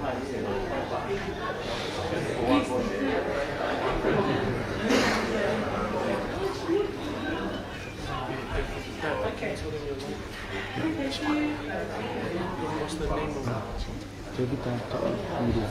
What's the name of that? Jadi tak media.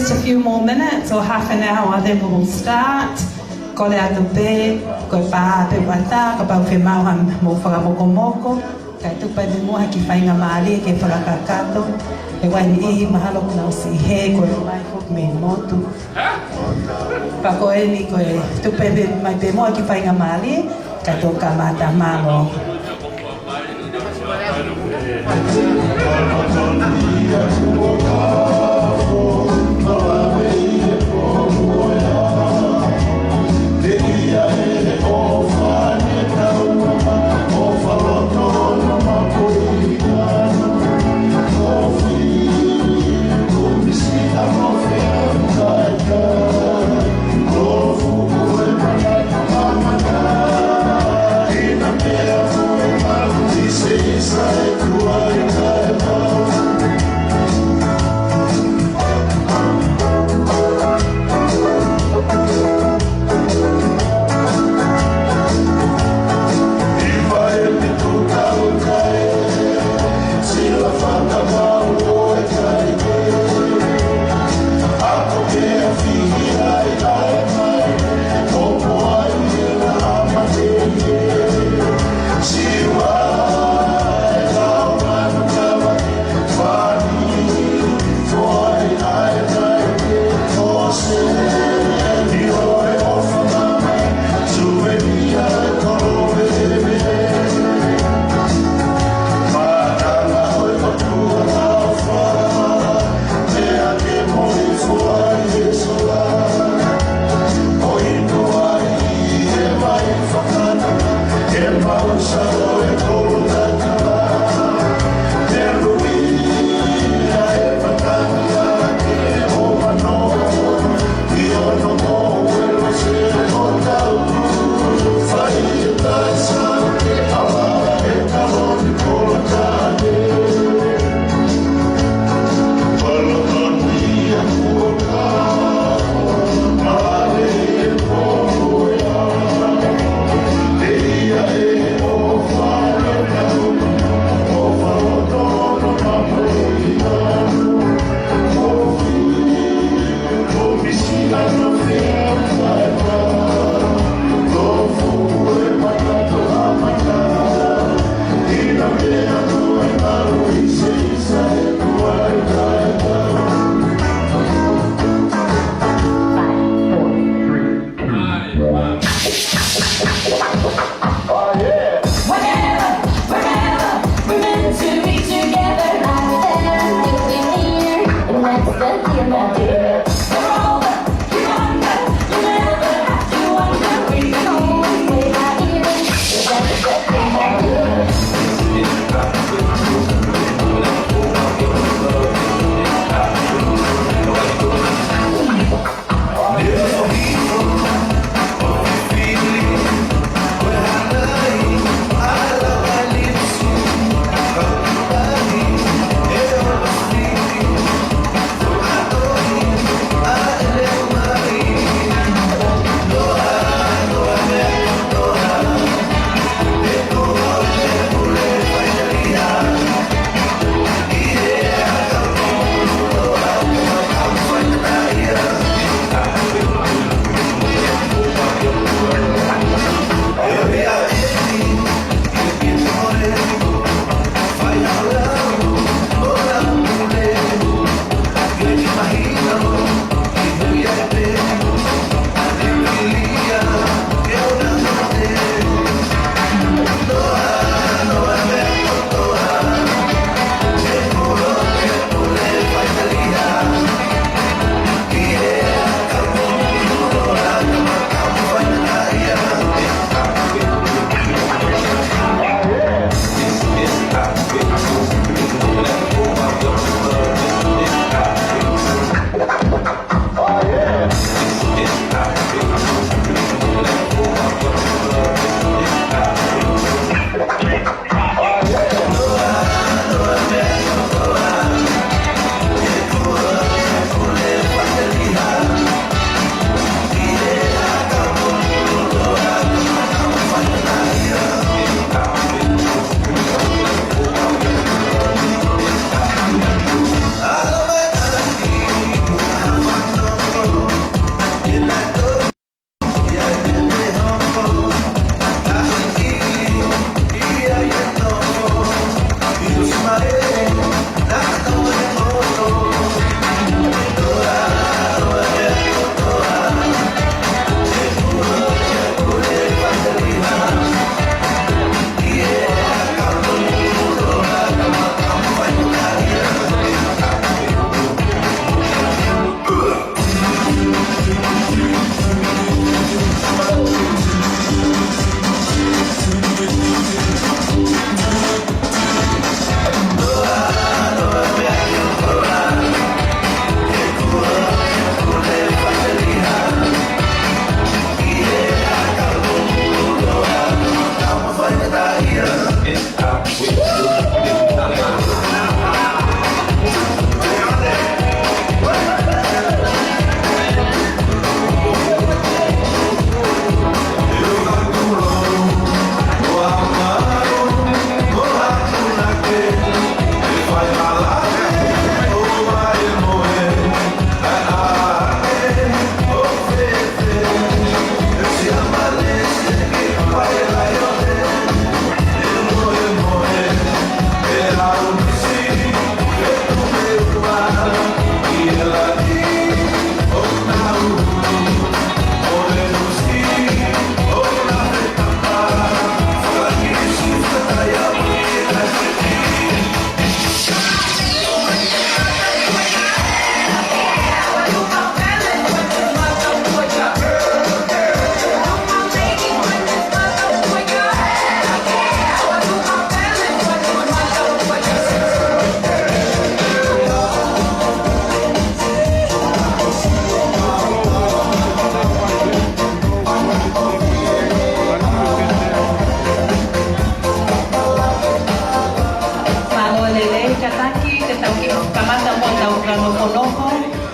just a few more minutes or half an hour, then we will start. Ko le atu pe, ko e paa pe wata, ka pau whi mau ham mo whakamoko moko, ka e tupai me moha ki whainga maali ke whakakato, e waini ihi mahalo kuna o si he, ko e mai hok me motu. Pa ko e ni ko e tupai me mai pe moha ki whainga maali, ka tō ka mata malo. Yeah.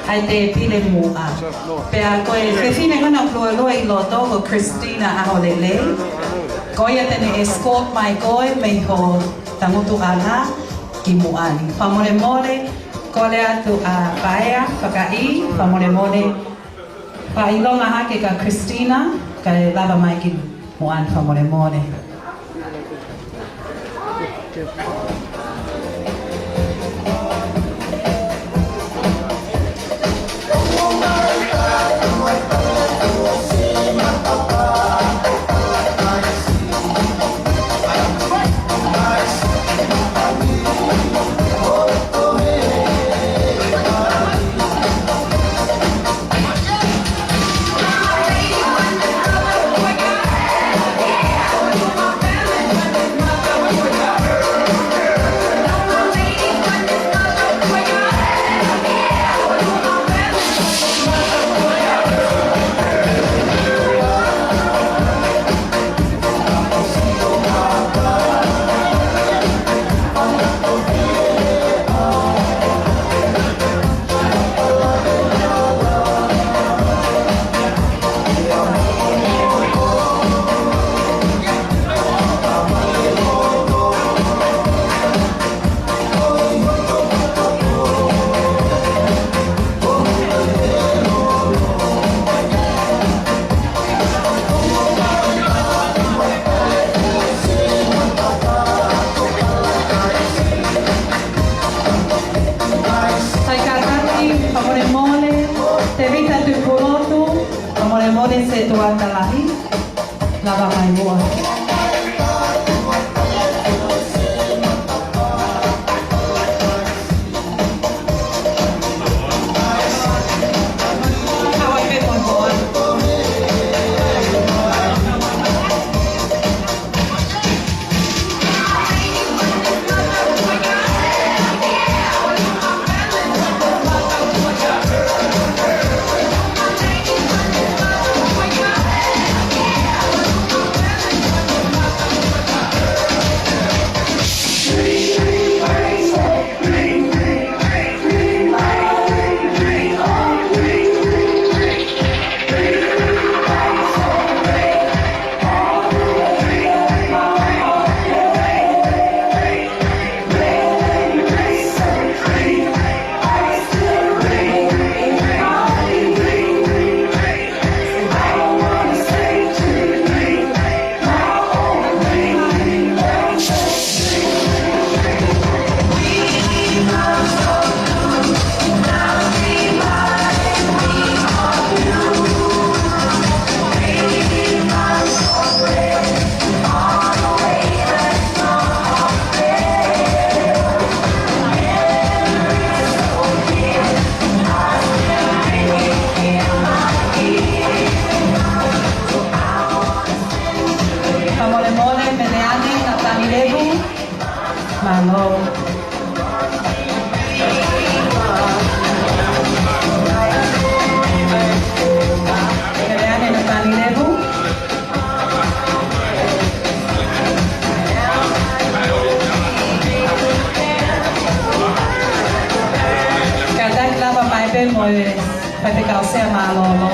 ai te pile mua. Pea koe whewhine ngana plua loa I loto ko Soana Aholelei. Koia tene escort mai koe mei ho tangutu ala ki muani. Whamore more, kole atu a paea, whakai, whamore more, whailonga hake ka Soana, ka lava mai ki muani whamore more. Se tua talahi, lava mai mua. Malo. Kailangan na panilevo. Kadang lava mai pe mo pati kausia malo mo.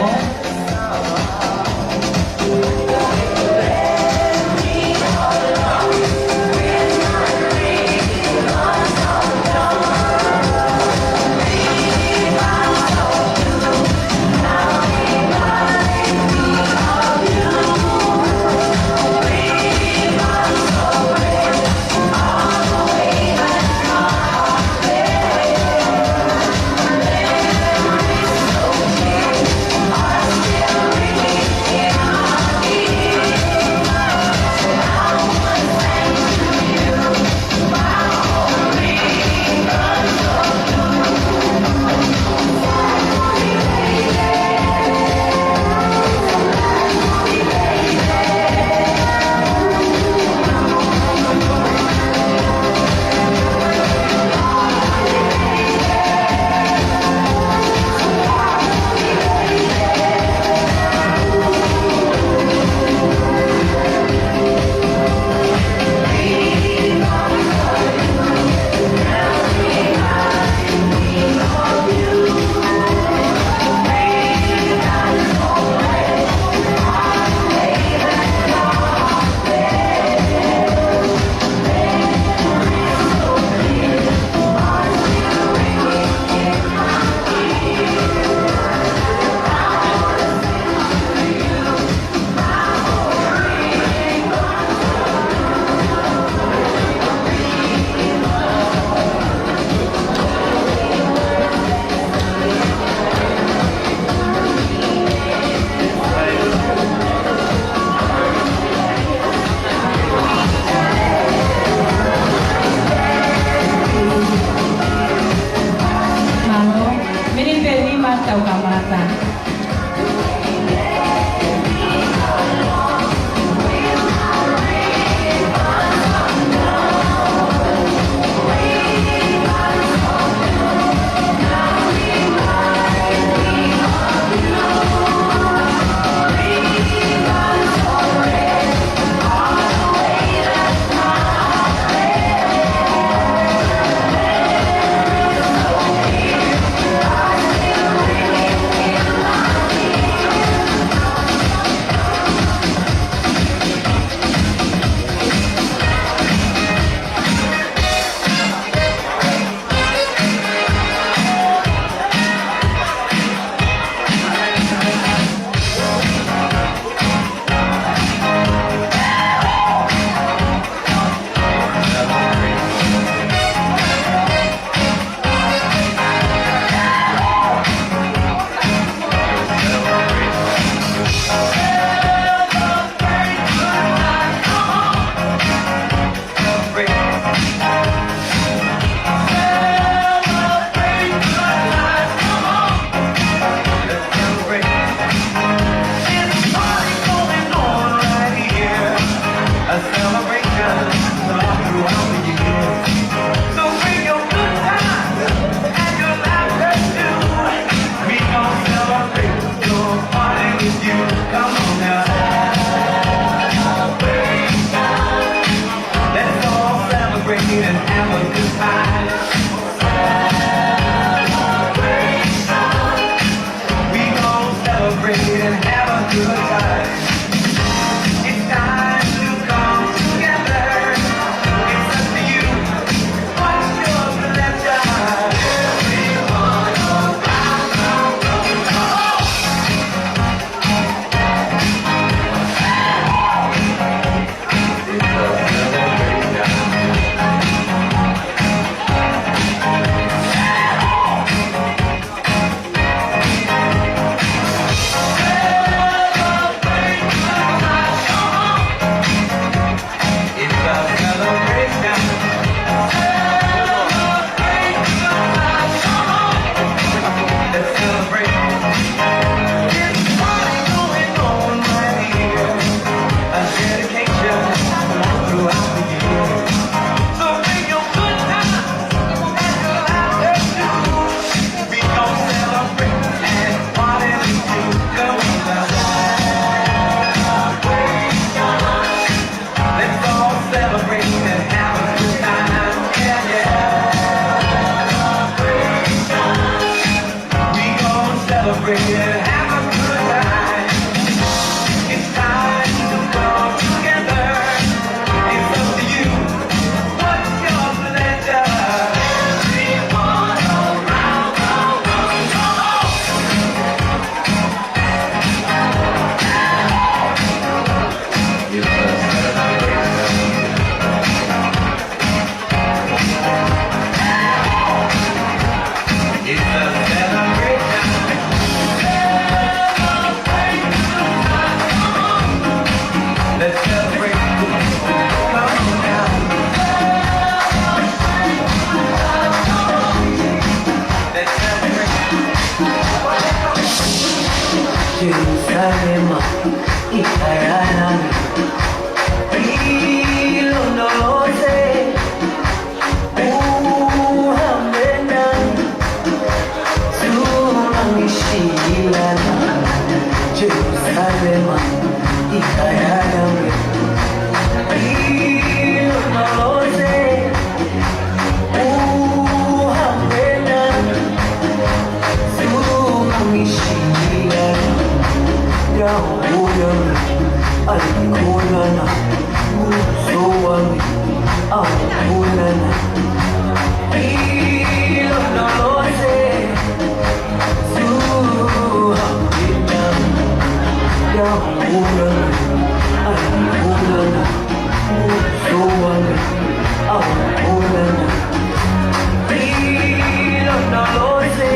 ikayana Bilo no se Uhamena Tunamishilana Jerusalem ikayana Bilo no se Uhamena Tunamishilana Yahuya Alikulana Musuwami Alikulana Bilo nolose Suhamina Yahuya Alikulana Musuwami Alikulana Bilo nolose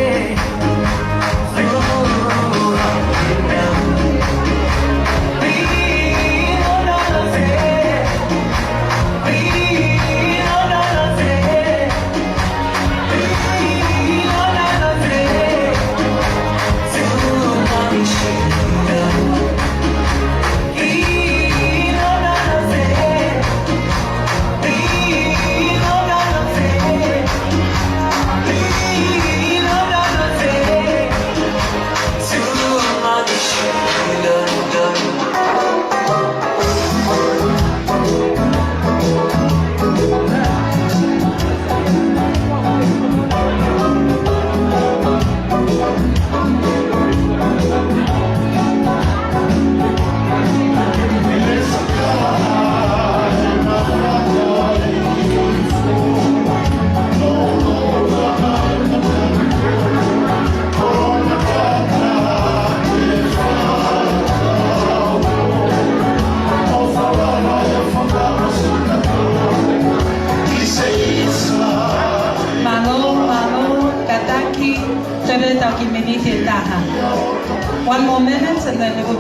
One more minute and then we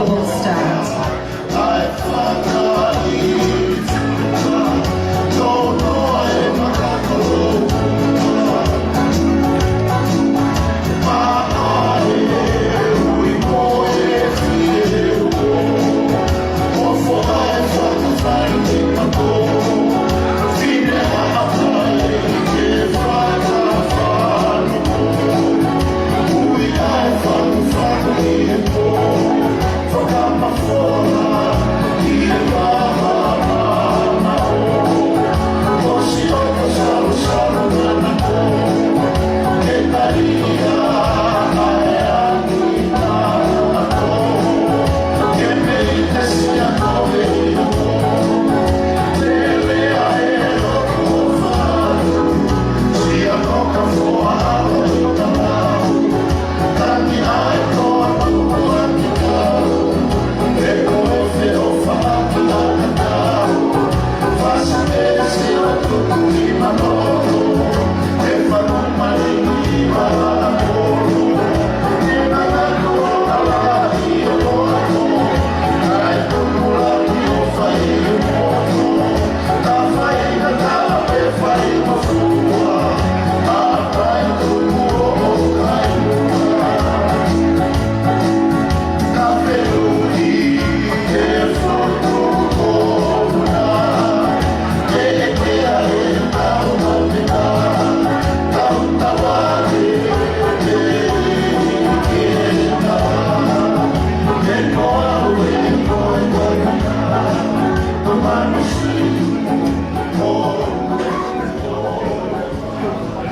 will start.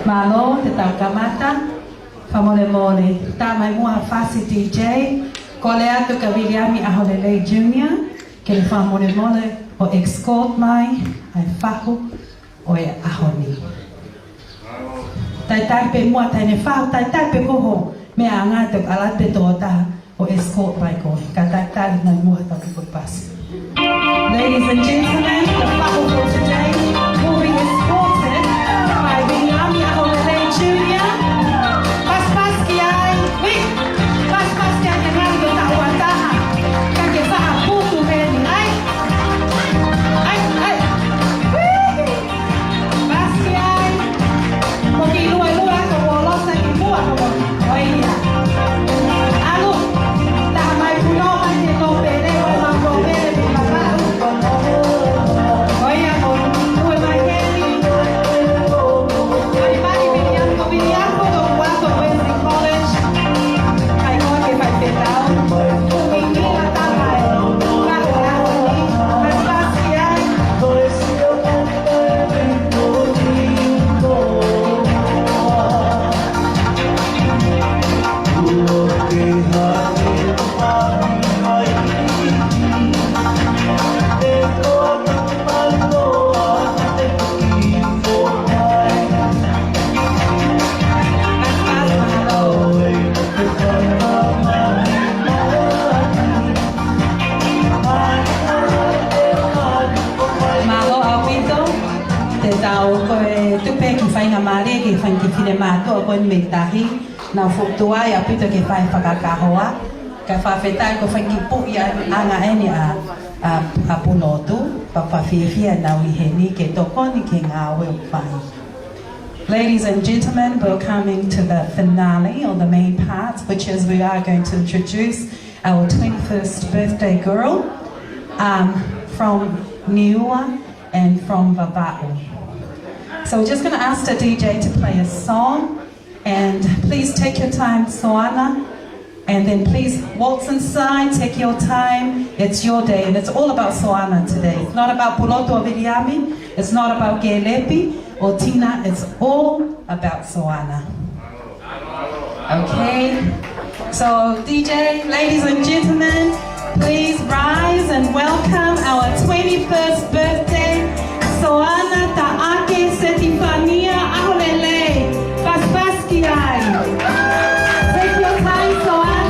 Malo, te tau kamata, whamole tā mai mua whasi DJ, ko le atu ka Williami Aholelei Jr., ke le whamole o escort mai, ai whaku, o e ahoni. Tai pe mua tai ne whau, tai pe koho, me a ngā tuk alate tōta o escort mai ko, ka tai nai mua taku ko pasi. Ladies and gentlemen, the whaku for today will be escorted by Williami Aholelei Jr. Pas ki ai, pas ki ai ke ngari o tau ataha, ka ke whaha putu reni, ai, pas ki ai, mo ki lua ko wolosa ki mua ko o ia. Alu, taha mai putu whainga maare ke whaingi whine mātua koe me tahi. Nā whuktua ia pita ke whai whakakahoa. Ka whawhetai ko whaingi pu'i anga ene a punotu. Pa whawhiawhia nau I heni ke tokoni ke ngā weo whai. Ladies and gentlemen, we're coming to the finale or the main part, which is we are going to introduce our 21st birthday girl from Niua and from Vava'u. So we're just going to ask the DJ to play a song, and please take your time, Soana, and then please waltz inside, take your time. It's your day, and it's all about Soana today. It's not about Puloto Viriami, it's not about Gelepi or Tina, it's all about Soana. Okay, so DJ, ladies and gentlemen, please rise and welcome our 21st birthday, Soana Ta'ake Setifania Aholelei, Paspaskiai. Take your time, Soana.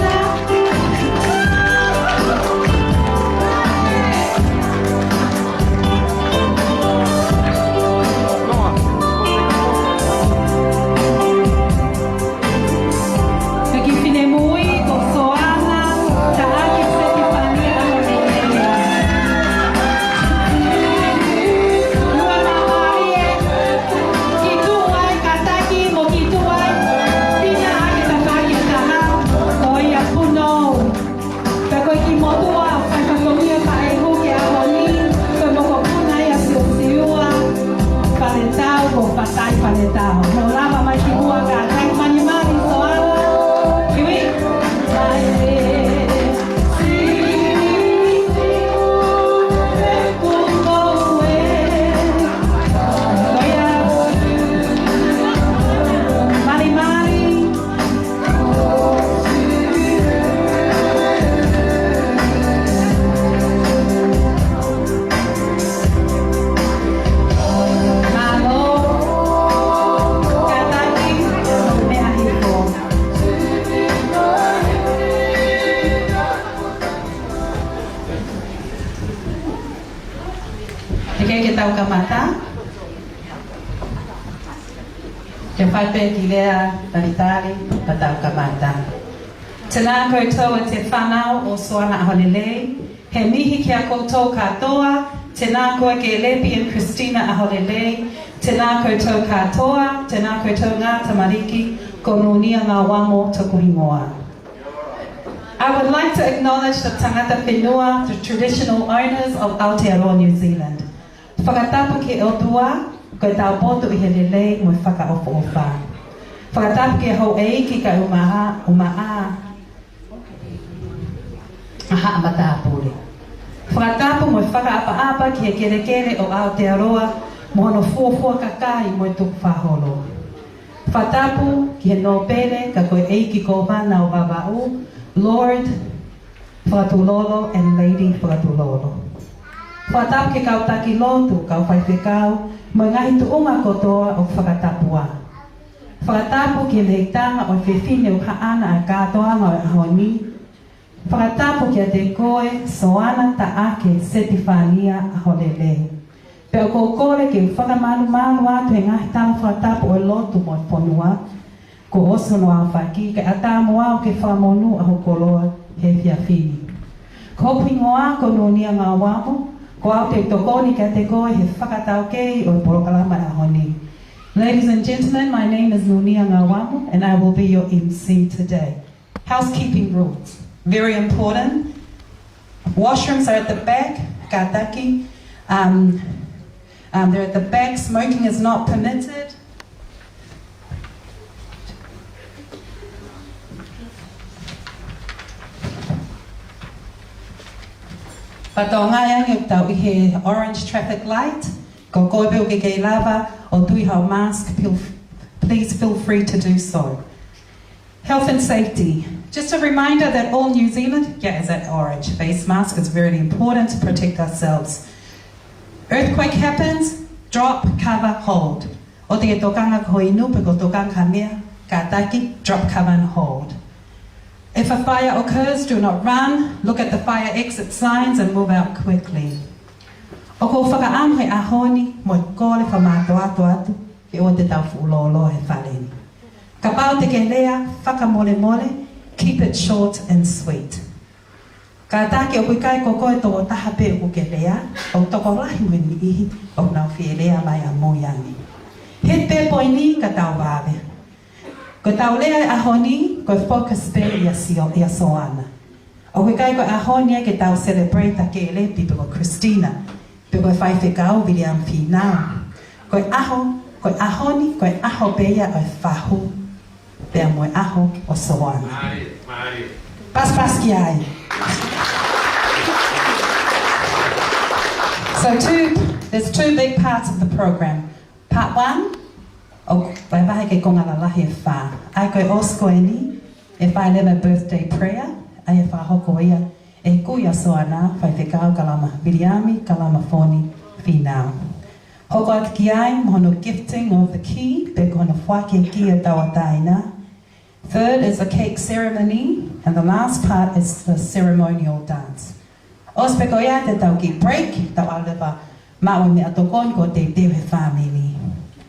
Tēnā koutou e te whanau o Soana Aholelei. He mihi kia koutou katoa. Tēnā koe ke Lepi and Christina Aholelei. Tēnā koutou katoa. Tēnā koutou ngā tamariki. Ko nunia ngā wamo toku ingoa. I would like to acknowledge the tangata whenua, the traditional owners of Aotearoa, New Zealand. Whakatapu ke otua, koe tau botu I he lelei mo whakaofo o whā. Whakatapu ke hau ei ki ka umaa aha amatapure. Whakatapu mo whakaapa-apa ki he kere-kere o Aotearoa mo hono fuafua kakai mo tuku whaholo. Whakatapu ki he nōpere ka koe ei ki ko mana o Vava'u, Lord Whakatulolo and Lady Whakatulolo. Whakatapu ke kautaki lotu, kau whaiwhekau, mo ngahi tuunga kotoa o whakatapua. Whakatapu ki leitanga o whiwhine o haana a kātoanga o ahoni. Whakatapu ki a te koe Soana Ta'ake Setifania Aholelei. Pe o kōkore ki whakamalu atu e ngahi tala whakatapu o lotu mo ponua. Ko osono a whaki, ke atamu au ke whamonu a hokoloa he whiawhini. Ko pingoa ko nunia ngā wamo, ko au te tokoni ka te koe he whakatau kei o porokalama a honi. Ladies and gentlemen, my name is Nunia Ngawamo and I will be your MC today. Housekeeping rules, very important. Washrooms are at the back, kataki. They're at the back, smoking is not permitted. But o ngā yangi tau I he orange traffic light, ko koe peo ke kei lava, o tui hau mask, please feel free to do so. Health and safety. Just a reminder that all New Zealand, is that orange face mask is very important to protect ourselves. Earthquake happens, drop, cover, hold. O te e tokanga ko inu pe ko tokanga ka mea, ka taki, drop, cover and hold. If a fire occurs, do not run, look at the fire exit signs and move out quickly. O ko whakaamu he ahoni, mo kore whamātua atu atu, ke o te tau fuulolo he whaleni. Ka pau te ke lea, whakamole mole, keep it short and sweet. Ka tāke o kui kai koko e tō taha pe o ke lea, o toko rahi weni ihi, o nau whie lea mai a moiangi. He pe poini ka tau wawe. Ko tau lea e ahoni, ko focus pe ia Soana. O kui kai ko ahoni e ke tau celebrate a ke ele pipe ko Christina, pe ko whai whikau William Pinau. Ko ahoni, ko aho peia o whahu, pe a moe aho o Soana. Pas ki ai. So there's two big parts of the program. Part one, o vai vai ke konga la lahi e wha. Ai koe oskoe ni, e whai lema birthday prayer, ai e wha hoko ia, e kuia Soana, whai whikau kalama Viliami, kalama Foni, Finau. Hoko at ki ai, mohono gifting of the key, pe kono whake ki e tawa taina. Third is a cake ceremony, and the last part is the ceremonial dance. Ospeko ia te tau ki break, tau alewa maua me atokon ko te teo he whamini.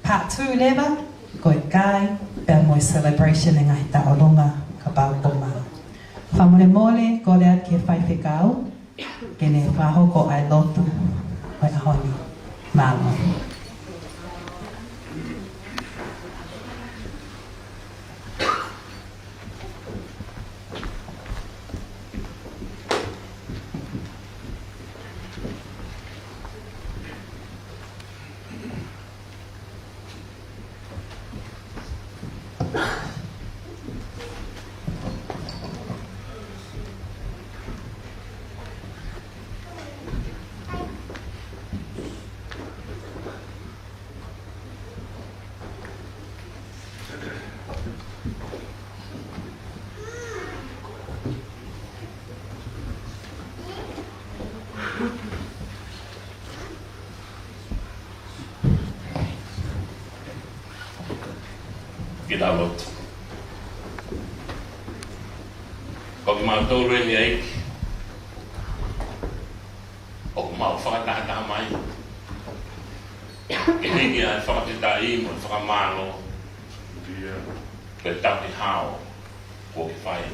Part 2 lewa, ko e kai, pēr moe celebration e ngai taolonga ka pau ko maa. Whamone mole, ko lea ki e whai whikau, ke ne whahoko ai lotu, koe ahoni, malo. Kita lot. Kau mau tahu ni ai. Oh mau whakatata mai. Ini dia whakatitai mo whakamalo. Ke taki hao. Ko ki whai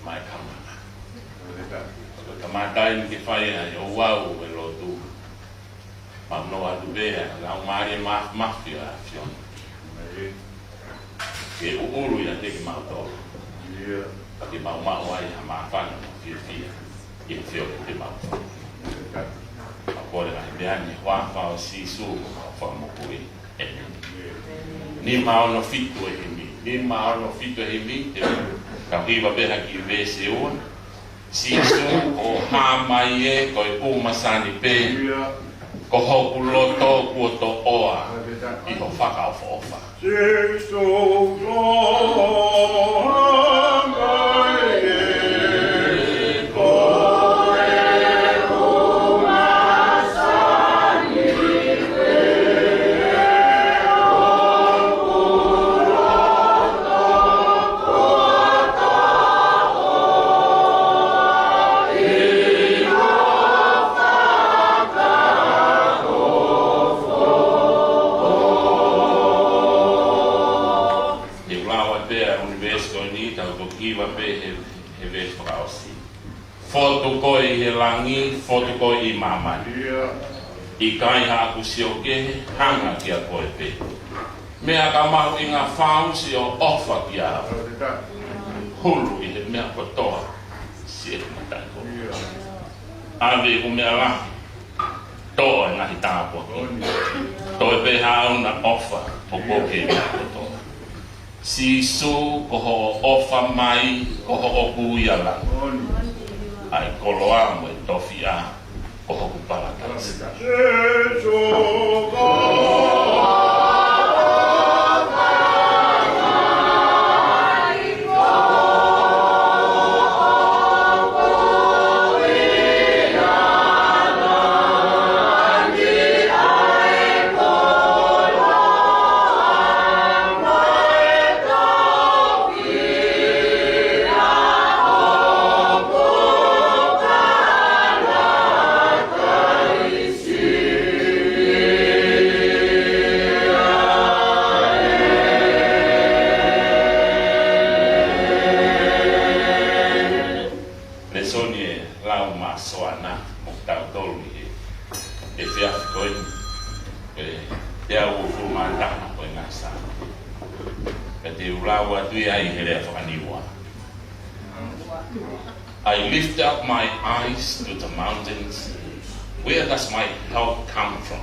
mai kamana. Ko tamatai ni ki whai ai o wau e lotu. Mam no atu bea, lau maari mafia fion. Ke uuru ia te ki mau tōru. Ki mau ai ha maa whana mo fia. I fio ki te mau tōru. A kore ngai meani whawhao sisu o whamokui e mi. Ni mao no fitu e mi. Ni mao no fitu e mi. Ka hiwa beha ki vese ua. Sisu o ha mai e koi umasani pe. Ko hoku loto kua to oa. I ho whakao whaofa. Foto koi he langi, foto koi I mamani. I kai ha kusioke, hanga kia koe pe. Mea ka mahu I ngā whausi o ofa ki a. Hulu I he mea kotoa. Sie matai ko. Awe ku mea la. Toa ngahi tāpo. Toi pe hauna ofa o koke mea kotoa. Sisu koho ofa mai, koho oku iala. Ai koloa mo e tofi a o hoku paratasi. lau ma soana mo tau tolu e fia koe e au fumanda ko ngasa e te ulawa tu ai hele whakaniwa. I lift up my eyes to the mountains. Where does my help come from?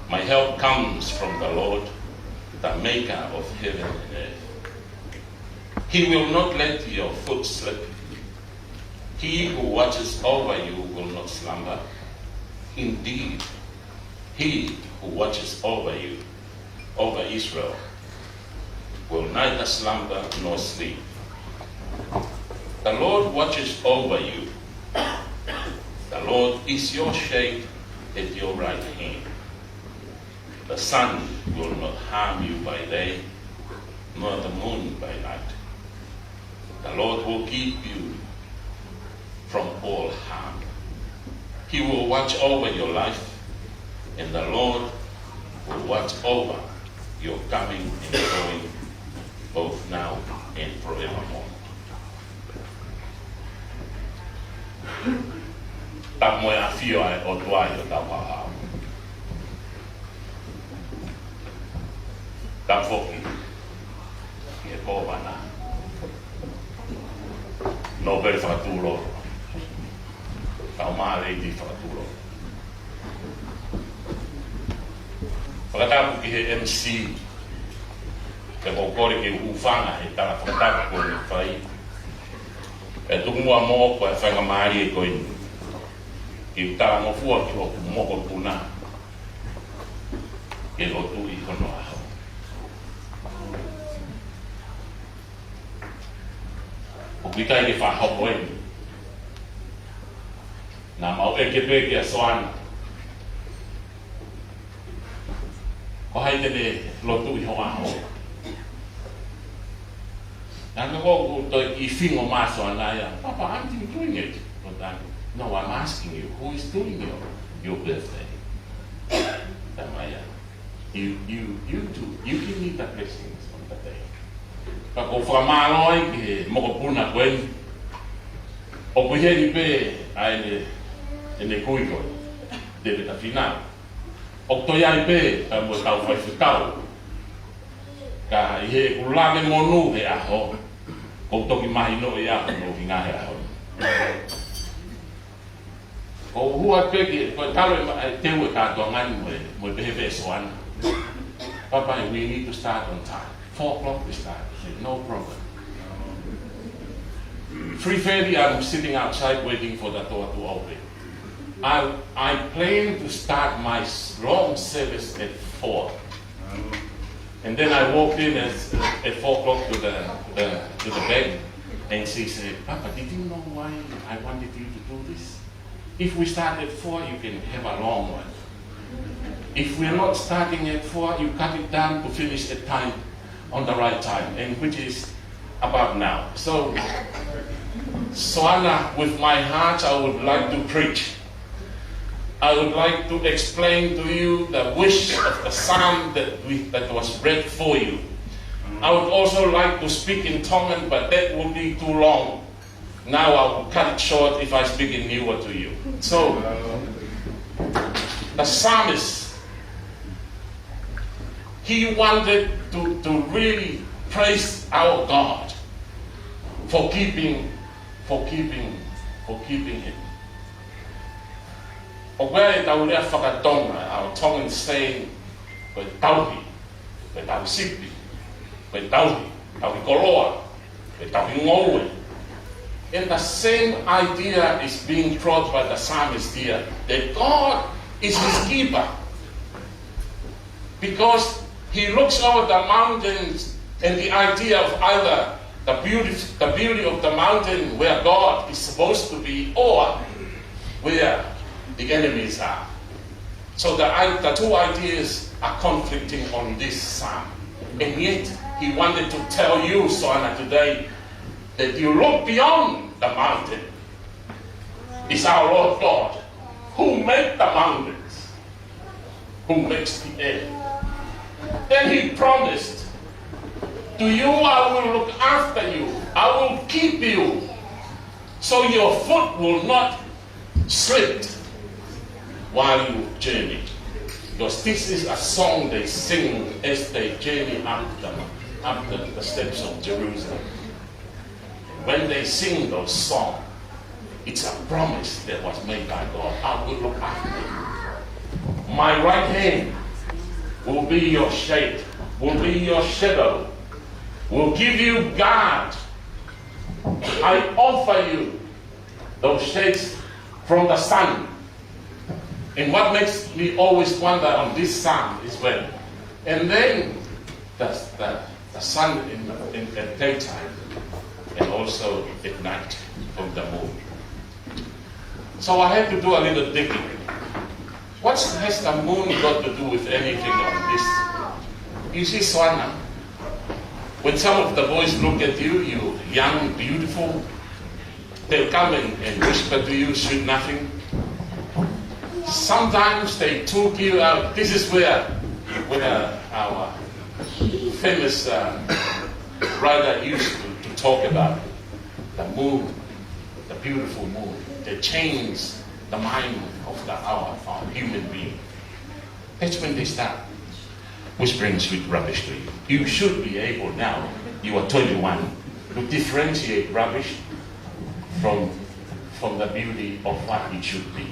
My help comes from the Lord, the maker of heaven and earth. He will not let your foot slip. He who watches over you will not slumber. Indeed, he who watches over you, over Israel, will neither slumber nor sleep. The Lord watches over you. The Lord is your shade at your right hand. The sun will not harm you by day, nor the moon by night. The Lord will keep you from all harm. He will watch over your life, and the Lord will watch over your coming and going, both now and forevermore. Ta moe a fio ai o tuai o ta wahao. Ta foki e kōwana no pere whakatūro ta maa reiti whakatūro whakatapu ki he MC ke kōkore ke uwhanga he tala whakatapu ko ni whai e tukumua mō ko e whainga maari e koe ki utara ngofua ki hoku moko puna ke rotu i hono aho. O kikai ke whahoko e nā mau e ke pēke a Soana o hai tene rotu i hono aho. Nā koko toi I whingo mā Soana ia, Papa, I'm doing it. No, I'm asking you, who is doing your birthday? Tamaya, you do. You give me the blessings on the day. Kako whakamāloi ke mokopuna koe, o kuheri pe ai ne kuiko, te peta whina. O toi ai pe, ka mo tau whai whitau. Ka I he kulame monu he aho, ko toki mahi no I aho no hinga he aho. O hua peke, ko talo te ue kātua ngani mo pehepe Soana. Papa, we need to start on time. 4 o'clock we start. I said, no problem. 3:30 I'm sitting outside waiting for the door to open. I plan to start my long service at 4. And then I walked in at 4 o'clock to the bed, and she said, Papa, did you know why I wanted you to do this? If we start at 4, you can have a long one. If we're not starting at 4, you cut it down to finish at time, on the right time, and which is about now. So, Soana, with my heart, I would like to preach. I would like to explain to you the wish of the psalm that was read for you. I would also like to speak in Tongan, but that would be too long. Now I will cut it short if I speak in Niua to you. So, the psalmist, he wanted to really praise our God for keeping him. O where tau rea whakatonga, our Tongan saying, koe tauhi, koe tau sipi, koe tauhi, tauhi koroa, koe tauhi ngoue. And the same idea is being brought by the psalmist here, that God is his keeper. Because he looks over the mountains and the idea of either the beauty of the mountain where God is supposed to be, or where the enemies are. So the two ideas are conflicting on this psalm. And yet, he wanted to tell you, Soana, today, that you look beyond the mountain. It's our Lord God who made the mountains, who makes the air. Then he promised, to you I will look after you, I will keep you, so your foot will not slip while you journey. Because this is a song they sing as they journey up the steps of Jerusalem. When they sing those songs, it's a promise that was made by God. I will look after you. My right hand will be your shade, will be your shadow, will give you guard. I offer you those shades from the sun. And what makes me always wonder on this sun is when, and then the sun in at daytime and also at night from the moon. So I had to do a little digging. What has the moon got to do with anything on this? You see, Soana, when some of the boys look at you, you young, beautiful, they'll come and whisper to you, sweet nothing. Sometimes they took you out. This is where our famous writer used to talk about the moon, the beautiful moon. They change the mind of our human being. That's when they start whispering sweet rubbish to you. You should be able now, you are 21, to differentiate rubbish from the beauty of what it should be.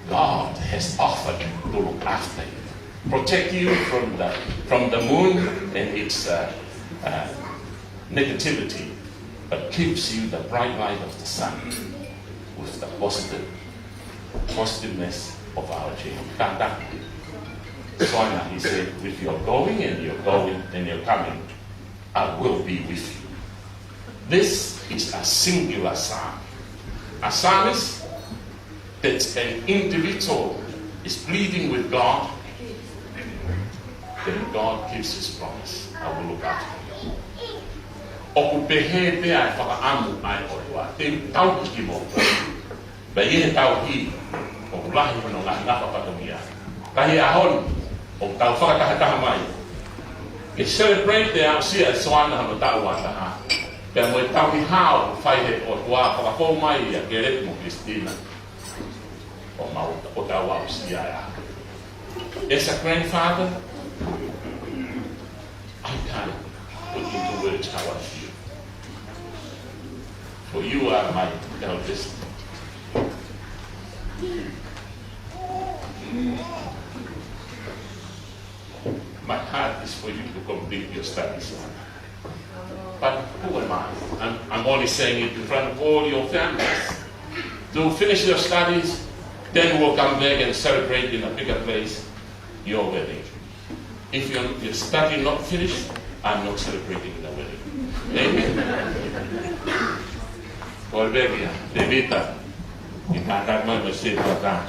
God has offered to look after you, protect you from the moon and its negativity, but gives you the bright light of the sun with the positiveness of our change. Soana, he said, with your going and your coming, I will be with you. This is a singular psalm. A psalmist that an individual is pleading with God, then God gives his promise. I will look after you. O pehe pe ai whakaamu ai orewa, te tau ki mo. Ba ie tau hi, o lahi no ngā whakatongia. Kahi ahon, o tau whakatahataha mai. E celebrate te au sia Soana hano tau wataha. Pea mo e tau hi hao, whai he o tua whakapō mai a Geret mo Christina. As a grandfather, I can't put into words how I feel. For you are my eldest. My heart is for you to complete your studies. But who am I? I'm only saying it in front of all your families. To finish your studies, then we'll come back and celebrate in a bigger place your wedding. If your study not finished, I'm not celebrating the wedding. Amen. Olvega, Devita, kita akan mesti berkata,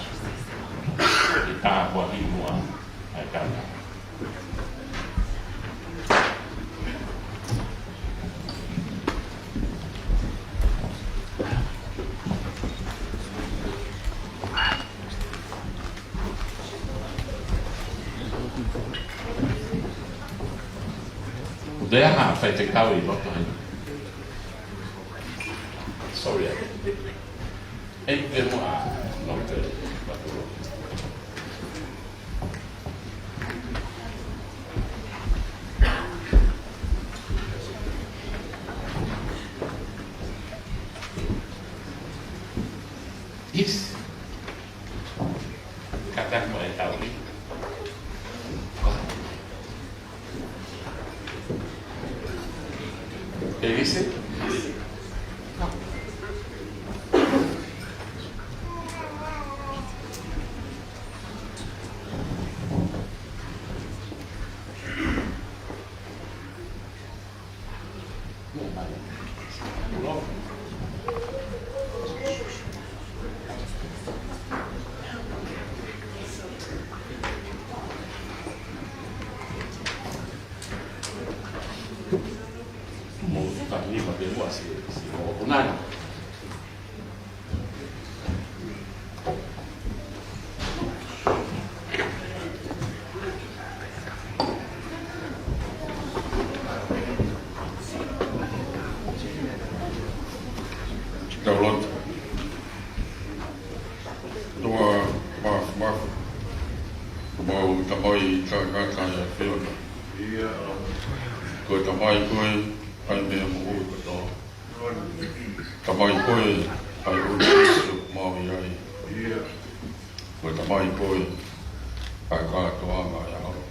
kita buat semua akan. Dia phải take away lot of sorry. Not good. Yes. Kata mo ay tawag. ¿Qué dice? No. kata ya fiona. Ko tamai koe ai mea mo o kato. Tamai koe ai o Yesu maui ai. Ko tamai koe ai katoanga ya hao.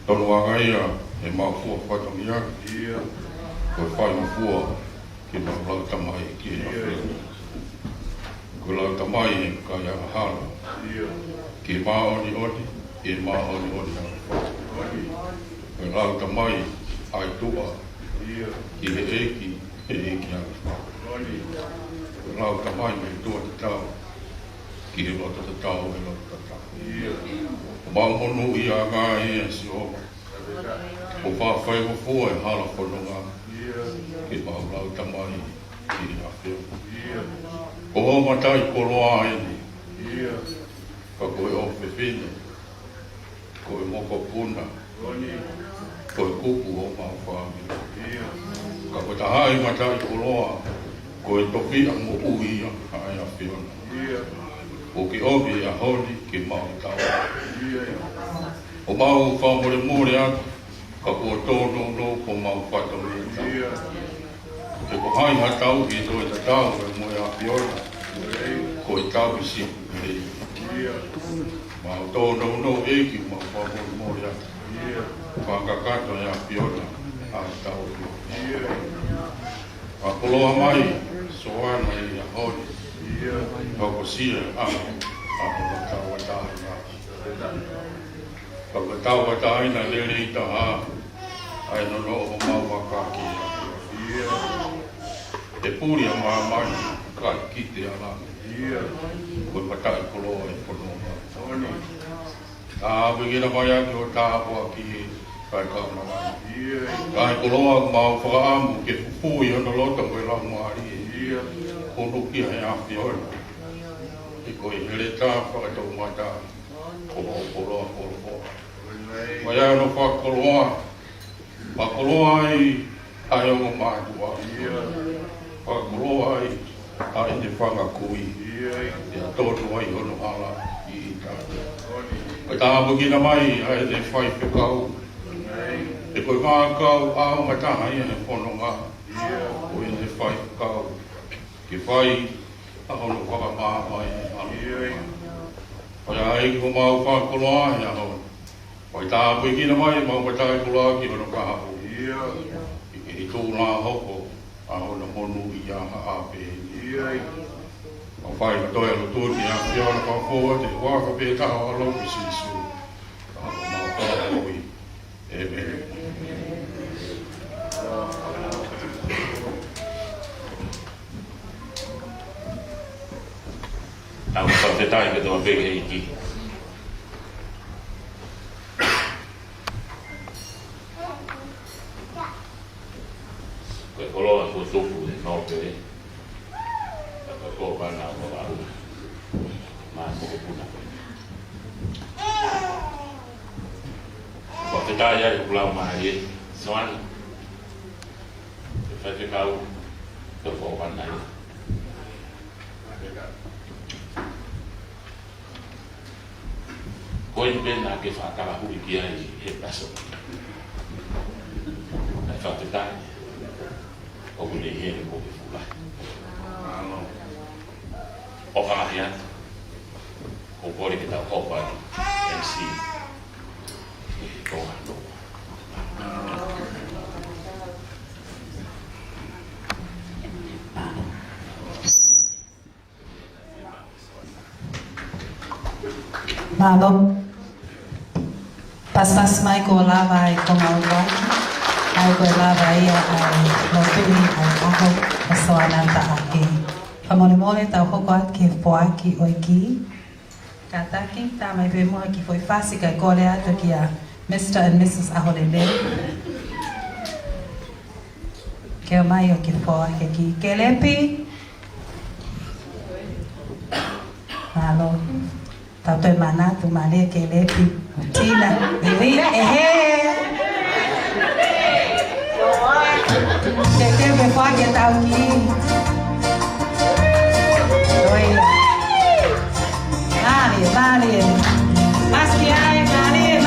Tonu anga ia e mafua whatangi aki. Ko whai mafua ki na lau tamai ki e awhina. Ko lau tamai e ka ia hala. Ki maoni oti, e maoni oti a whai. Ko lau tamai ai tua. Ki he eki a whai. Ko lau tamai me tua te tau. Ki he lota te tau e lota te tau. Maumonu i a ngā e a si o. O whawhai o fua e hala whanonga. Ki mau lau tamai ki a whio. O o matai koloa e ni. Ka koe o whiwhine. Koe moko puna. Koe kuku o mau whāmi. Ka koe tahai matai koloa. Koe topi a mo ui a a whiona. O ki obi a honi ki mau tau. O mau whamore more atu, ka kua tōno no ko mau whatamia tau. Ke ko hai ha tau ki toi ta tau e moe a piona, ko i tau i siku hei. Mau tōno no e ki mau whamore more atu. Whakakato e a piona, a tau i. A koloa mai, soana i a honi. Kako sia a hona taua tāina. Kako taua tāina lere i taha, ai no no o mau wakaki a. E pūri a maa mai, kai kite a lani. Koe matai koloa e ponoma. Tā awingira mai aki o tā apua ki e, kai kauna mai. Kai koloa mau whakaamu ke pui ana lota koe lau maari e. Kono ki hai a whiona. I koe here tā whakatau mai tā. Kolo koloa koloa. Mai ano whakoloa. Whakoloa ai o mātua. Whakoloa ai te whanga kui. Ia tōtu ai ono hala i tātu. Kai tā mukina mai ai te whai whikau. E koe mākau ao mataha ia ne whanonga. Koe te whai whikau. Ki whai a hono whaka mai e hana. Pai ai ko mau whakoloa e ahono. Pai tā pui kina mai mau matai koloa ki hono kahapo. I tō nā hoko a hono honu i a haape. Ma whai ka toi alo tōti a whiona whakua te waka pē taha alo ki sisu. A hono mau whakoi e me. Au whawhetai ke tō wheke i ki. Koe koloa ko tupu e nope e. Koe kōpana o waru. Mā koko puna koe. Whawhetai ai kulau maari e. Soana. Te whawhekau. Te kōpana e. Koe pena ke whakara hui ki ai he paso. Ai whawhetai. O kune here ko ke fulai. O whakahi atu. O kore ke tau hopa MC. E toa no. Malo. Pas mai ko lava ai ko maua. Ai ko lava ia ai no tui ai aho a soana taake. Pamone mole tau hoko at ke poaki oiki. Kataki ta mai be moa ki foi fasi kai kore atu ki a Mr. and Mrs. Aholelei. Ke mai o ki poaki ki kelepi. Malo. Tau toi mana tu male ke lepi. Tina, iwi, ehe. Ke me fua ke tau ki. Toi. Vale. Mas que ai, vale.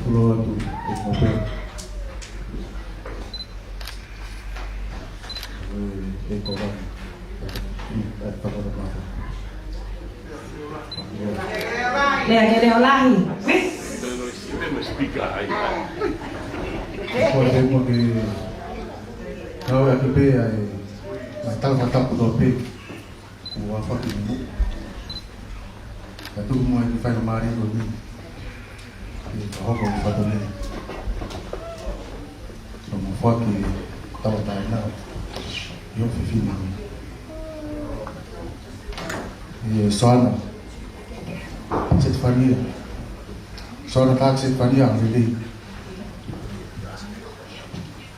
Keluar tu, mobil. Korang, Lea ke leo lahi. Kau tengok di kau yang tu ai mata pulau pe, buat apa tu? Itu semua itu saya mari dulu. Kau kau buat tu ni. Semua buat ni tahu tak nak. Yo fifi ni. Soana Aholelei. Soana Aholelei yang really.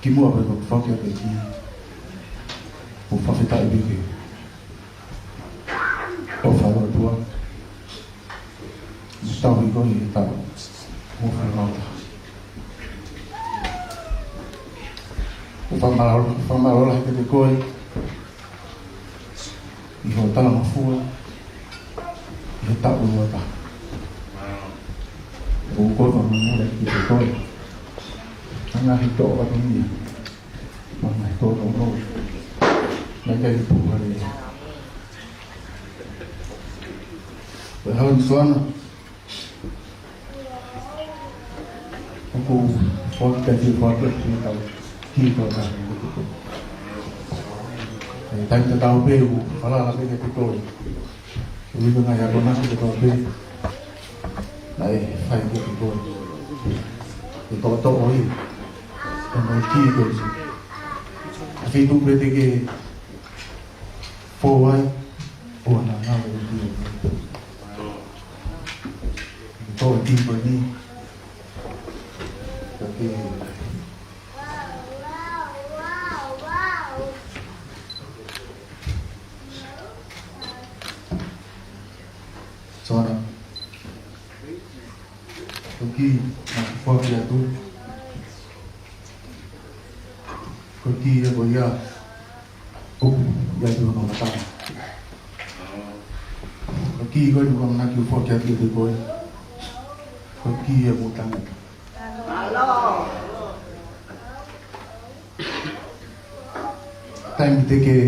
Kimu apa tu? Fakir beti. Bukan kita ibu. Oh, kalau tua. Tahu itu ni tahu. Bukan orang. Bukan malu lah kita koi. Iho tahu mafua. Iho tahu apa. Bukan orang mulai kita koi. Tengah hidup orang ni. Mana hidup orang. Nak jadi bukan ni. Berhasil Soana. Aku fokus ni tahu. Kita dah. Tapi kita tahu beru. Kalau lagi kita tahu. Ini dengan yang benar kita tahu beru. Naik, saya kita tahu. Kita tahu ini. Dengan kita. Tapi itu berarti ke. Forward. Oh, nak berarti. Tahu tiba ni. Tapi Soana pergi nak buat dia tu pergi dia boleh dia tu nak datang pergi kau juga nak buat dia tu boleh pergi dia bukan Malo time kita ke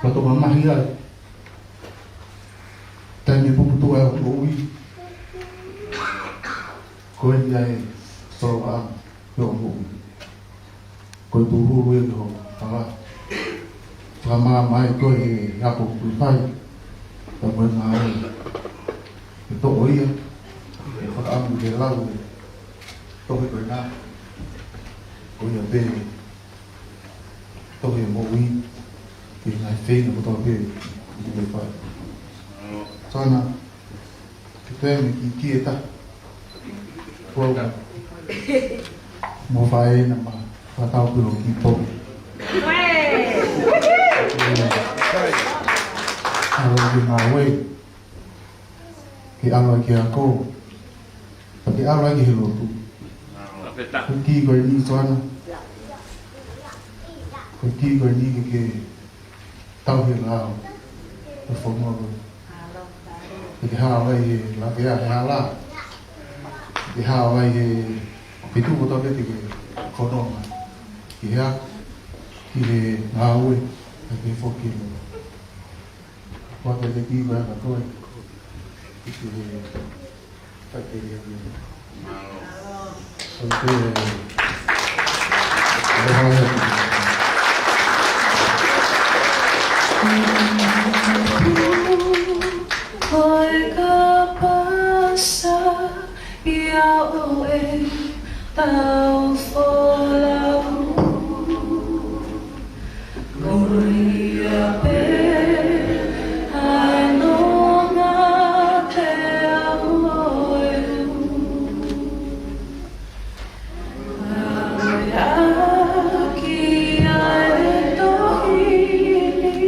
waktu mama hilang time ibu tu aku ui kau ni soal yang kau tu ui tu apa selama mai kau aku lupai tapi mai itu ui kalau aku dia lalu tôi phải nói tôi ở bên tôi hiểu một ý thì ngày phê là tôi về thì được vậy cho nên cái mình kia ta cô một vài nằm và tao từ kỳ tổ rồi thì mà quay thì ăn rồi kìa cô tapi ăn lagi hiểu tu pergi kau ni Soana pergi kau ni ke tahu hilang performa kau ke hal lagi lagi hal ke hal lagi itu betul ke tiga konon ke ngawe ke fokin buat lagi berapa kau itu tak kira Okay. Hoy kapasa yao tao follow Gloria be I know not Aki ai to hili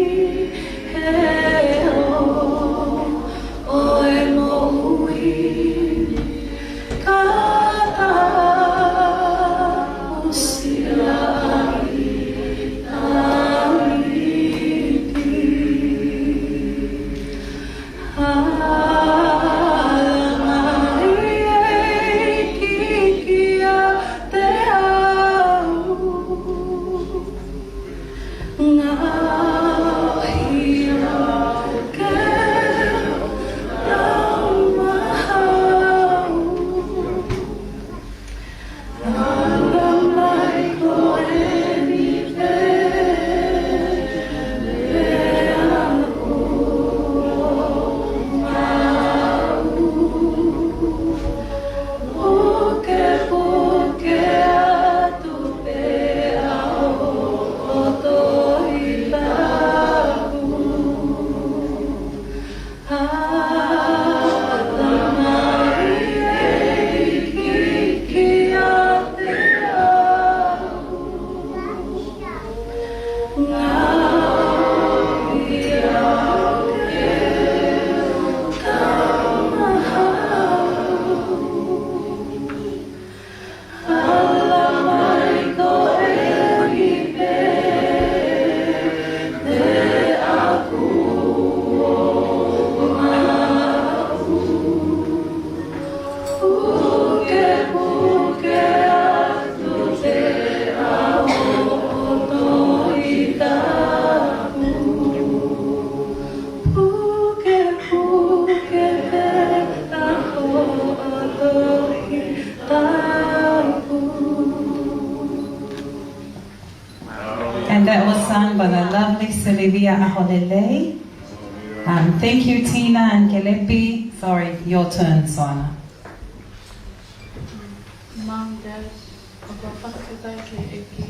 for the lovely Soana Aholelei. Thank you, Tina and Kelepi. Sorry, your turn, Soana. Mom, Dad, ako pakita kay Eki.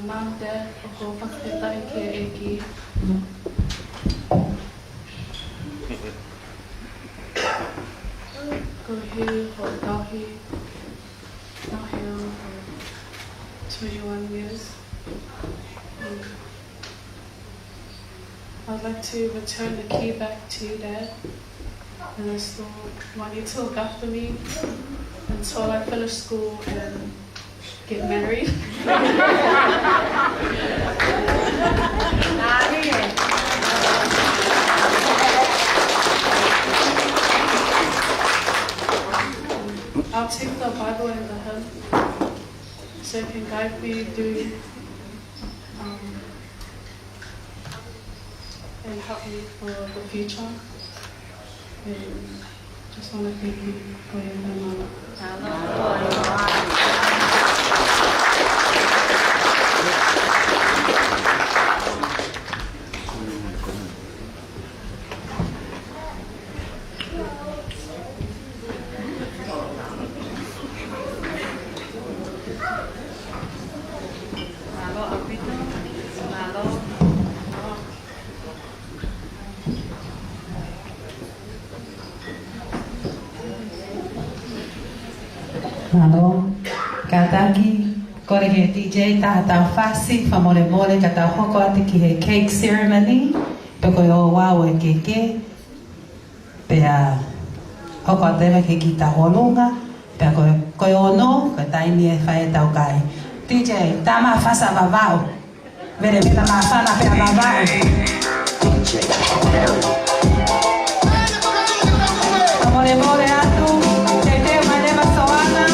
Mom, Dad, ako pakita kay Eki. Go here for Dahi. Not here for 21 years. I'd like to return the key back to you, Dad. And I still want you to look after me until I finish school and get married. I'll take the Bible and the hymn so it can guide me through and help me for the future. And just want to thank you for your mama. Malo Aupito, Malo. Malo, kataki, kore he DJ taha fasi, famole mole kata hoko ati ki he cake ceremony, peko yo wao e keke, pea hoko ateme ke ki ta holunga, pea koe ono, koe taimi e whae tau kai. DJ, tama fasa vavao, vere meta mafana pea vavao. Famole mole atu, te te malema Soana.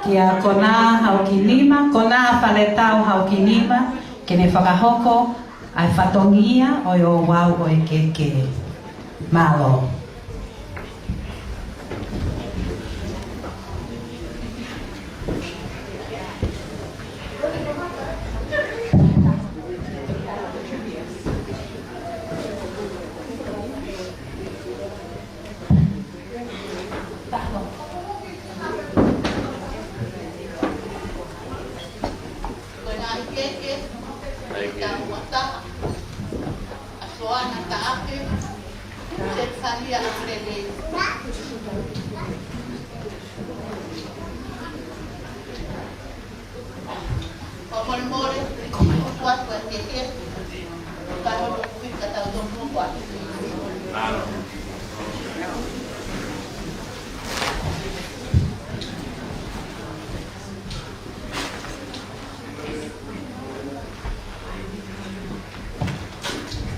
Kia kona haukinima, kona faletau haukinima, kene whakahoko, ai whatongia o o wau o e keke. Malo. Soana Aholelei. Komolmore, kuat keke, kalau kita tahu kuat.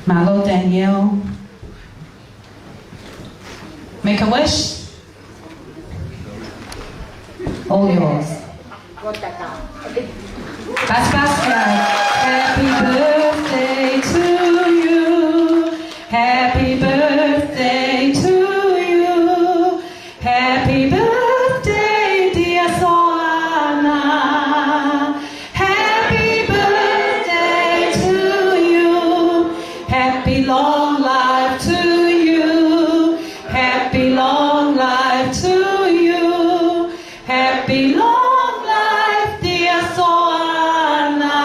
Malo Danielle. Make a wish. All yours. Happy birthday to you. Happy birthday to you. Happy birthday, dear Soana. Happy birthday to you. Happy long life to you. Happy long life to you. Happy long life, dear Soana.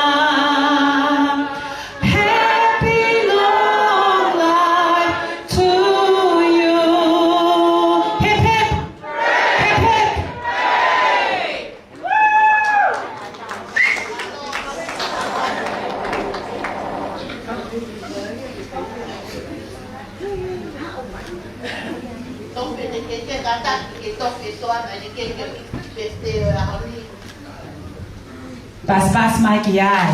Happy long life to you. Hip hip. Hip hip. Pas Mikey ai.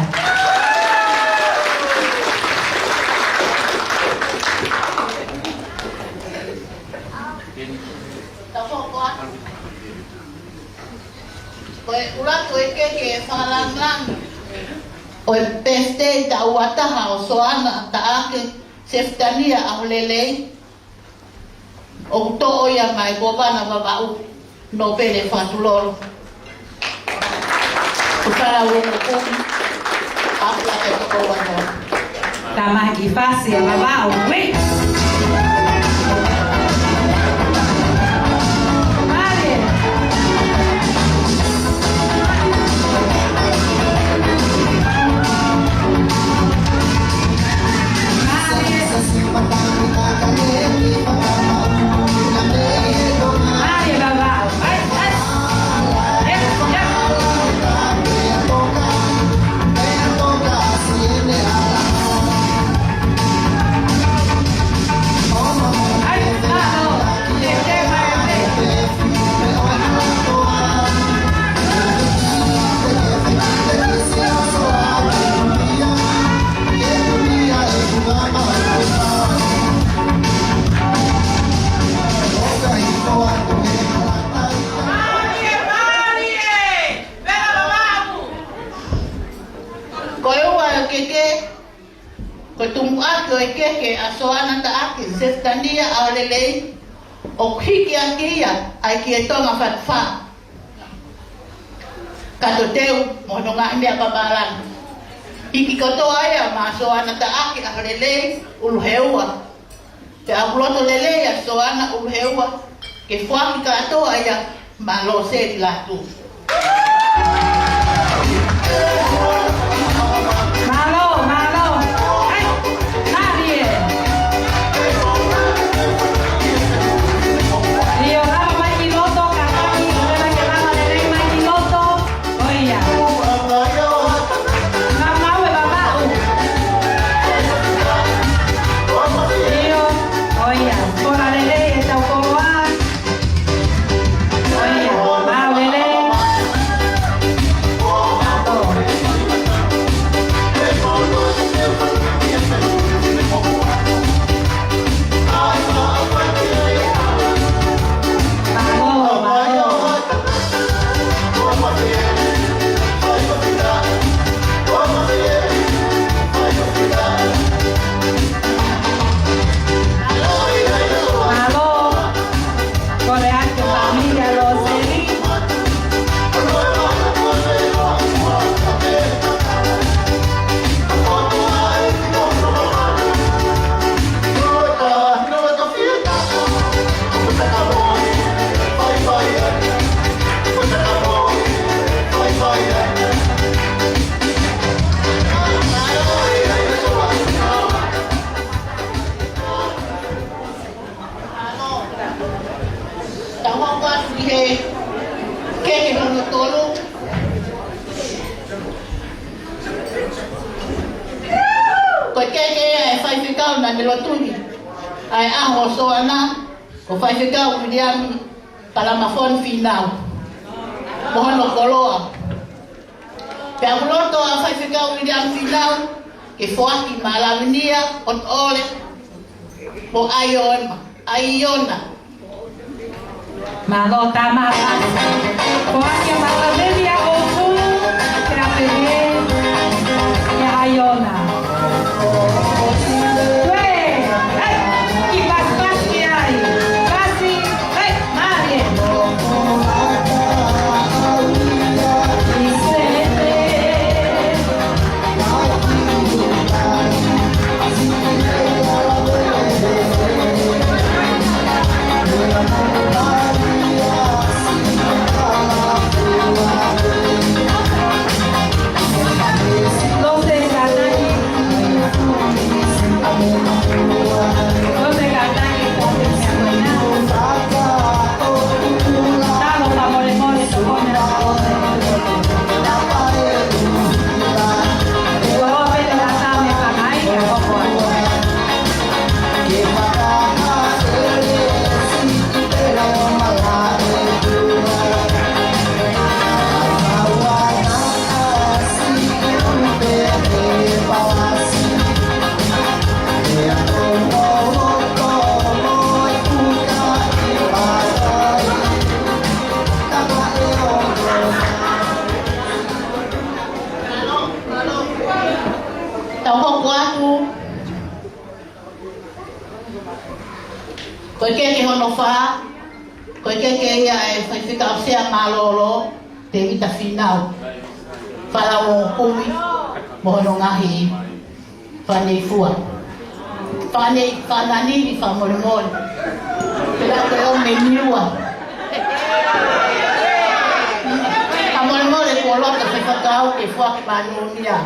Urat ke falang oi peste da wata ha Soana Aholelei. O to ya mai bobana babau no pele fatulor. Para o ko apa ke ko wano. Tama kifasi ya baba wait. Ke Soana Aholelei o hikia kia ai ki tonga fatfa kato teu mono nga mea babalan iki koto aya ma Soana Aholelei ulheua te abuloto lele ya Soana ulheua ke fuaki kato aya malo se latu Oya, keke e whaiwhikau na nilotuni. Ai aho soana, ko whaiwhikau William Palamafon Finau. Mohono koloa. Pea kuloto a whaiwhikau William Finau, ke whoaki malaminia on ole, mo aiona. Malo tama pas. Whoaki malaminia o tu, ke a pehe, ke aiona. Koe keke hono wha, koe keke ia e whaiwhika o sea malolo te ita whinau. Whalau o kumi, mohono ngahi, whanei fua. Whananini whamorimori. Pela koe o me niua. Whamorimori kua lota whaiwhakau ke whaki manunia.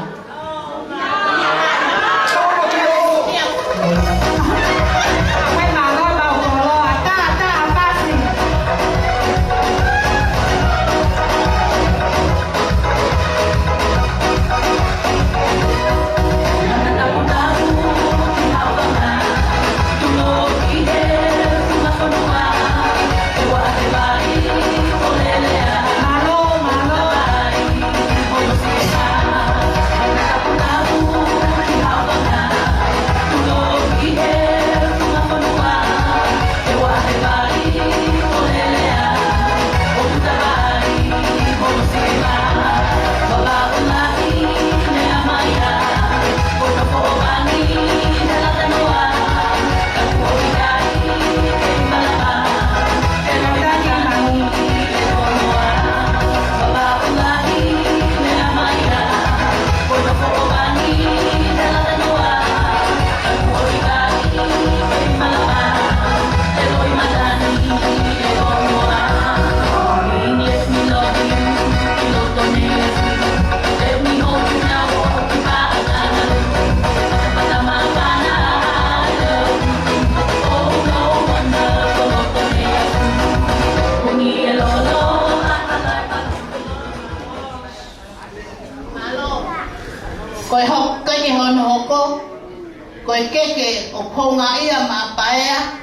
Koe keke o konga ia ma paea,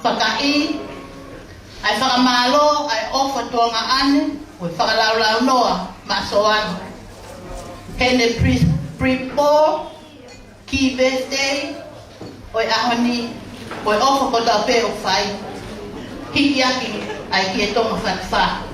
whakai, ai whakamalo, ai ofa tuanga ane, koe whakalaulau noa, ma soana. Hene pre-ball, key birthday, oi ahoni, koe ofa kota pe o whai. Hiki aki, ai ki e tonga whakawha.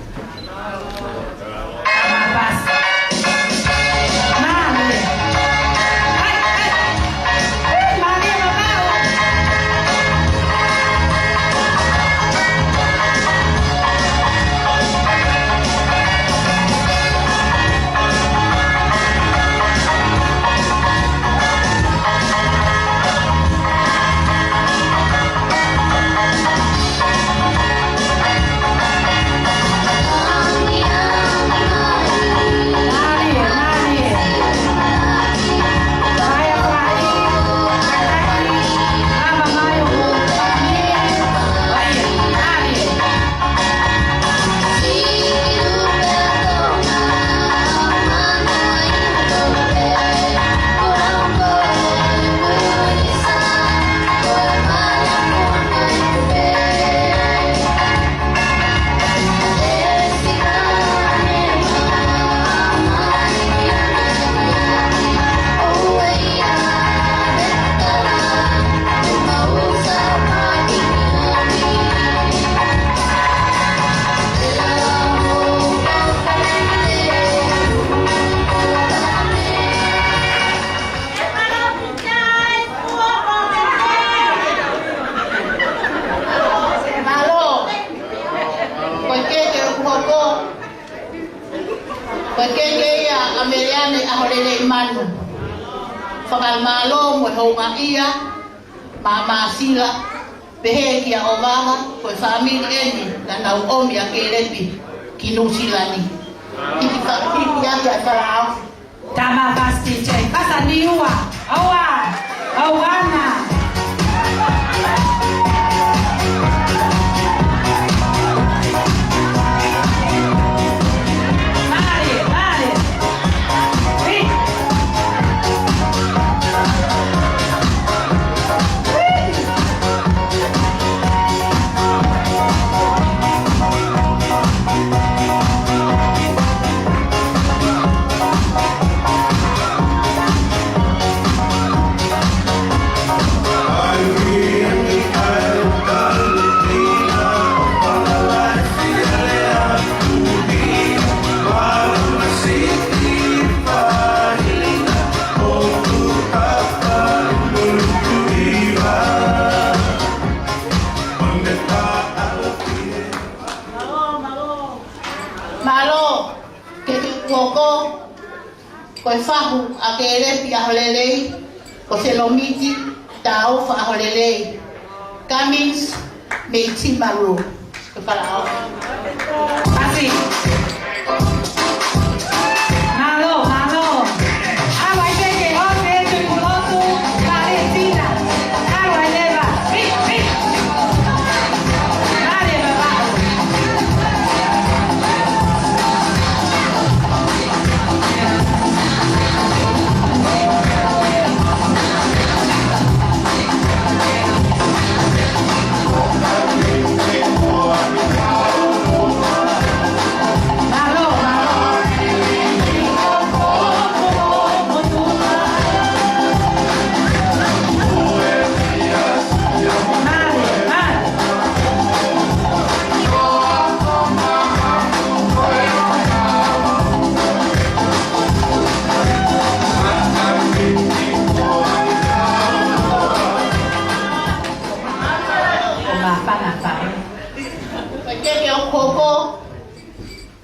whakalmalo mo honga ia, mama sila, pehe kia o vanga, koe whamiri eni, na nau omi a kerepi, ki nusilani. Hiki ake a whalao. Tama pasti cek, kasa niua, awana. Malo, ke koko, koe whahu a ke repi aholelei, ko se lomiti tau wha aholelei. Kamins, me iti maru, koe whalao. Así. Malo. Agua y que oye tu culoso, parecida. Agua y leva. Nadie me va.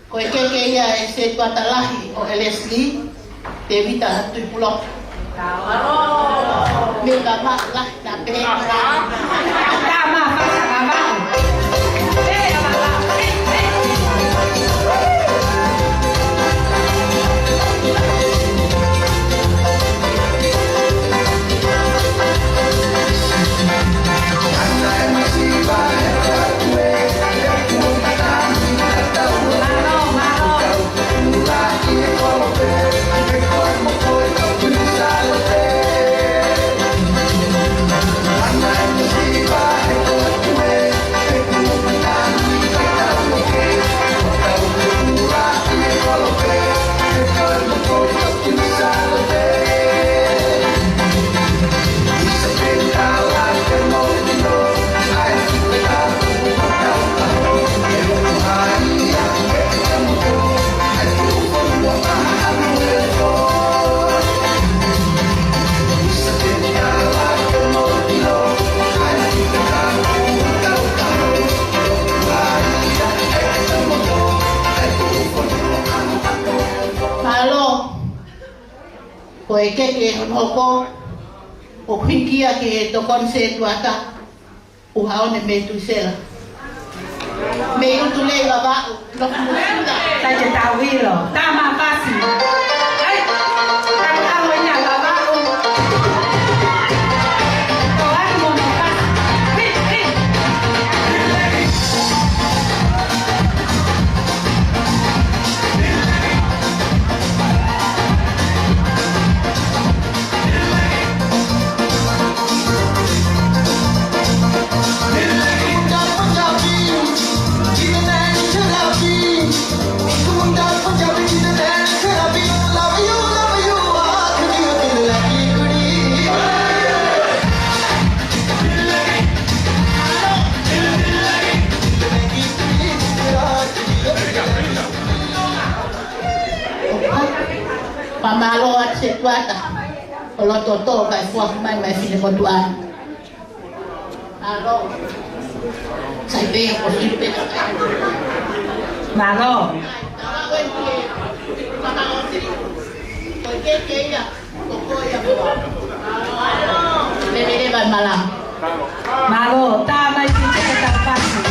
Koe keke ia e se tuatalahi o Leslie, te vita hatu pulo. Me ka mak lah na pehe. Tama pasa kabau. Koe keke honoko, o kuikia ke tokon se tuata, uhaone me tuisela. Me utulei wabau, loku musula. Saja tawilo. Tama pasi. Ay, tahu nya wabau. Tuan mo pasi. Malo at se tuata, o lo toto kai fuak mai fine kotuan. Malo, sai be ko sipe. Malo. Koe keke ia, koko ia. malam. Malo, tama yung kita pasi.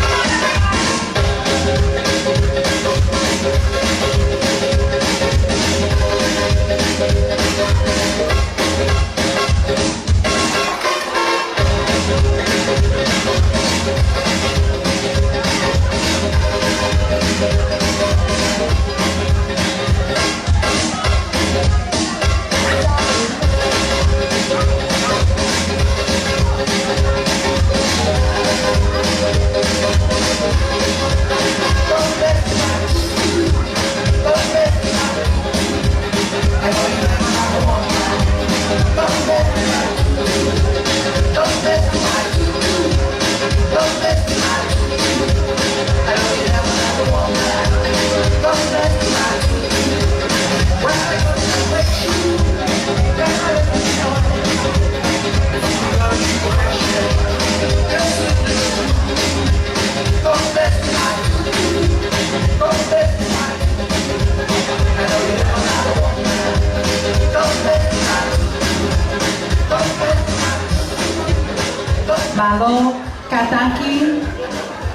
Malo, kataki,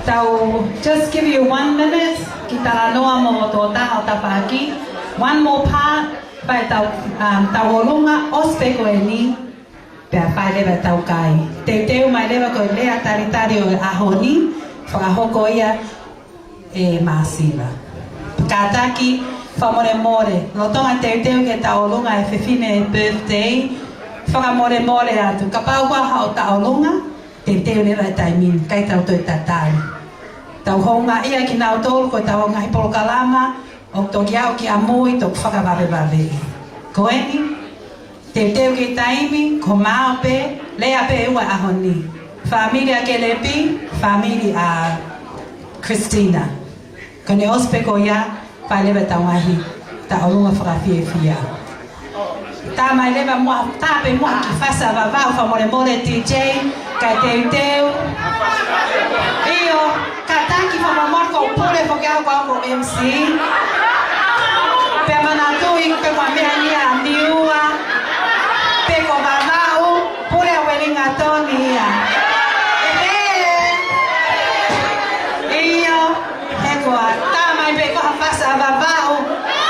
tau just give you 1 minute. Kita lanoa mo tota o tapaki. One more part, pai tau olunga ospe ko eni. Pea pai leva tau kai. Teu mai leva ko lea taritario ahoni, whakahoko ia e masiva. Kataki, whamore more. Lotonga teu ke tau olunga e whewhine birthday. Whakamore more atu. Ka paua hao tau olunga. Te lewa e taimin, kai tau toi tatai. Tau honga ia ki nao tolu ko tau honga hipolo kalama, o toki au ki amui toku whakawawe. Ko eni, te ki taimi, ko mao pe, lea pe ua ahoni. Familia ke lepi, familia a Christina. Ko ne ospe ko ia, pai lewa tau ngahi, ta olunga whakawhie fia. Ta mai lewa mua, ta pe mua ki whasa wawau, whamore more DJ, kai teu. Iyo, kataki whamamor ko pule whakea wau ko MC. Pe manatui, pe whamea nia niua. Pe ko wawau, pule welinga toni ia. Iyo, hekoa, ta mai pe ko hawhasa wawau.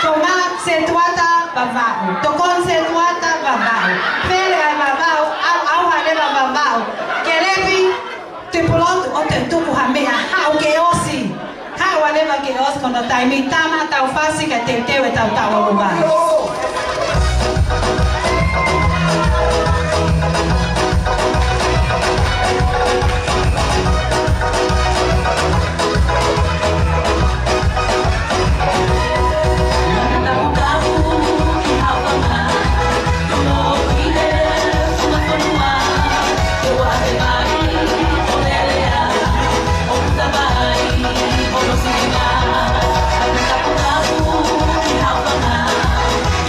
Ko ma se tuata wawau. Tokon se tuata wawau. Pele ai wawau, au haleva wawau. Kelepi, te pulot o te tuku hamea, hao ke osi. Hao waleva ke osi kono taimi tama tau fasi ka te tewe tau tau alubai. Thank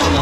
you.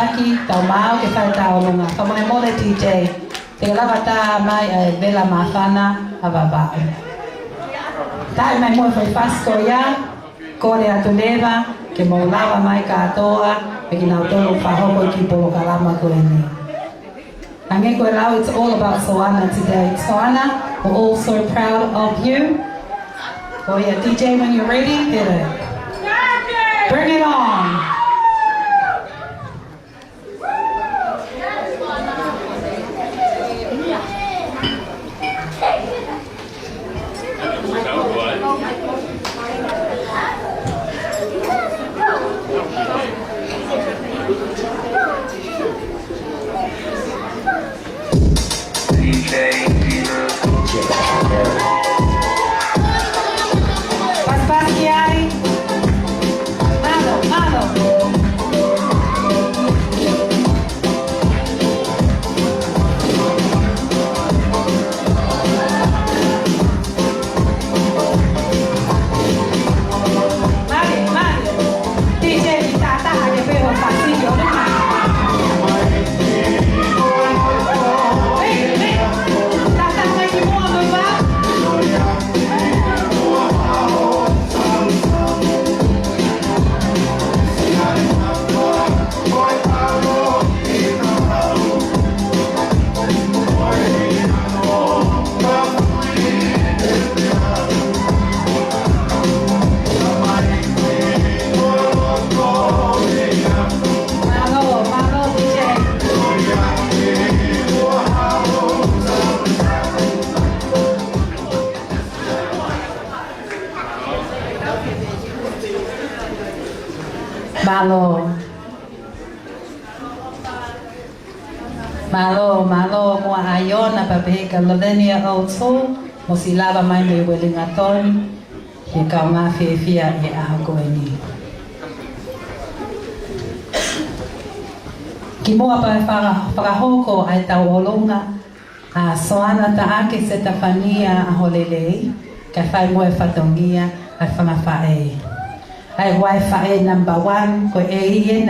kataki, tau mau ke whai tau lunga. Kamone mole DJ, te lava tā mai e vela mawhana a wawau. Tai mai mua whai whasko ia, kore atu lewa, ke mau lava mai katoa, e ki nau tolu whahoko ki polo kalama koe ni. Ange koe lau, it's all about Soana today. Soana, we're all so proud of you. Oh yeah, DJ, when you're ready, hit it. Bring it on. Malo mua ayona papeka Lovenia Oto mo silaba mai me welingaton he ka ngā whiawhia e aha koe ni. Ki mua pai whakahoko ai tau olonga a Soana Taake se Soana Aholelei ka whai moe whatongia ai whangawhae. Ai wai whae number 1 ko e ie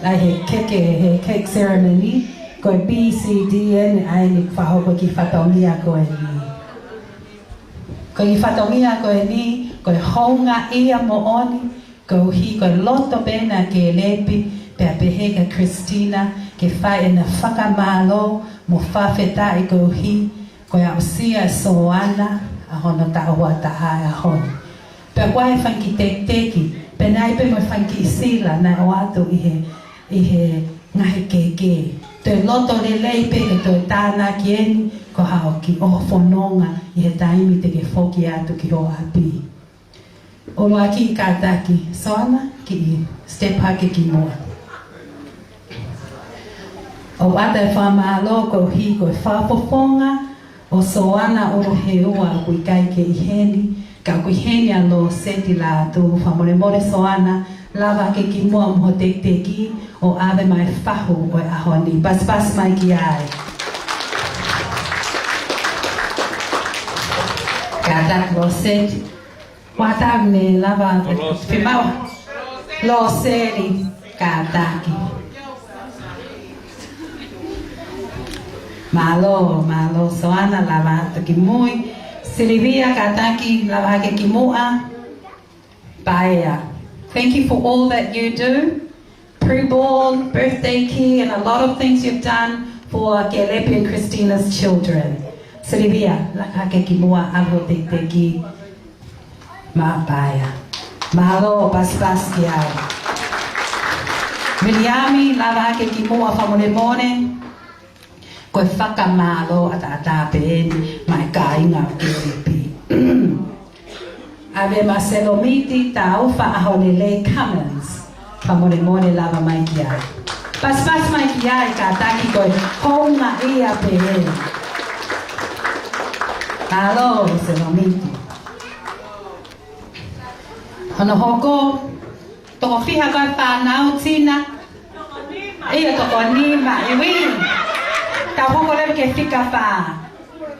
ai he cake ceremony ko B, C, D, N ai ni whahoko ki whatongia koe ni. Ko i whatongia koe ni, ko honga ia mo oni, ko hi ko loto pena ke lepi, pe pehe ka Christina, ke whai e na whakamalo, mo whawheta i ko hi, ko au sia Soana, a hono taua taha a honi. Pe wai whanki teki, pe nai pe mo whanki sila na o atu i he ngahi keke. Te loto le leipe e toi tāna ki eni, ko hao ki o whanonga i he taimi te ke whoki atu ki ho api. O loa ki kātaki, Soana ki step hake ki mua. O wata e whamalo ko hi ko e whapofonga, o Soana o he ua kui kai ke i heni, ka kui heni alo seti la tu whamoremore Soana, lava ke ki mua moho te ki, o ave mai whahu o e ahoni. Pas mai ki ai. Kātak lo seti. Watak ne lava. Whimau. Lo seti. Kātaki. Malo Soana lava to ki mui. Silivia kātaki lava ke ki mua. Paea. Thank you for all that you do. Pre-ball, birthday key, and a lot of things you've done for Kelepi and Christina's children. Silivia, lakake ki mua avo te ki mapaya. Malo pas ki ai. Miriami, lavake ki mua whamonemone. Koe whakamalo ata peeni, mai ka inga Kelepi. Ave Marcelomiti Taufa Aholelei Cummins. Whamonemone lava mai ki ai. Pas mai ki ai ka taki koe honga ia pehe. Alo, Marcelomiti. Hono hoko, toko whiha koe whanau tina. Ia toko nima, iwi. Tau hoko lewe ke whika wha.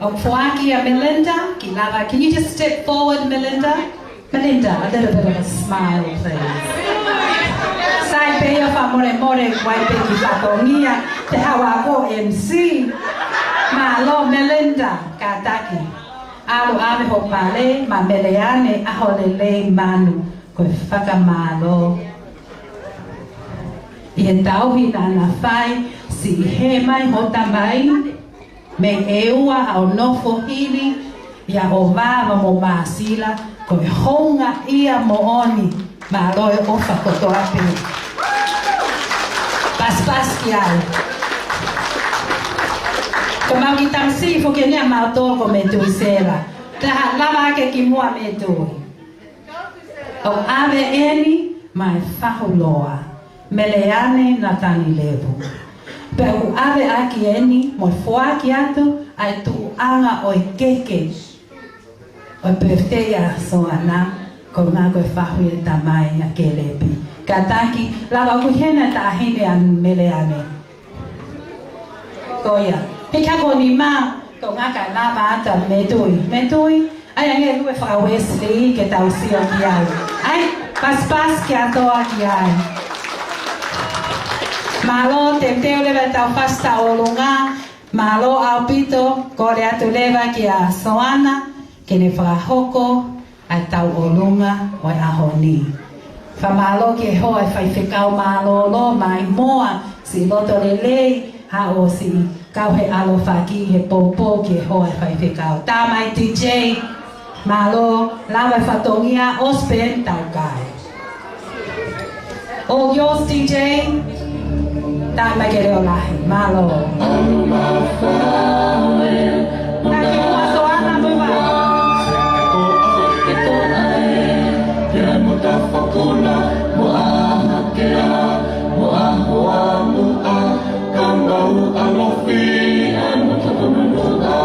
O Puaki a Melinda, ki lava. Can you just step forward, Melinda? Melinda, a little bit of a smile, please. Sai pe pea wha more wai pe ki whatongia te hawa ko MC Malo Melinda Kataki Alo ame ho pale ma Meleane Aholelei manu koe whakamalo I he tauhi na na whai si he mai hota mai me eua au nofo hili ia o vava mo masila koe honga ia mo oni ma loe ofa koto ape pas ki ai ko mau ki tamsi fo ke nia mauto ko me tui sera taha lava ke ki mua me tui o ave eni mai whahuloa Meleane na tani levu Pehu ave aki eni mo fua ki atu ai tu anga o keke o perfeia soana ko ngā koe whahu e tamai a kelepi Kataki lava ku hena ta ahine an Meleane Koia he kako ni ma ko ngā ka lava ata me tui ai ange lue wha Wesley ke tau sio ki ai pas ki atoa ki ai Malo te lewa tau pasta o lunga, Malo Aupito, kore atu lewa ki a Soana, ke ne whakahoko, ai tau o lunga o ahoni. Whamalo ki ho ai whaiwhekau malo lo mai moa, si loto lelei, ha o si kau he alo whaki he popo ki ho ai whaiwhekau. Tā mai DJ, Malo, lawa whatongia, ospen tau kai. All yours DJ, Tak magere olahi, malo. Taki mua Soana mua. Ito ai, kaya mo ta whakona, mo ahakea, mo ahoa mua, kangau alofi, mo takamanoa.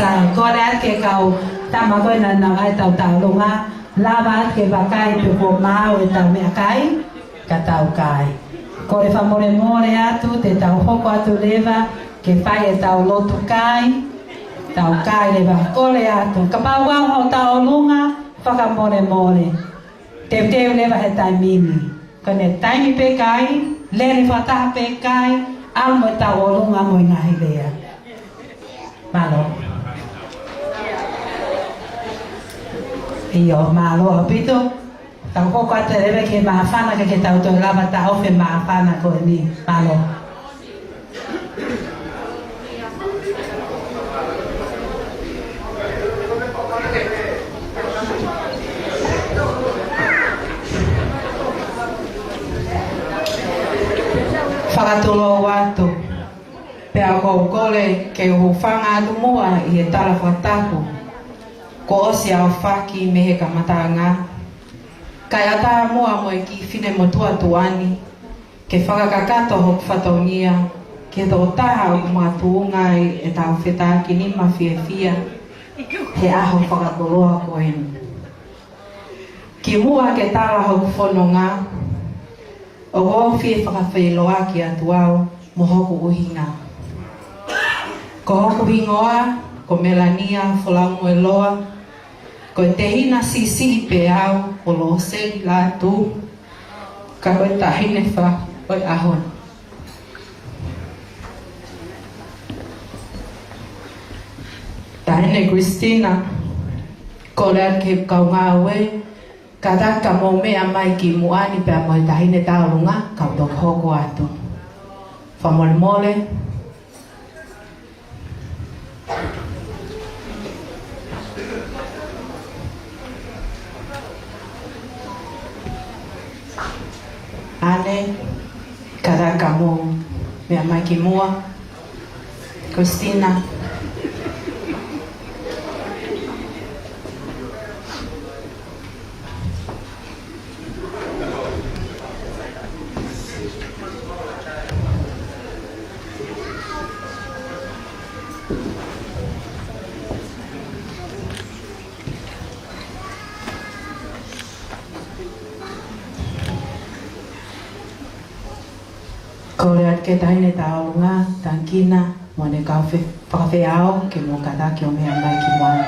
Sa ko le ke kau tama ko na ai tau tau lunga lava ke bakai pe ko mau e tau me kai ka tau kai. Ko le fa more atu te tau hoko atu leva ke pai e tau lotu kai tau kai leva ko le atu ka pa wa ho tau lunga whaka more te leva he tai mini ko ne taimi pe kai le whataha pe kai al mo tau o lunga mo ngahi lea Malo Iyo Malo Aupito tau hoko atu leva ke maafana ke tau to lava tau fe maafana ko ni Malo Whakatolo watu pea ko kole ke hufanga atu mua I e tala whatapu ko osi au whaki me he kamatanga kai ata mua mo ki fine motua tuani ke whakakakato hok whatongia ke tō taha o mua tuunga e tau whetā ki nima fia he aho whakatoloa ko henu ki mua ke tala hok whanonga o wofi whakawhiloa ki atu au mo hoku uhinga. Ko hoku hingoa, ko melania whalaumo e loa, ko te hina sisi pe au o lo seli la tu, ka koe tahine wha oi ahon. Tahine Christina, ko lea ke kaunga awe, Kada ka mo mea mai ki muani pe mo tahine taulunga ka to hoko atu. Famole Ane kada ka mo mea mai ki mua Christina Ko leat ke tahine taulunga, tankina, mo ne whakawhiao ke mo kadaki o mea mai ki moana.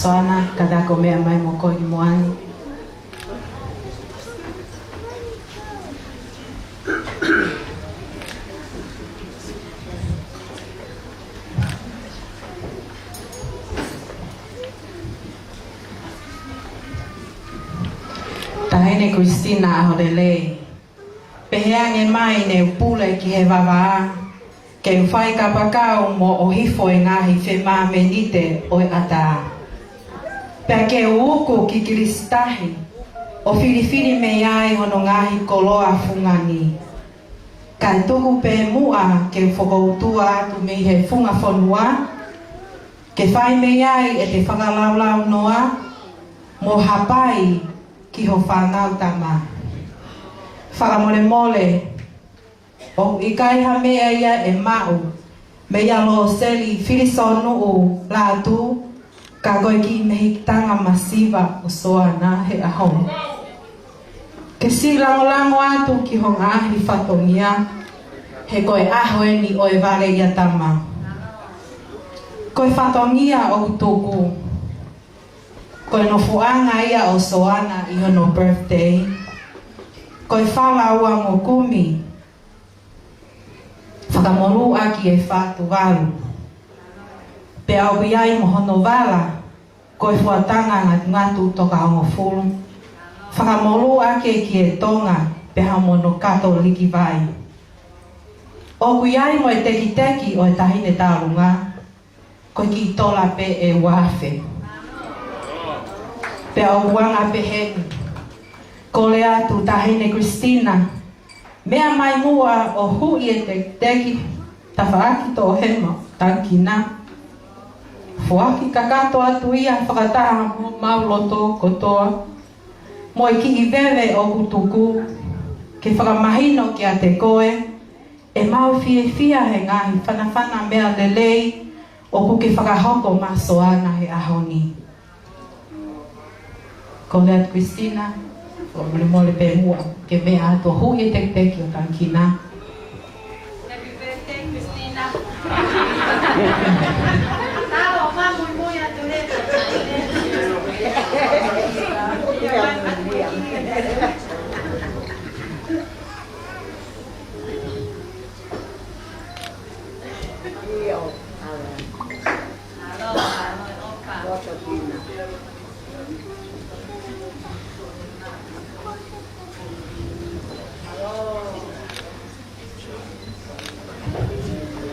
Soana kada ko mea mai mo ko I moani. Tahine Soana Aholelei. Peheange mai ne upule ki he wawa. Ke whai ka pakau mo o hifo e ngahi whema menite o ata. Pea ke uku ki kiristahi, o whiriwhiri me ai hono ngahi koloa fungani. Kai tuku pe mua ke whakautua atu me he funga whanua, ke whai me ai e te whakalaulau noa, mo hapai ki ho whanau tama. Whakamole mole, o ikaiha mea ia e mau, me ia lo seli whirisonu o la atu, ka koe ki mehitanga masiva o Soana Aholelei. Ke si lango atu ki ho ngahi whatongia, he koe ahoe ni o e wale ia tama. Koe whatongia o tuku, koe no fuanga ia o Soana I hono birthday, koe whala ua mo kumi, whakamorua ki e whatu walu. Pe au iai mo hono wala, koe fuatanga ngatu toka hongo fulu. Whakamolu ake ki e tonga, pe hamono katoliki vai. O iai mo e teki o e tahine tarunga, koe ki tola pe e wafe. Pe au wanga pe henu, ko le atu tahine Christina, Mea mai mua o hui e te teki, tawhaaki to o hema, tankina. Fuaki kakato atu ia whakataha mo mauloto kotoa. Mo e ki I vewe o kutuku, ke whakamahino ki a te koe, e mau fia he ngahi whanawhana mea lelei, o ku ke whakahoko ma Soana he ahoni. Ko lea Christina, o mole pe mua, ke mea ato hui e teki o tankina. Happy birthday, Christina.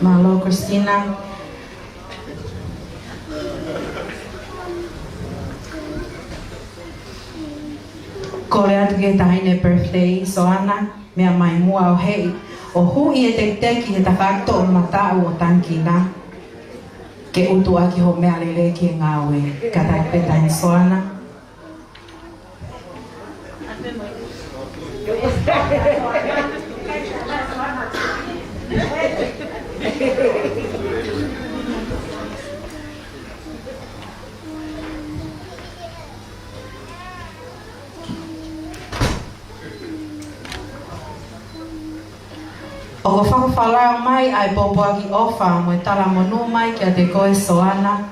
Malo Christina. Ko lea tuke tahine birthday, Soana, mea mai mua o hei. O hui e te teki he tawhakto o matau o tankina. Ke utu aki ho mea lele ki e ngawe. Ka tai petahine Soana. O ko whakawhalao mai ai popoaki ofa mo e tala monu mai ki a te koe Soana.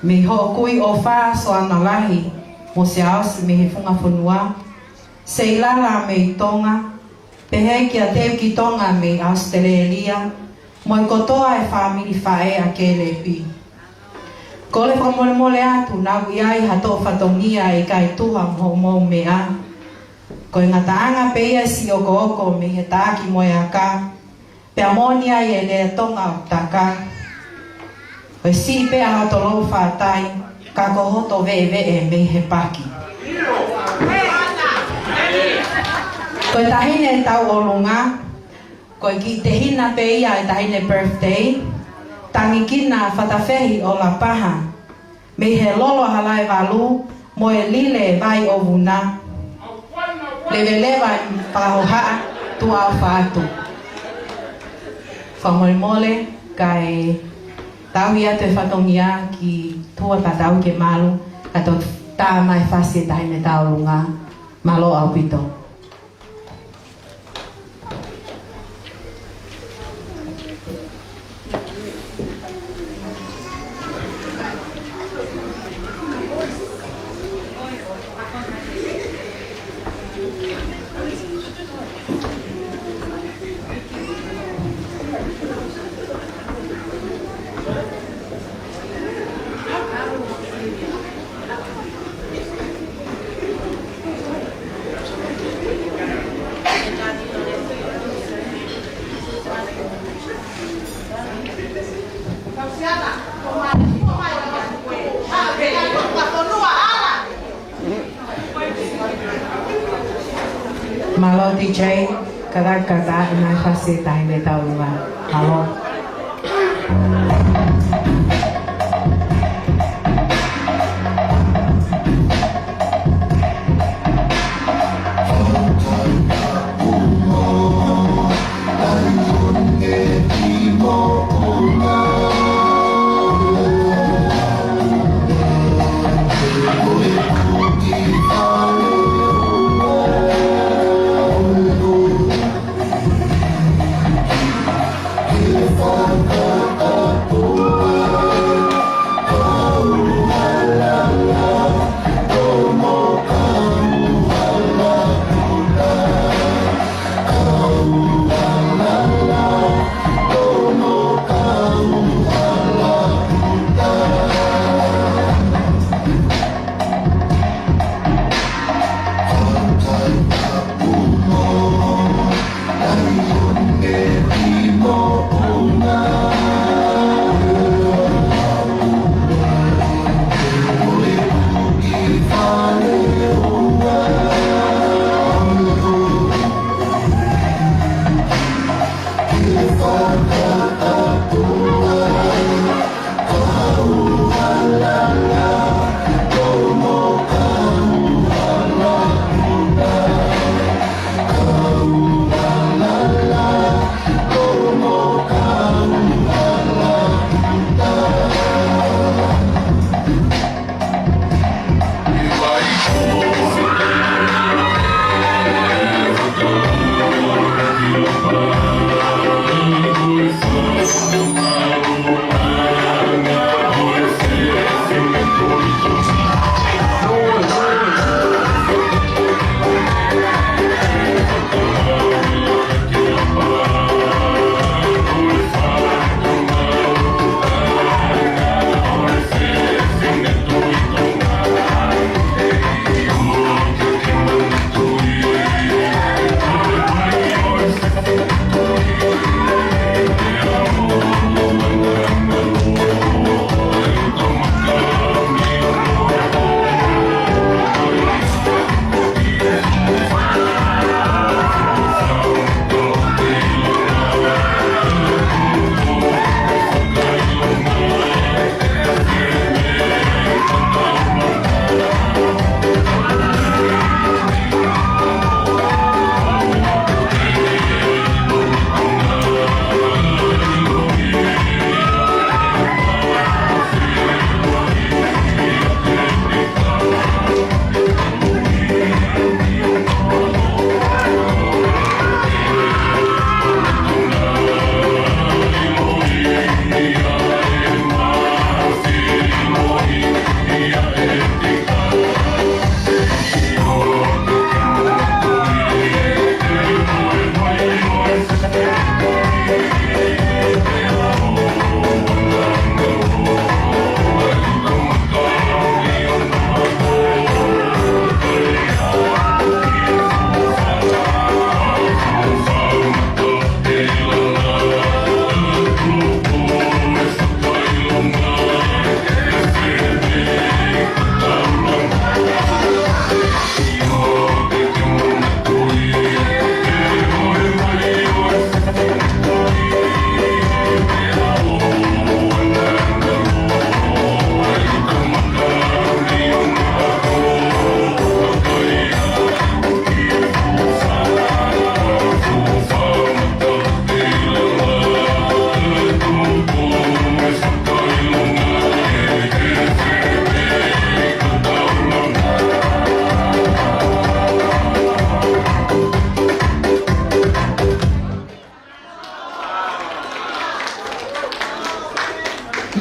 Me ho kui ofa Soana lahi mo se aosi me he funga whanua. Se ilala me I tonga. Pehe ki a te ki tonga me Australia. Mo I kotoa e whamiri whae a kele pi. Ko le whamole mole atu nau iai hato whatongia e kai tuha mo mo mea. Ko I ngataanga peia si oko me he tāki mo e a ka. Pe amonia I e le tonga o taka. O si pe a hato lou whātai, ka kohoto ve me he paki. Ko e tahine tau o lunga, ko e ki te hina pe ia e tahine birthday, tangi kina whatawhehi o la paha, me he lolo halai walu, mo e lile vai o wuna. Lewa I pahohaa tua o whaatu. Whamole kai tau ia te whatongia ki tua patau ke Malo, kato tā mai whasi tahine tau lunga, Malo Aupito. Malo DJ, kada ina fasi tahine tau lunga. Malo. Oh,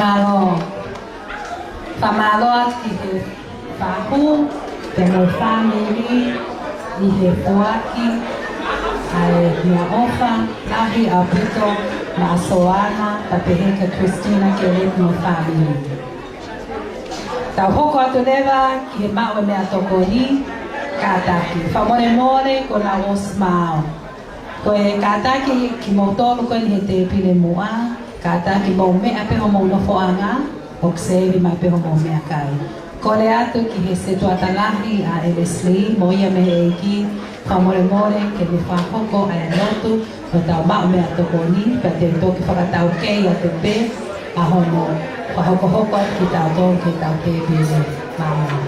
Malo, pamalo ki he fahu, te mo family, ni he fuaki, ai mia ofa, Malo Aupito na Soana, papeheka Christina ke le no family. Tau hoko atu lewa ki he maua mea toko ni, kātaki. Whamore more ko na osmao. Ko e kātaki ki mo tolu ko ni he te pile mua, kātaki mo mea peho mo no foanga, o kseri mai peho mo mea kai. Ko le atu ki he setu atalahi a Leslie, mo ia me eiki, whamore more ke me whahoko a lotu, o tau mau mea toko ni, pa te toki whakatau kei a te pe, a hono whahoko ki tau tō ki tau te pile mama.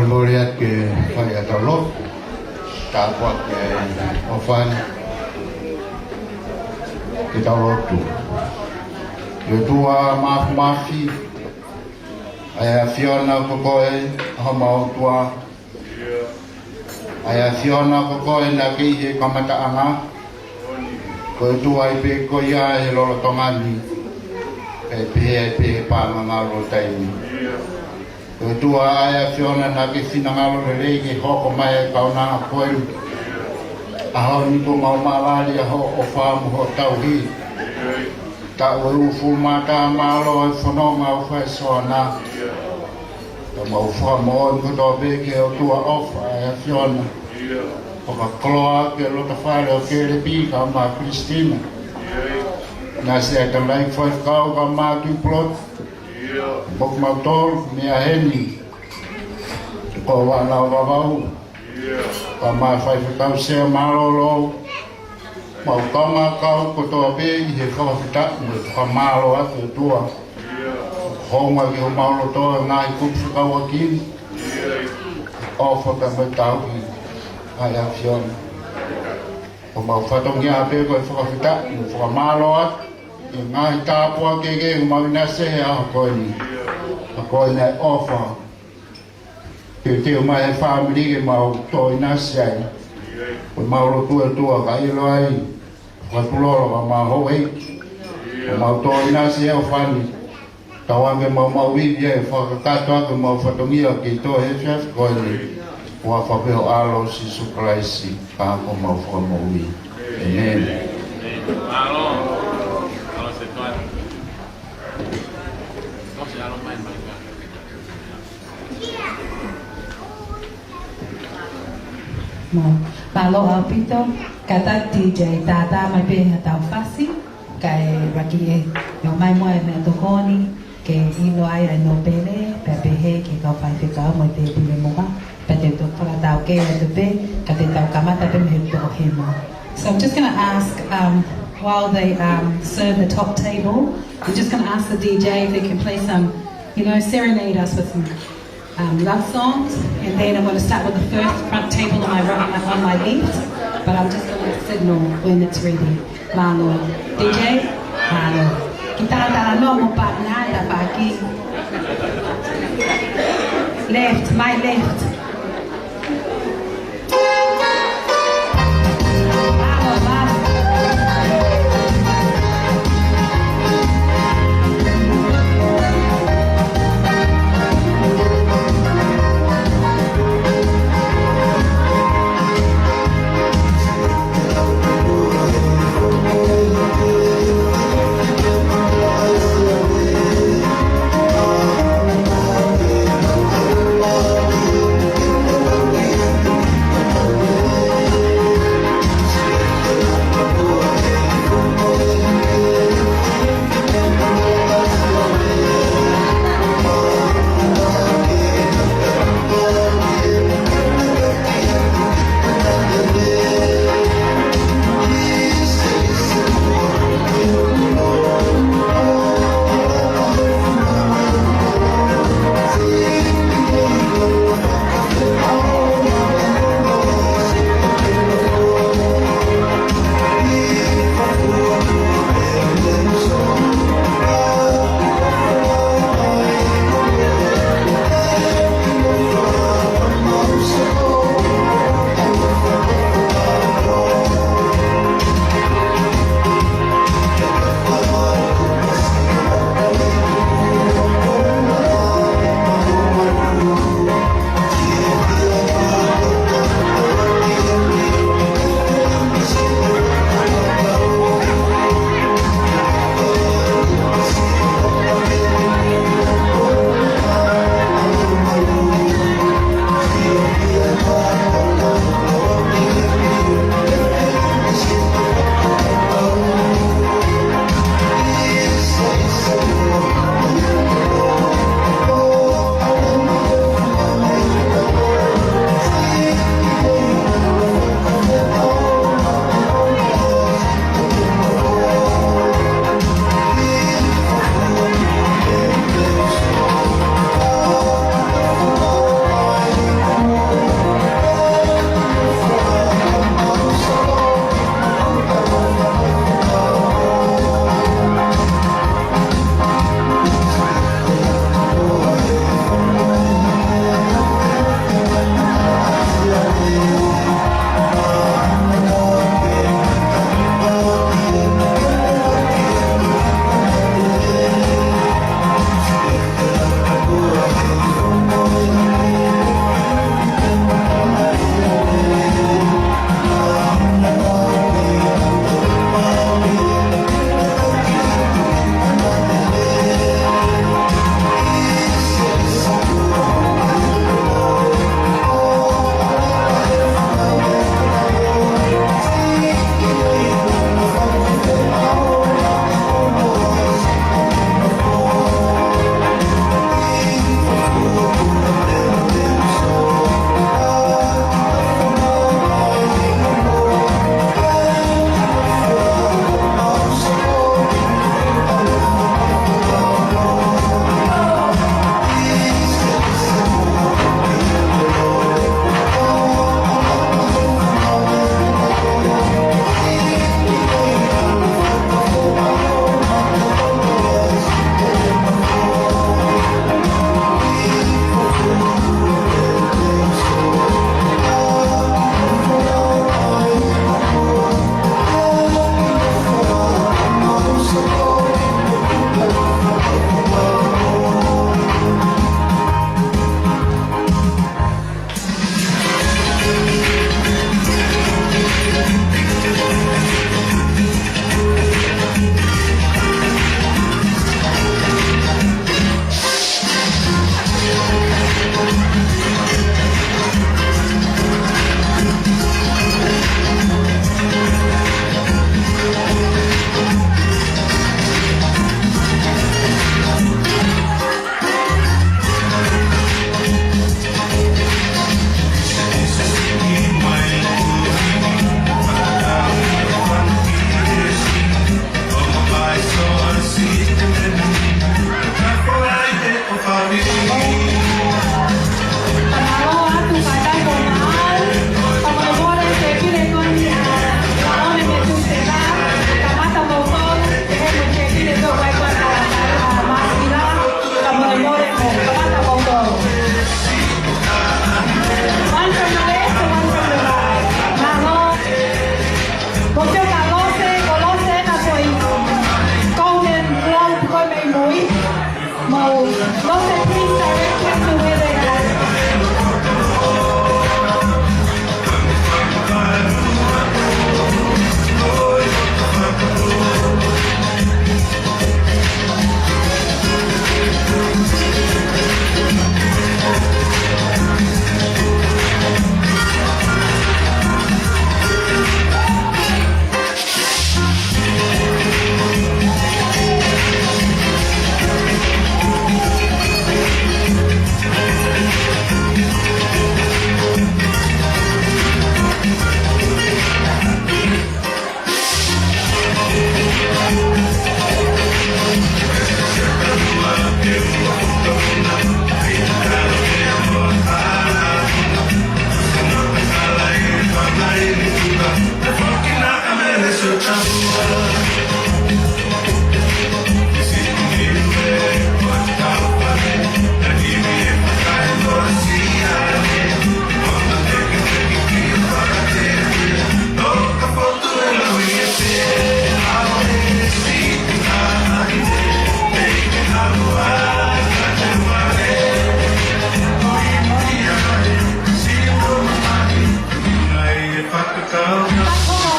Moriat ke fai atalo ta kwa ke ofan ke talo tu yo tua mafi aya fiona kokoe homa tua aya fiona kokoe na ki he kamata anga ko tua i pe ko ia e lo tongani e pe pa ngalo tai o tua aya fiona na ke finangalo le ke hoko mai kauna koe Ahau ni ko mau malali aho o whaamu ho tau hi. Ta ue ufu mata malo e whanonga o whai soana. Ta mau whaamu o ni koto beke o tua ofa e a whiona. O ka kloa ke lo ta whare o kere bika ma Christina. Nā se ai tamai whai kau ka mātu plot. Bok mautol mea heni. Ko wana o wawau. Ka mai whai whakau sea marolo. Mau kama kau kotoa pe i he whawhita me whamalo atu tua. Honga ki o maulo toa ngai kupu whakau a kini. O whakamai tau ki ai a whiona. O mau whatongi a pe koe whakawhita me whamalo atu. I ngai tāpua keke o mau nase he aho koe ni. A koe nei ofa. Te o mai he whamiri ke mau toi nase ai. O mauro tua ka ilo ai. Whakatuloro ka mau hou hei. O mau toi nase e o whani. Tawange mau wibi e whakakato ake mau whatongia ki to he chef koe ni. Ua whapeho alo si supraisi. Ka ako mau whakamowi. Amen. Malo Aupito, kata DJ tata mai pe tau fasi, kai raki e yo mai mo e me tokoni, ke ino ai no pele, pe pe he ke kau pai te kau mo te pile moa, pe te to para tau ke e te pe, ka te tau kamata pe me to hema. So I'm just going to ask, while they serve the top table, we're just going to ask the DJ if they can play some, serenade us with some love songs, and then I'm going to start with the first front table on my right, on my left, but I'm just going to signal when it's ready. Malo, DJ, Malo. Kita antara no mo pa nada pa aquí. Left, my left. Malo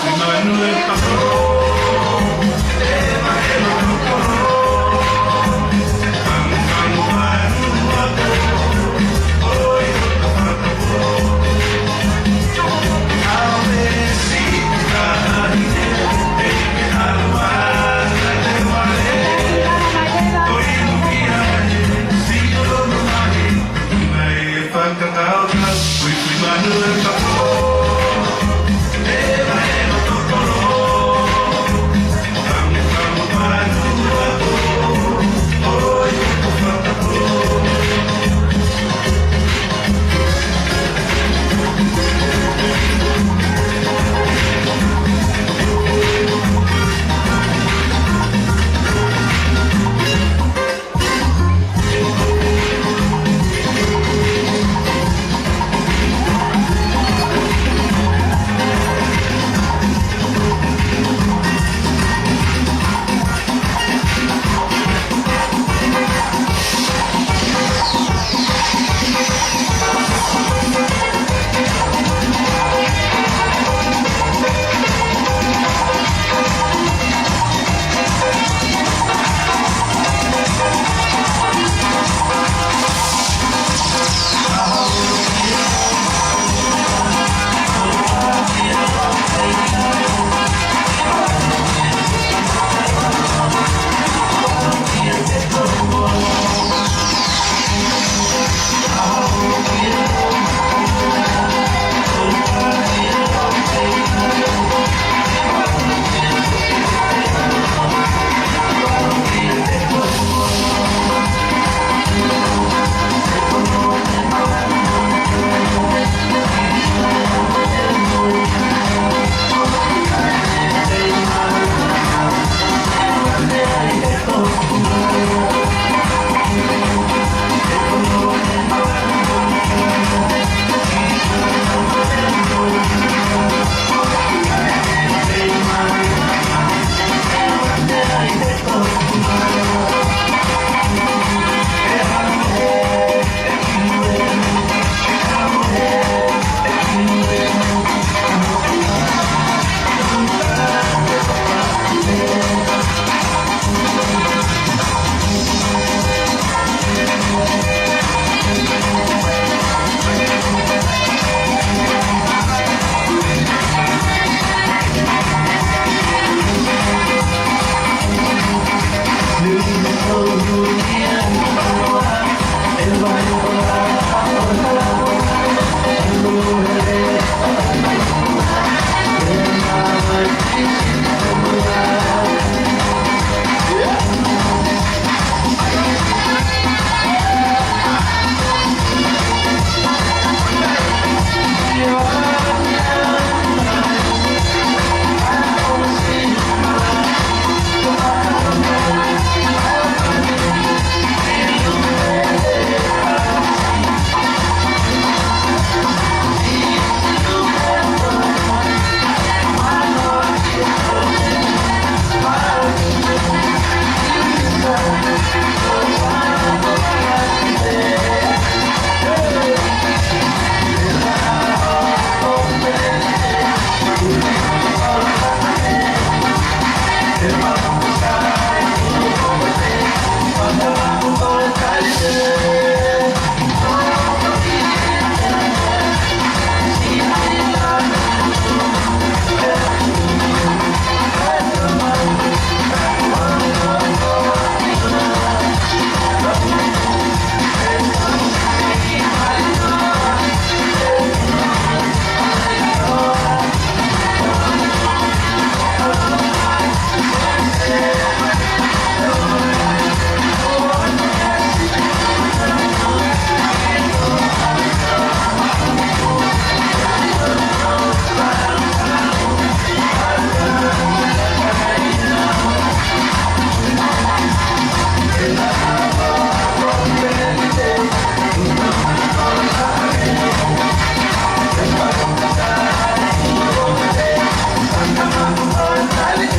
Emmanuel,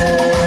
Malo.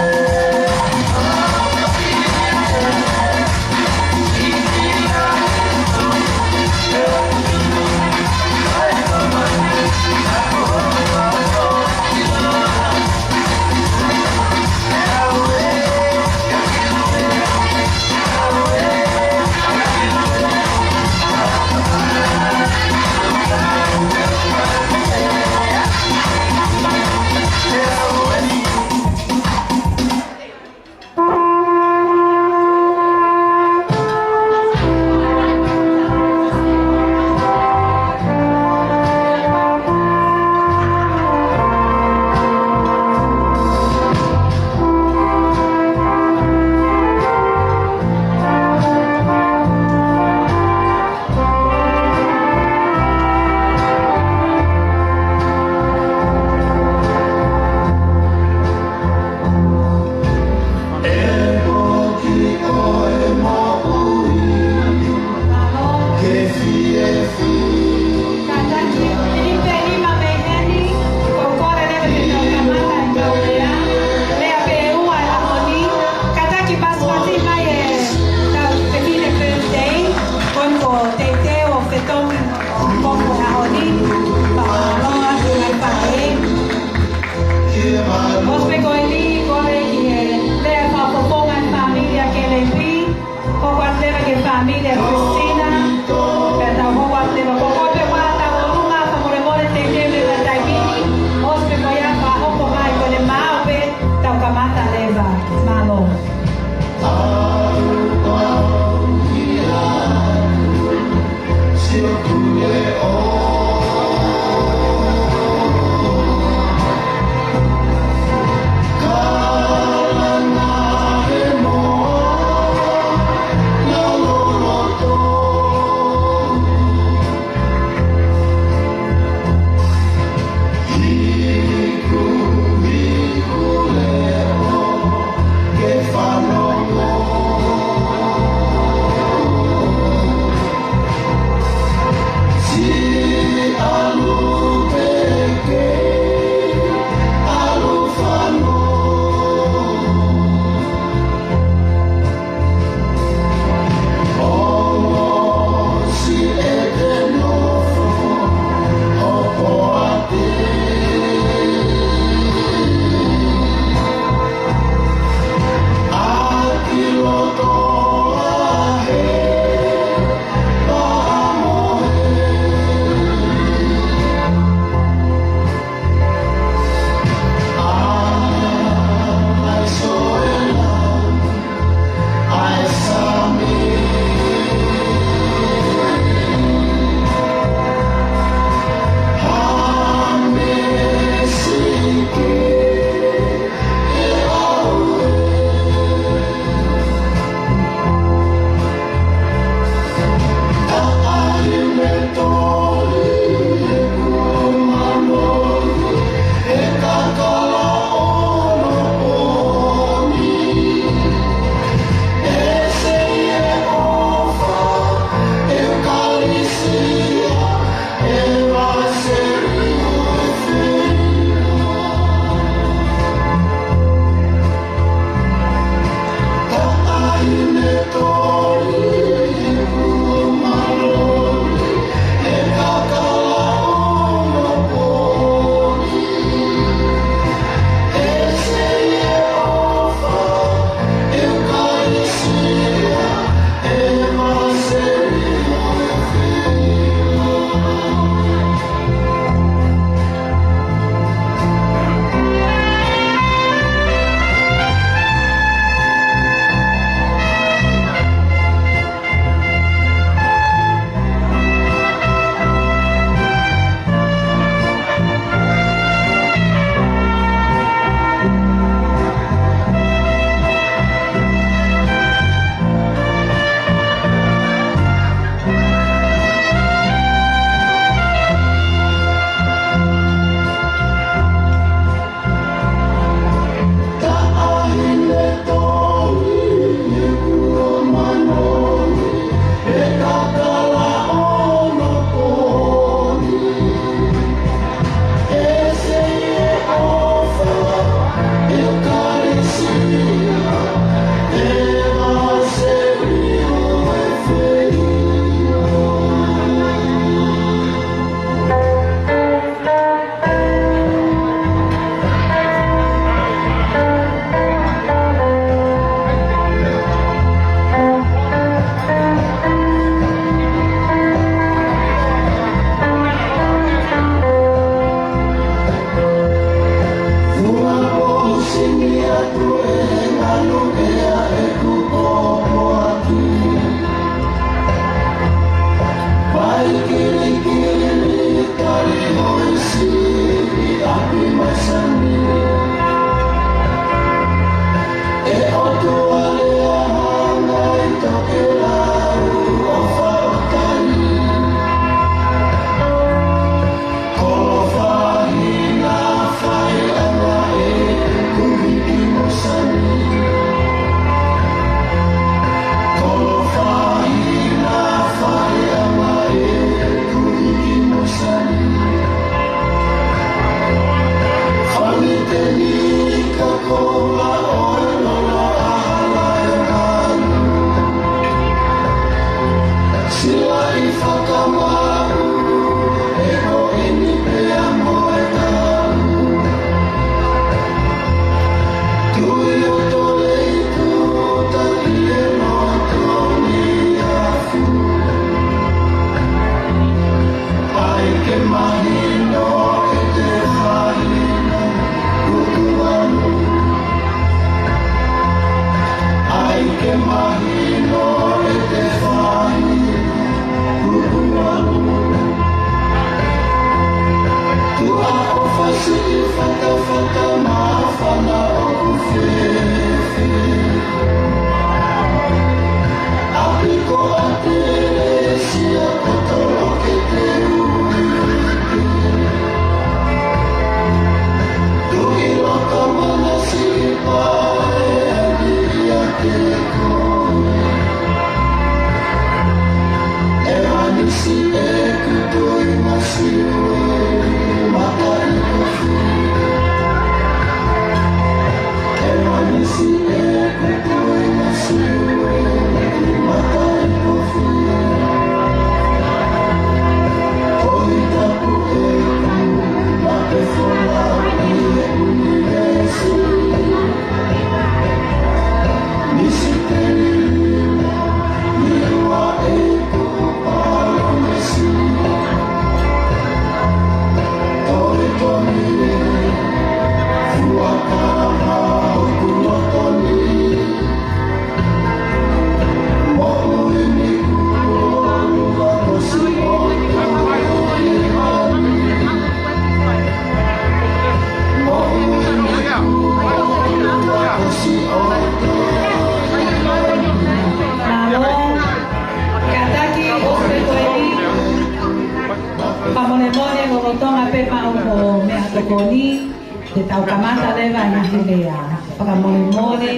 Koni, te tau kamata lewa na hilea. Whakamole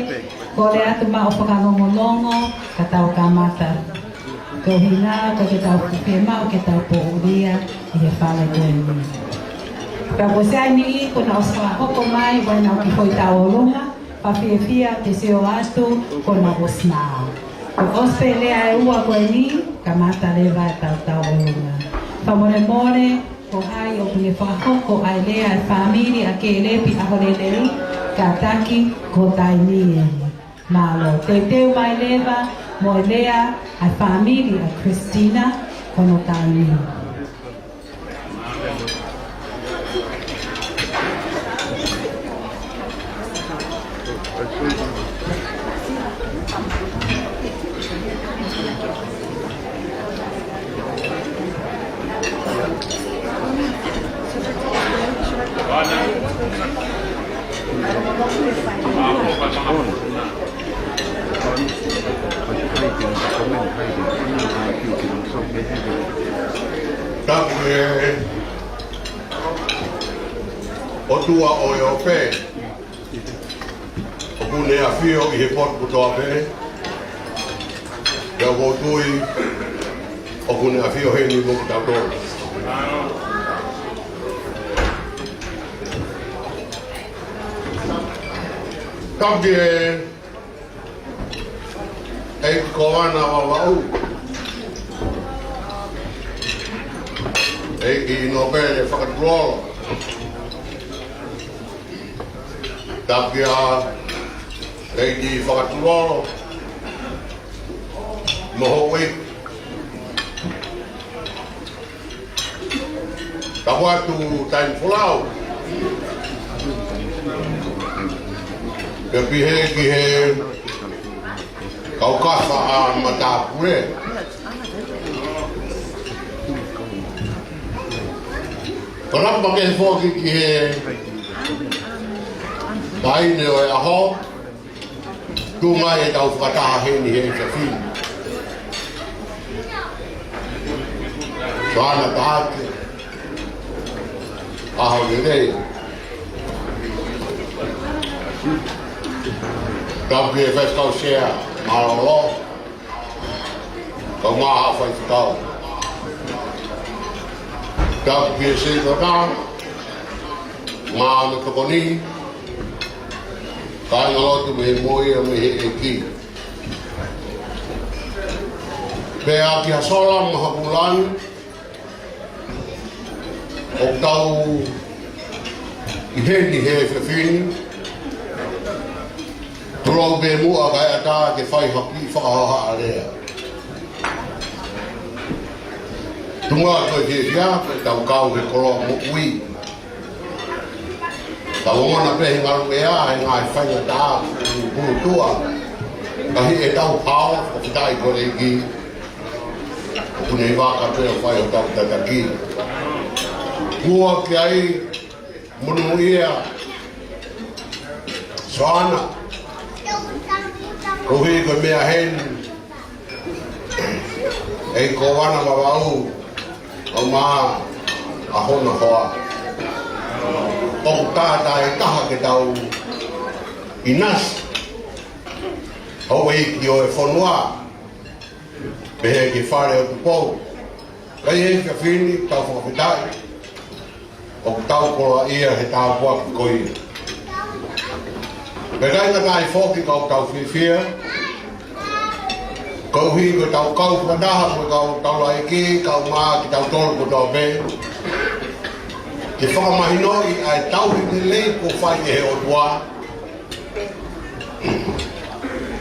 kore atu ma o whakamongolongo, ka tau kamata. Ko hina, ko ke tau kukema, o ke tau pōuria, i he whale koeni. Pea ko sai ni I, ko na o sa hoko mai, wai na o ki hoi tau o lunga, pa fia te seo atu, ko na o sna. Ko ospe lea e ua koeni, kamata lewa e tau o lunga. Whamole ko ai o kune whakahoko ai lea e whamiri a ke lepi Aholelei ka taki ko taini Malo. Te teu mai lewa mo lea ai whamiri a Christina kono taini. Tapu o tua o e o pē o kune a whio I he potu toa pē Ia o tui o kune a whio he ni mo tau tō Tapu e koana wa wau I no bene whakatulolo. Tapia I whakatulolo. Moho e. Tawatu time fulau. Ke pihe ki he kaukasa a matapure. Karamba ke foki ki he taine o e aho. Tunga e tau whakataha he ni he whiwhini. Soana Aholelei. Tau ki e wheskau sea Malo Kau maha whaifutau. Tau ki e seitona Ngā me tokoni Kai ngalotu me he moia me he e ki. Pea ki hasola mahapulani o tau I heni he whiwhini. Turau be mua kai ata ke whai haki whakahaha area. Tunga koe ke hia, koe tau kau he koro mo ui. Tau ngona pehi ngaru ea he ngai whainga taa punu tua. Kahi e tau pao o kitai kore ki. O pune i waka pea whai o tau tataki. Kua ki ai munu ia Soana Rohi koe mea hen Ei ko wana mawau O maa ahona hoa O tāta e taha ke tau Inas O eiki o e whanua Pehe ke whare o tupou Kai e ka whini tau whakapitai O tau kola ia he tau puaki koi. Pekai ka tai whoki kau tau whiwhia. Kau hui ko tau kau whanaha ko tau laiki, kau maa ki tau tolu ko tau me. Ke whakamahinoi ai tau hiti lei ko whai e he o tua.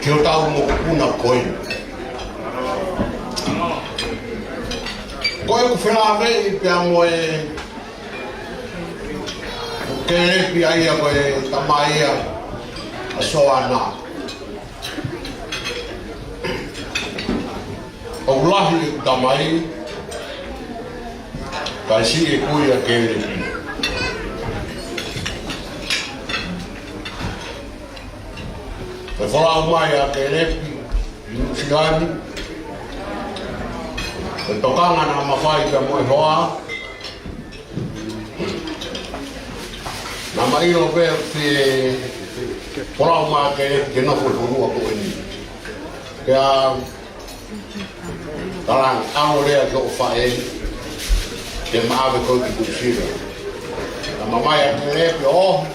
Ki o tau mo kupuna koi. Koe ku whenave I pia moe ke repi ai a koe tamaia a Soana. O ulahi tamai kai si e kui a ke repi. Ke whalau mai a ke repi Siani. Ke tokanga na mawhai ka moe hoa. Na mairo pe porau ma ke no ko rua ko ni. Ya talang Aholelei ko fae ke maave ko ki kusira. Na mama ya ke o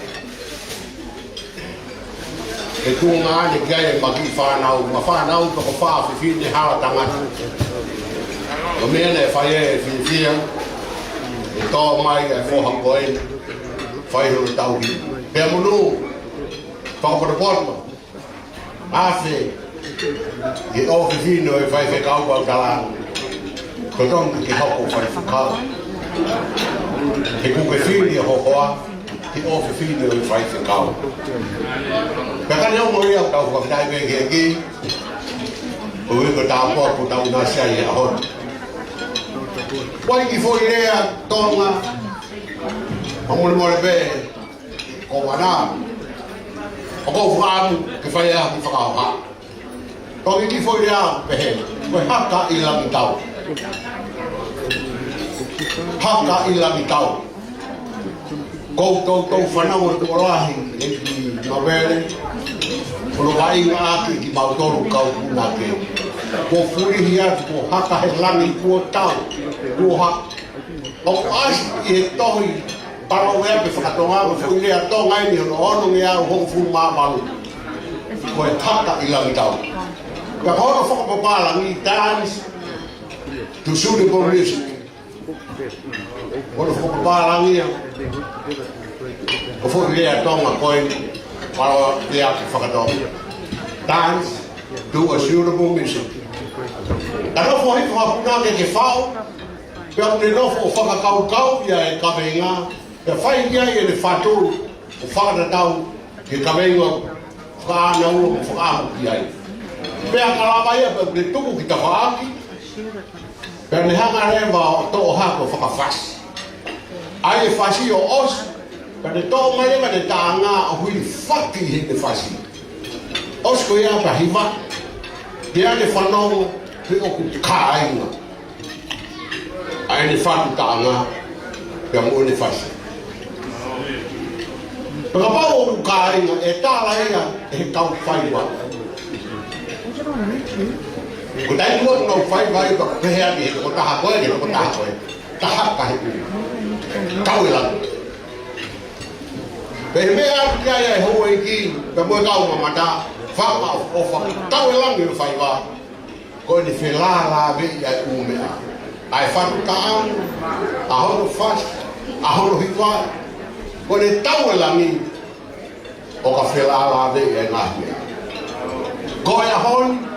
e tunga ni gai ma ki fa na u ko fa fi ni hala tanga. O mene fae fi e to mai e fo ha ko Whai huru tau hi. Pea munu, whakapata porma. Ase, I ofi whino e whai whekau pau talang. Ko tonga ki hoko whai whakau. He kuke whini e hokoa, I ofi whino e whai whekau. Pea kani au mori au tau whakatai me ki aki. O wiko tau porku tau nasia I ahon. Wai ki fwoi rea tonga. Amor mole be ko wana o ko fuamu ke fai a ki whakauha. Toki ki fwoi rea pehe, koe haka I langi tau. Haka I langi tau. Kou whanau o tuolahi e ki mawere. Kono ka inga aki ki mautoru kau kuna ke. Ko furihi atu ko haka he langi kua tau. Kua haka. O asi I he tohi Palo wea pe whakatonga ko fui lea tonga ini hono ono ngea o hongu furu māmalu. Koe haka I langi tau. Ka hono whakapapalangi dance to suitable music. Hono whakapapalangi ia. Ko fui lea tonga koe palo lea pe whakatonga. Dance to a suitable music. Ka nofo hiku hapuna ke whao. Pea une nofo o whakakau ia e kaweinga. E whai kia I le whātou o whakatatau ke kawenga whakaana ua whakaamu ki ai. Pea kalama ia pe le tuku ki ta whaaki. Pea ne hanga rewa o tō hako whakawhasi. Ai e whasi o osu. Pea ne tō marewa ne tā ngā o hui whaki he ne whasi. Osu ko ia pa hiwa. Pea ne whanongo pe oku ka ainga. Ai ne whatu tā ngā. Pea mo ne whasi. Pea pao oku ka ainga e tāla ea e he kau whaiwa. Ko tai ko no fai vai ko pehea ni ko taha koe ni ko taha koe. Taha ka he. Kau ila. Pe mea kia ia ho e ki pe mo kau ma mata fa ma o fa. Kau ila ni fai va. Ko ni fe la ve ia u mea. Ai fa ka a ho fa a ho hi va. Ko ni tau ila ni o ka fe la ve ia na mea. Ko ia hon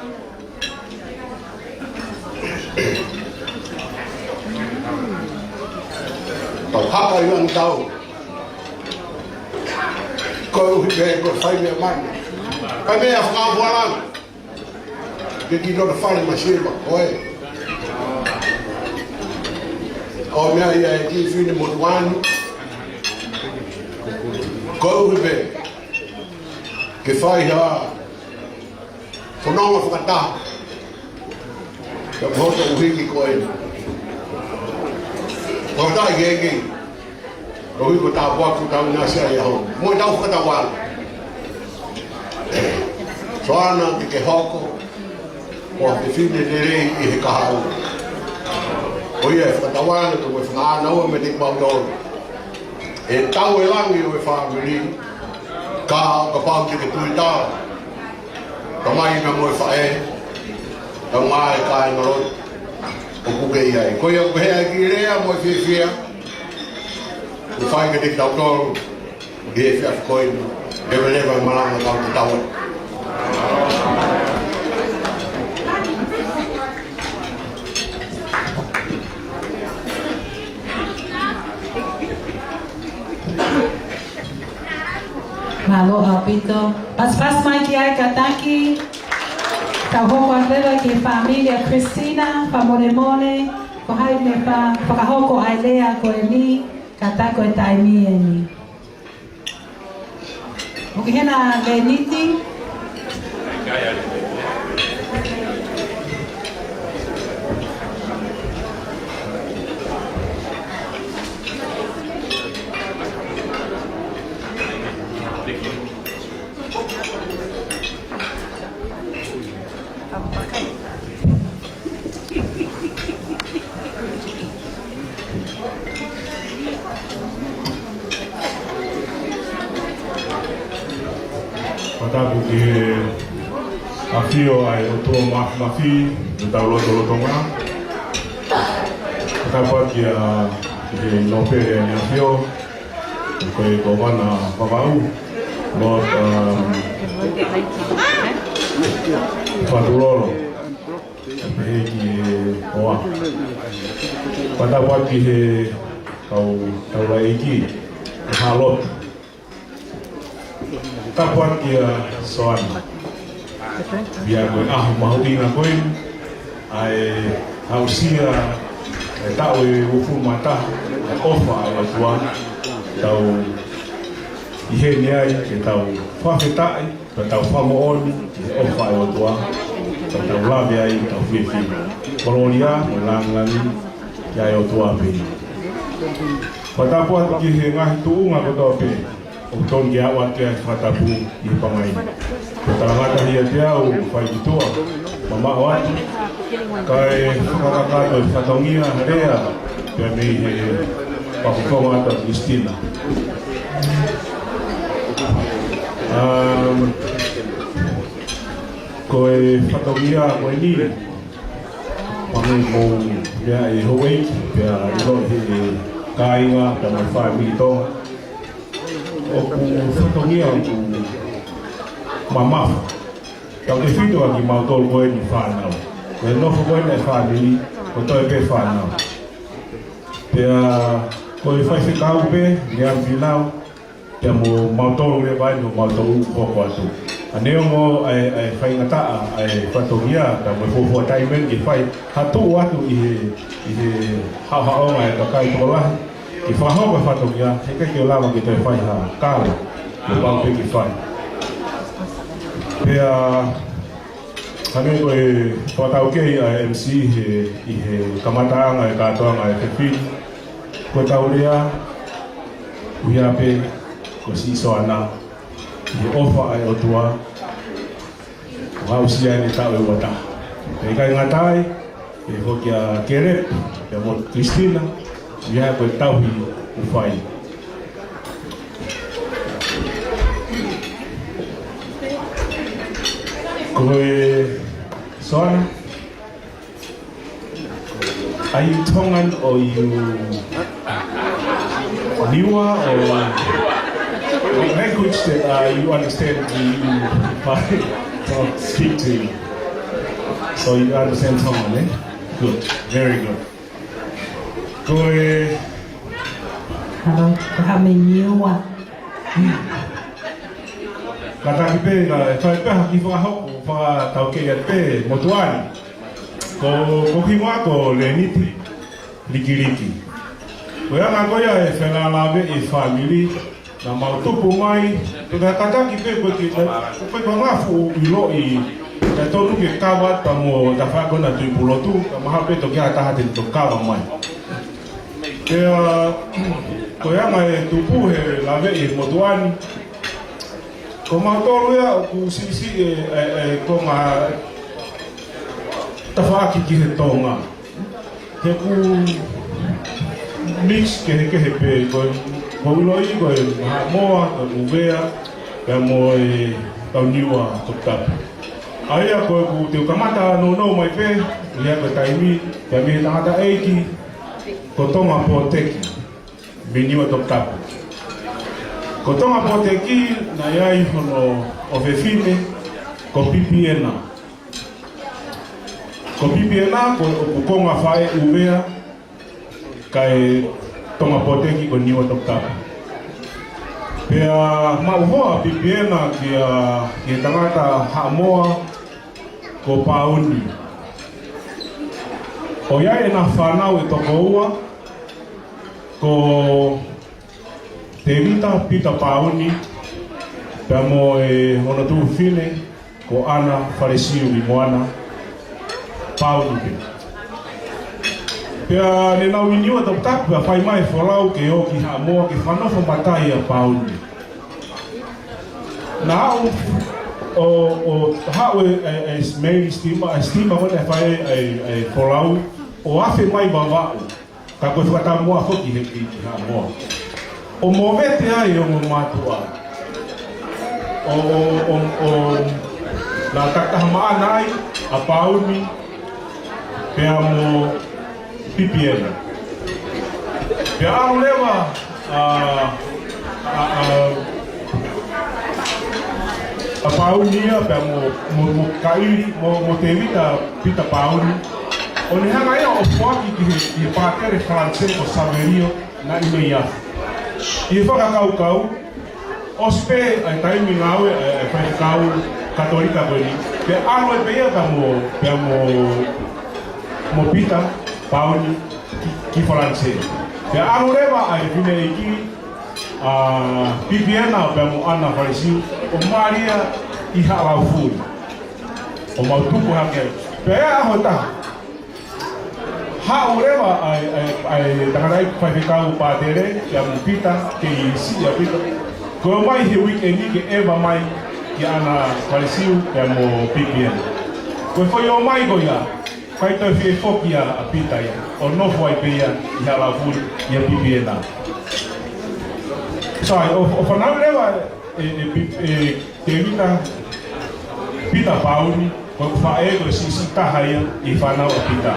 tau haka i ang tau ko uhi ko fai mea mai kai mea whakawalang ke ki nona whare masirma koe o mea ia e ki whine motuanu ko uhi me ke whai ha whanonga whakataha ka hoto uhiki koe. Ko tai gege. Ko iko ta waku ta na sia ia ho. Mo ta ko ta wa. Soana ke hoko. Ko te fine de re I he ka hau. O ia fa ta wa to we fa na o me te pa do. E tau e langi o e fa miri. Ka pa te ke tuita. Ka mai na mo fa e. Tau mai kai ngaro o kuke ai ko ia ko hea ki rea mo fia o fai ke te tau toro ge fia ko i leva malanga tau te tau Malo Aupito. Pas mai ki ai kataki. Tau hoko alela ki familia Christina, pa Moremone, ko hai me pa whakahoko ai lea ko e ni, ka tako e taimi e ni. Oki hena le niti. Tapu ki a fio ai o tō mafi no tau loto nga. Tapu ki a nopere ni a fio ko e ko wana papau no Fatulolo e ki oa. Tapu ki he tau lai ki halot. Tapuan kia Soana biar koe mahuti na koe ai hausia tau e ufu mata ofa ai tuan tau ihe ni ai ke tau whawhetai tau whamoon ofa ai tuan tau lawe ai tau whiwhi kolonia mo langlani ki ai o tuan pini Patapuan ki he ngahi tuunga koto pini o ton kia wate ai whatapu I pangai. Ko tarangata hia te au whai kitua, mama watu, kai whakakato I whatongia rea, pia mei he pakukonga ata Christina. Ko e whatongia koe ni, pangai mo pia e hoi, pia ilo he kāinga, pia mai whae militonga, o ku whatongia ku mamafa. Tau te whitu aki mautolu koe ni whanau. Koe nofo koe nei whanili, ko toi pe whanau. Pea koe whaiwhekau pe, ni am whinau, pea mo mautolu le vai no mautolu koko atu. Aneo mo ai fai ngata ai patongia da mo fo taimen ki fai hatu atu i ha mai ka kai to la ki fa ho ka patongia he ka ki la ki te fai ha ka ko pa pe ki fai pe ane ko e tau ke MC he kamata nga ka to nga ke fi ko tau ria uia pe ko si Soana i ofa ai o tua wau sia ni tau e wata e kai ngatai e hoki a kere e mo Cristina ia ko tau hi u fai ko Soana, are you Tongan or you Niwa or what language that you understand you speak to you? So you understand Tongan, eh? Good, very good. Go Hello, kami Niwa. Kata kipe na fai pe haki fa ho fa tau ke pe motuani ko kimwa ko leniti likiriki ko ya na ko ya e fela lave e family na mautupu mai to da kata kipe ko ki ko ko ngafu ilo i ta to ke kawa ta mo da fa ko na tu pulotu ka ma pe to ke ata ha to kawa mai ke ko ya mai tupu he lave e motuani ko matoro ya ku sisi ko ma tafaki ki he tonga ke ku mix ke pe ko loi ko moa ko uvea ya mo tauniwa totap aya ko ku te kamata no mai pe ya ko taimi ya mi tangata eiki ko tonga poteki biniwa totap ko tonga poteki na yai hono o vefine ko pipiena ko konga fae uvea kai tonga poteki ko niwa tokta pea mauhoa pipiena kia tangata hamoa ko pauni o yai na whanau e toko ua ko te vita pita pauni pea mo e hono tu fine ko ana faresiu i moana pauni pe pea ne nau iniwa tau taku a whai mai wholau ke o ki ha moa ki whanofo matai a pauni na hau o hau e mei stima wana e whai e wholau o afe mai wawau ka koe whata moa hoki he ki ha moa o movete ai o matua o la takahamaana ai a pauni pea mo pipiena pea anu lewa a pauni ia pea mo kairi mo te vita pita pauni o ne hanga ia o fuaki ki pātere francais o Saverio na ime ia i whakakau o spe ai taimi ngawe e whakakau katolika koeni pe anu e peia ka mo pita pauni ki francais pe anu rewa ai vine iki pipiena pe mo ana farisiu o Maria i halau furi o mautupu hake pe aho ta ha urewa ai tangarai whakakau pātere ya mo pita ke i si ya pita ko mai he weekend ke eva mai ki ana farisiu ya mo pipiena ko foi o mai go ya kai to fi fokia a pita ya o no foi peia ya la furi ya pipiena sai o fanau lewa te vita pita pauni ko fa ego si tahaya i fanau a pita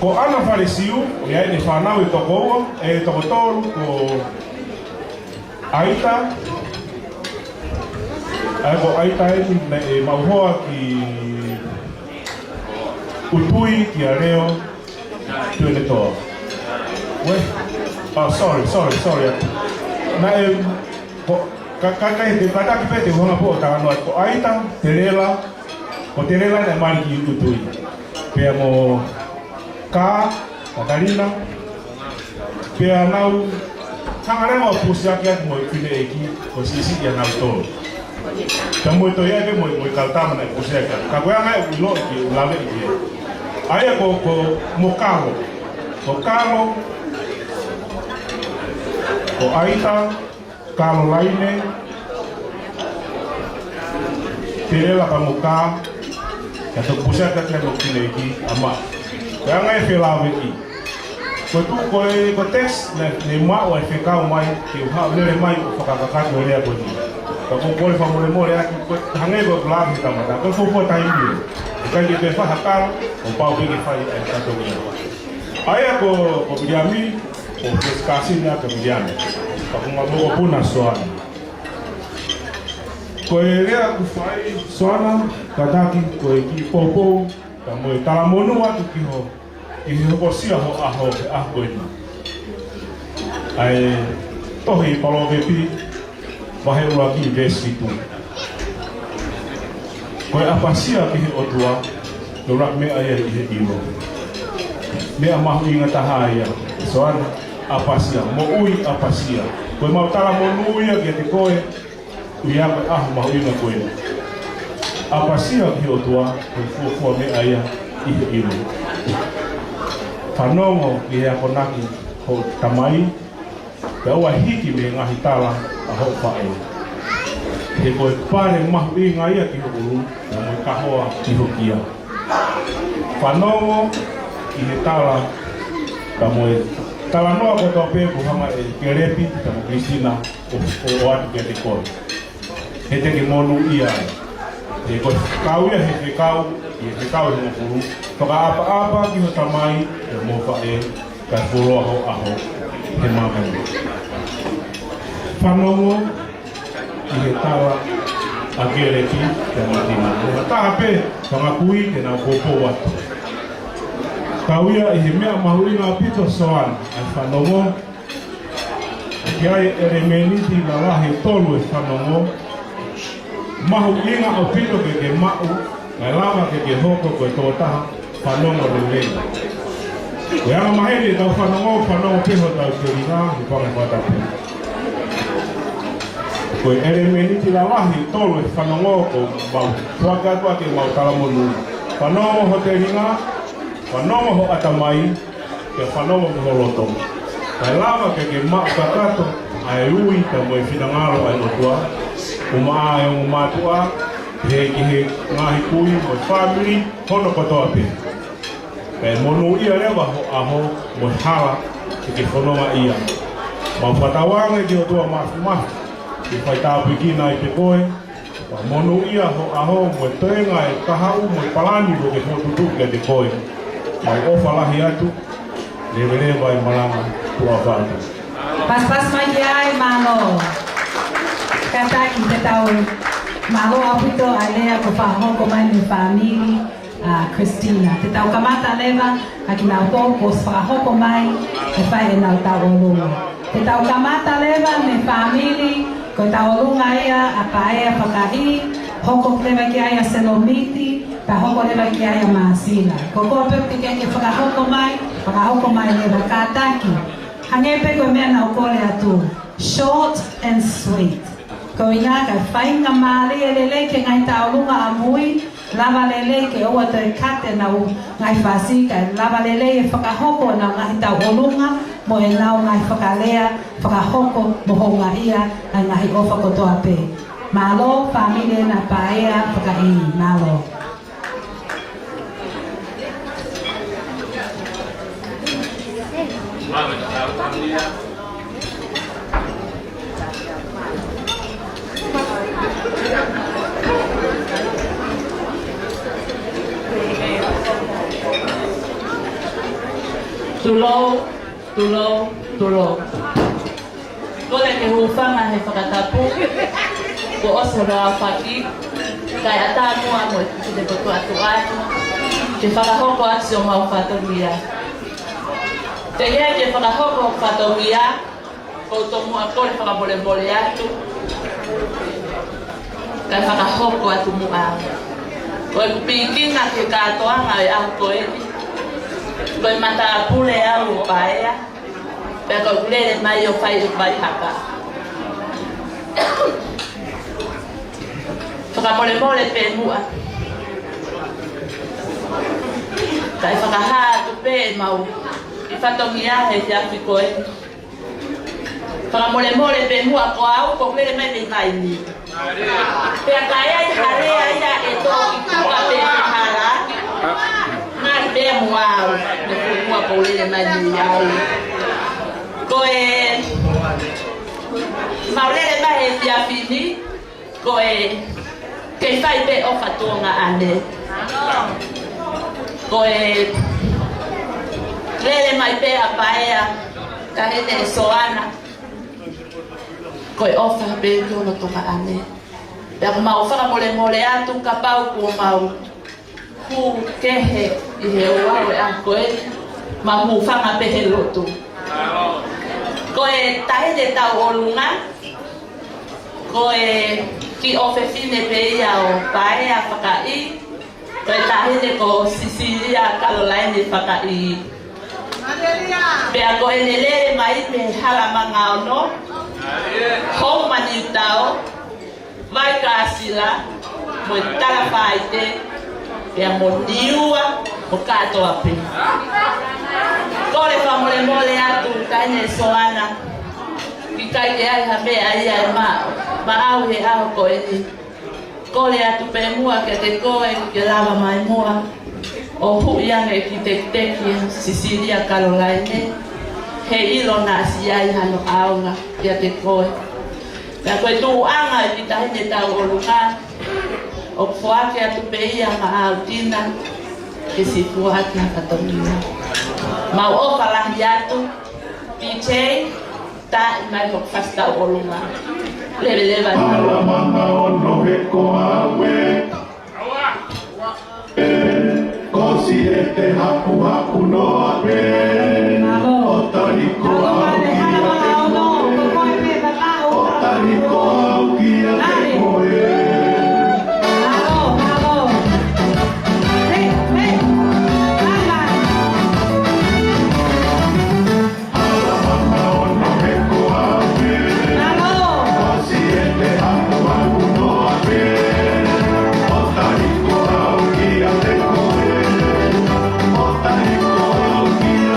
ko ana farisiu o ia ne whanau e toko ua, e toko toru ko aita ko aita e mauhoa ki utui ki a reo tuene toa sorry na e Kakai te kataki pe te honga po ta no ko aita telela na mali ki utui. Pe mo ka Katarina pe nau hangare mo pusia ki mo pine eki ko sisi ya nau to. Kamu to ya ke mo kaltama na pusia ka ko nga ulo ki lave ki. Aya ko mokalo. Mokalo ko aita kalo laine terela kamuka kata pusat kata lokilegi ama yang ai felawe ki ko tu ko teks ne ma wa feka mai ki ha le mai fakaka ko le ko ni ko ko fa mo le ko hangai ko blam ta mata ko fo time ni ka ki te fa hakal o pa bi ki fa ta to ni aya ko biami ko kasi na ko biami ko ngabo ko na soana ko rea ku fai soana kadaki ko ki popo ta mo ta monu wa ki ho ko sia ho aho ko ni ai to hi palo vepi vai ua ki vesitu ko apa sia ki o tua do rak me ai hi ilo me amahu inga tahaya soana apa sia mo ui apa sia ko mau tala mo nuia ki te koe ia mau inga koe apa sia ki o tua ko fo me ai hi ilo Panongo ki hea konaki ho tamai ka ua hiki me ngahi tala a ho pae he koe pare mahu i ngaia ki ho uru na mo kahoa ki ho kia Panongo ki he tala ka mo tala noa ko tau peku hama e kerepi ka mo Kristina o atu ke te koe he te ke monu ia he koe kau ia he kau i he kau he mo uru Toka apa-apa ki ho tamai e mo fae ka furo aho he mamani. Panongo i he tawa a gereki te matina. Ka tahape pangakui te na popo watu. Kauia i he mea mahuri ngā pito soan ai Panongo. Ki ai ere meniti la lahi tolu e Panongo. Mahu inga au pito ke mau ngai lama ke hoko koe tōtaha Panongo lelei. Yang mahiri tau Panongo piho tau kerina di pangai patapu. Koe ere meniti la lahi tolu e Panongo ko mau tuaka ke mau talamonu. Panongo ho teringa, Panongo ho atamai, ke Panongo ho lotong. Kai lama ke mak kakato ai ui ta mo finangaro ai lotua. Uma ai matua he ngahi kui mo family hono kotoa pe. Pe monu ia lewa ho aho mo hala ke fonoma ia. Ma patawanga ki o tua mafu. Ki fai tā pikina i te koe. Ma monu ia ho aho mo tenga e kahau mo palani ko ke fotutu ke te koe. Ma ofa lahi atu. Lewa e malama tua whātu. Pas mai ai Malo. Kata ki te tau Malo Aupito and I ko whahoko mai me whamiri Christina. Te tau kamata lewa a ki nau tō ko whahoko mai e whai e nau tau olunga. Te tau kamata lewa me whamiri ko tau olunga ia a paea whakahi, hoko lewa ki aia selomiti, ta hoko lewa ki aia maasila. Ko koa pepti ke whakahoko mai lewa kātaki. Hangepe ko mea nau kore atu. Short and sweet. Ko inga ka whainga maari e lele ke ngai taurunga a mui, lava lele ke oa te kate nau ngai whasika, lava lele e whakahoko nau ngai taurunga, mo e nau ngai whakalea, whakahoko mo honga ia, a ngai ofa kotoa pe. Malo, familie na paea, whakaini, malo. Tulo. Kole ke hufanga he whakatapu, ko oso roa whaki, kai ata mua mo e te koto atu atu, te whakahoko atu o mau whatoria. Te hea ke whakahoko whatoria, ko to mua kore whakabole atu, kai whakahoko atu mua. Koe kupikinga ke katoanga e au koe. Koe mata pule au o paea. Pea koe kulele mai o pai o pai haka. Whakamole mole pe mua. Kai whakahaa tu pe mau. I whatongi ahe te afi koe. Whakamole mole pe mua ko au ko kulele mai te ngai ni. Pea kai ai harea ia e tō i kuka pe hara. Ngai pe mua au. Ne mua ko kulele mai ni au. Koe maulele mai e te afi ni. Koe kei whai pe o whatonga ane. Koe lele mai pe a paea ka hene e Soana. Koe ofa pe tono tonga ane. Pea ku mau whakamole mole atu ka pau kua mau hu kehe i he uau e a koe ma mu whanga pe he lotu. Koe tahene tau olunga. Koe ki ofe fine pe ia o paea whakai. Koe tahene ko Sicilia Caroline whakai. Pea koe ne lere mai me halamanga ono. Hou mani tau. Vai kasila. Mo tala whaite. Pea mo niua. Mo katoa pe. Kore whamole mole atu kaine Soana. Ki kai te ai ha mea ia e ma au he au koe ni. Kore atu pe mua ke te koe ke lava mai mua. O hui ange ki te teki Sicilia Caroline. He ilo na si ai hano aunga ke te koe. Pea koe tu anga e ki tahine tau o lunga. O fuake atu pe ia ma au tina. Ke si fuake a katomina. Mau ofa lahi atu. DJ. Ta mai ho fasta o lunga. Leve leva. Alamanga ono he koa we. Kosi e te hapu hapu no ape. O tariko au kia te koe. Kia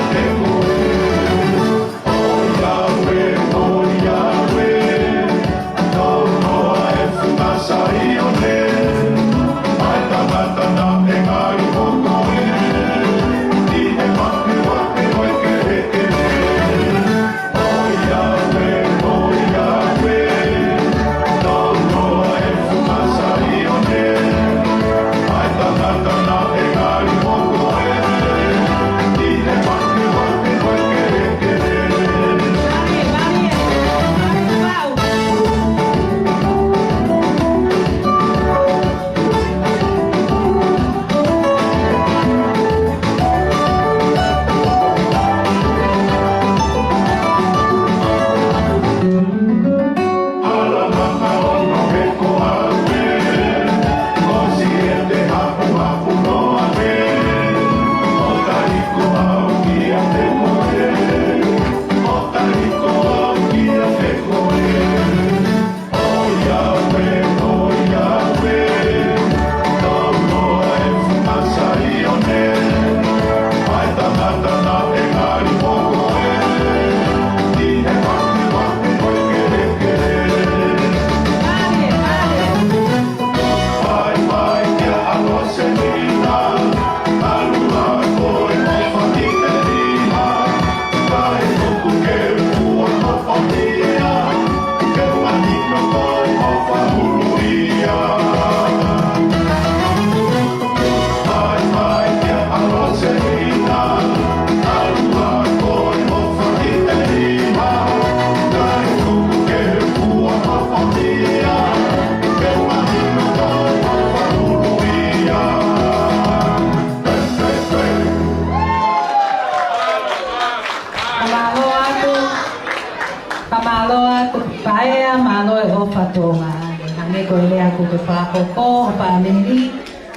ke whakoko, pāmeri,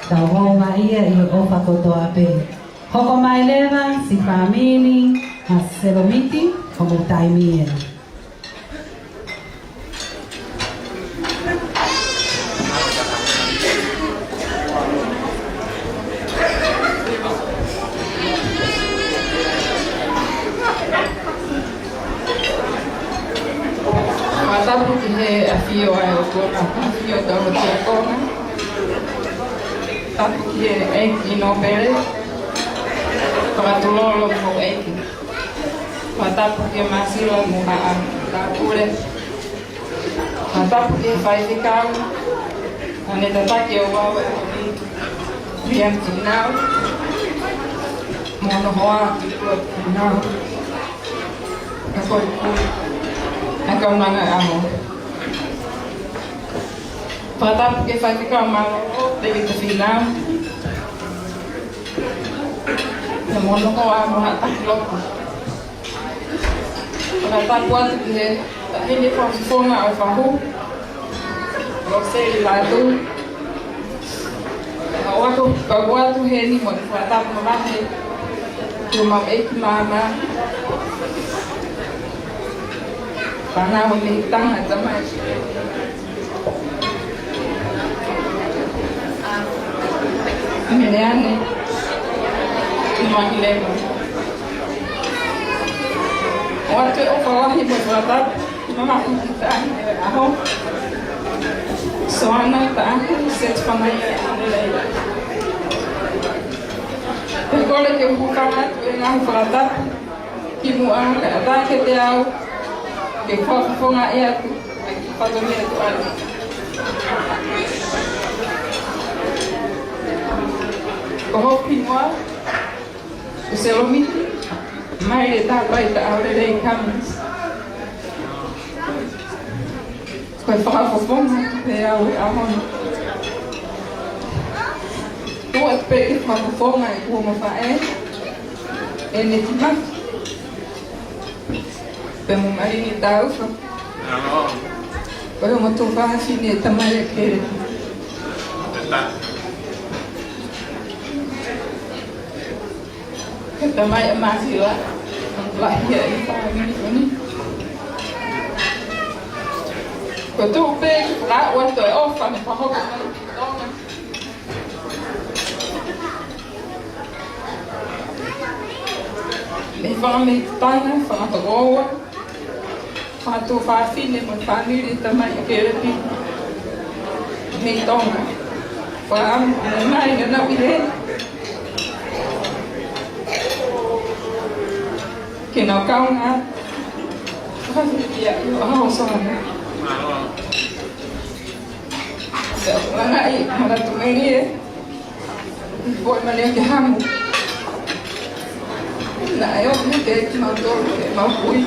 tau honga ia i o whakotoa pē. Hoko mai lewa, si whamini, a Selomiti, homo taimi e. Matapu ki he a whio ai o kona, a whio tau o tia kona. Tapu ki he eiki no pere, pakatulolo mo eiki. Matapu ki he masila mo haa ka ure. Matapu ki he whaifekau, o ne tataki o wawe o ni riam ki nau. Mono hoa ki kua ki nau. Ka koi kui. Akau nanga amo. Patapu ke whaikikau malo tewi te whinau. Na mono ko amo hataki loko. Patapu atu ki he tahini whakifonga au whahu. Rosei latu. Awako kagu atu he ni mo te patapu mamahe. Kumam eki mama. Panau ni tanga tamai. Meneane. Imagilema. Watu okawahi berwatat, mama kita aho. Soana tahu set panai Aholelei. Pekole ke bukana tu ngah berwatat. Kimu ang kata ke tiau. Ke whakafonga e atu, ai ki whatongi atu ari. Ko hopi noa, o Selomiti, mai re tā pai ta Aholelei Cummins. Koe whakafonga te au e ahono. Tua te pe ki whakafonga e kua mawhae, e ne ti maki. Pe mo marini tau wha. Koe mo tō whahawhine e tamai a kere. Ke tamai a māhila. Lahia i whahawhine koni. Ko tō pē ki whara wato e ofa me whahoko mai ki tonga. Me whame tanga, whangata goa. Whātō whāwhine mo whāniri tamai a kerepi. Me tonga. Whāamu ana mai na nawi he. Ke nau kaunga. Whāwhiri a i o aho soana. Te whanga i maratu meri e. Boi mani ke hamu. Na e o me te ki mau tōru ke mau pui.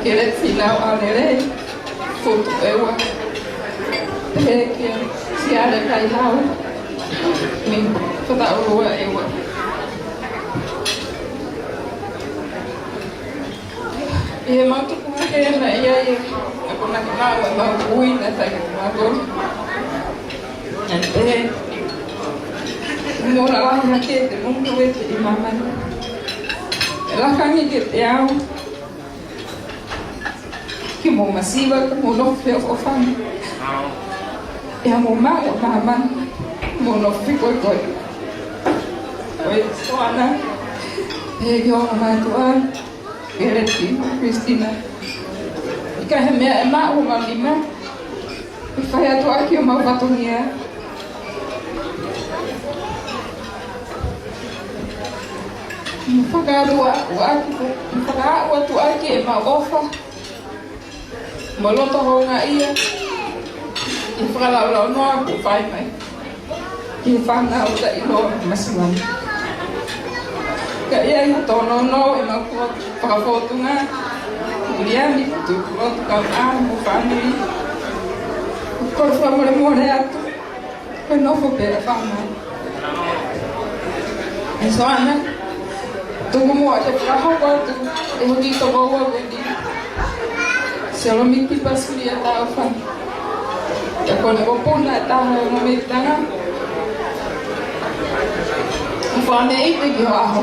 Ke re whinau Aholelei, whotu ewa. Te ke siare kai hau, mi whataurua ewa. I he mau tuku ke na ia i a kona ki mau e mau pui na tai ki mau tōru. E te mora lahi na ke te mungu e te i mamani. E lakangi ke te au. Ki mo masiwa, ki mo nofi o whanga. E ha mo maa o mahamani, mo nofi koi koi. Koe Soana, e ki o mātua, e reti, Christina. I ka he mea e maa o malima, e whai atu aki o mau watongia. Mo whakaarua o aki, mo whakaarua atu aki e mau ofa. Mo loto honga ia, i whakalau noa ko whai mai. Ki whanau ta i loa masiwani. Ka ia i tono no e mau kua whakafotunga. Uriani, tu kurotu kau āna mo whanui. Kore whamore more atu. Koe nofo pera whanau. E Soana, tuku mua te whakahoko atu. E hoki to goa wedi. Selomiti pasuri a tau whani. Ya kone o puna e taha o na meitanga. Whane ipe ki ho aho.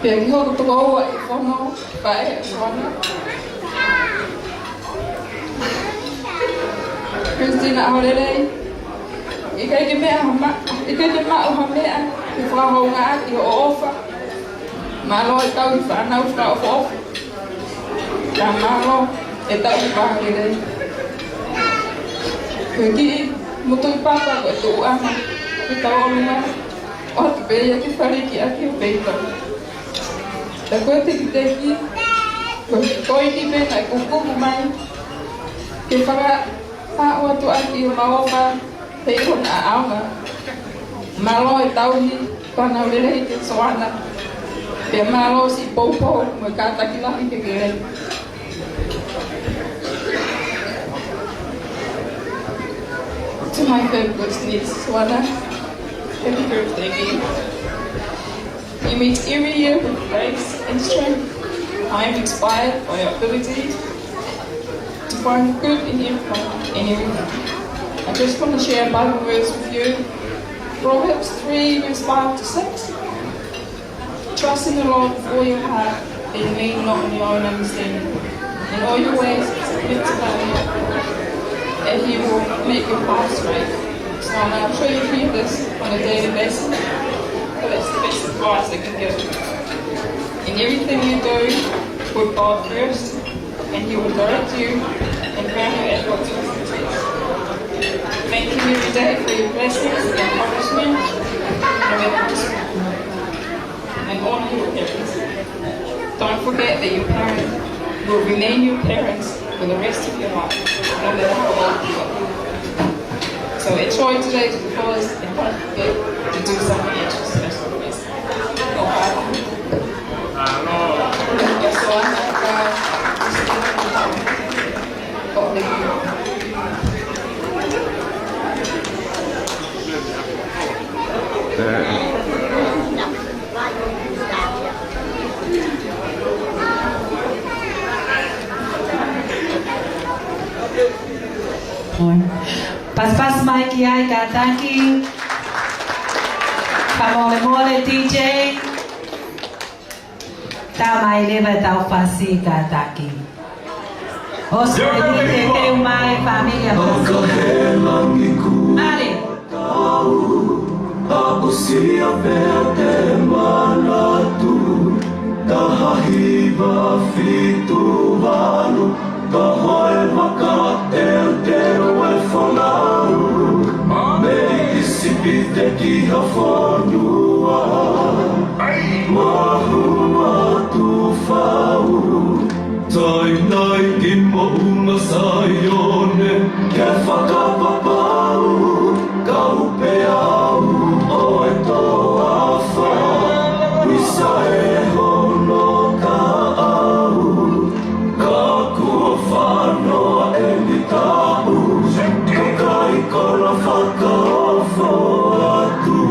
Pia ki ho kutuko ua i whono pae e Soana. Christina Aholelei. Ika ke mea o ha mea i whahau ngā aki o ofa. Malo e tau i whanau wha o ofa. Ka malo e tau i whaharerei. Koe ki mutu i papa koe tu uana. I tau o lunga. O te peia ki whariki aki o peitau. Ta koe te ki teki. Koe ki pena e kukuku mai. Ke whaka hao atu aki o maoka. Hei hona a aunga. Malo e tauhi, pana ulelei ke Soana. Pea malo si poupou, mo kātaki lahi ke kerei. To my favourite niece, Soana, happy birthday, babe. You meet every year with grace and strength. I am inspired by your ability to find good in everything. I just want to share Bible verse with you. Proverbs 3, verse 5 to 6. Trust in the Lord with all your heart and lean not on your own understanding. In all your ways, submit to Him, and He will make your path straight. So I'm sure you hear this on a daily basis, but it's the best advice I can give. In everything you do, put God first, and He will direct you and crown you at what you success. Thank you every day for your blessings and encouragement, and honor your parents. Don't forget that your parents will remain your parents for the rest of your life, no matter how old you are. So enjoy today to the fullest and don't forget to do something extra special for yourself. Pas mai ki ai ka taki. Pamole DJ. Ta mai leva tau pasi ka taki. Oso te mai família. Ale. Aku siap te manatu. Tahiva fitu vanu. Tahoe maka te wefolaru. Mei sipite ki hafonua. Mahua tu fau. Tai nai ki mo una saione. Ke whakapapau. Kau pe au o e toa wha. Wisa e hono ka au. Ka kua whanoa e ni tau. Ko kai kora whakaofo atu.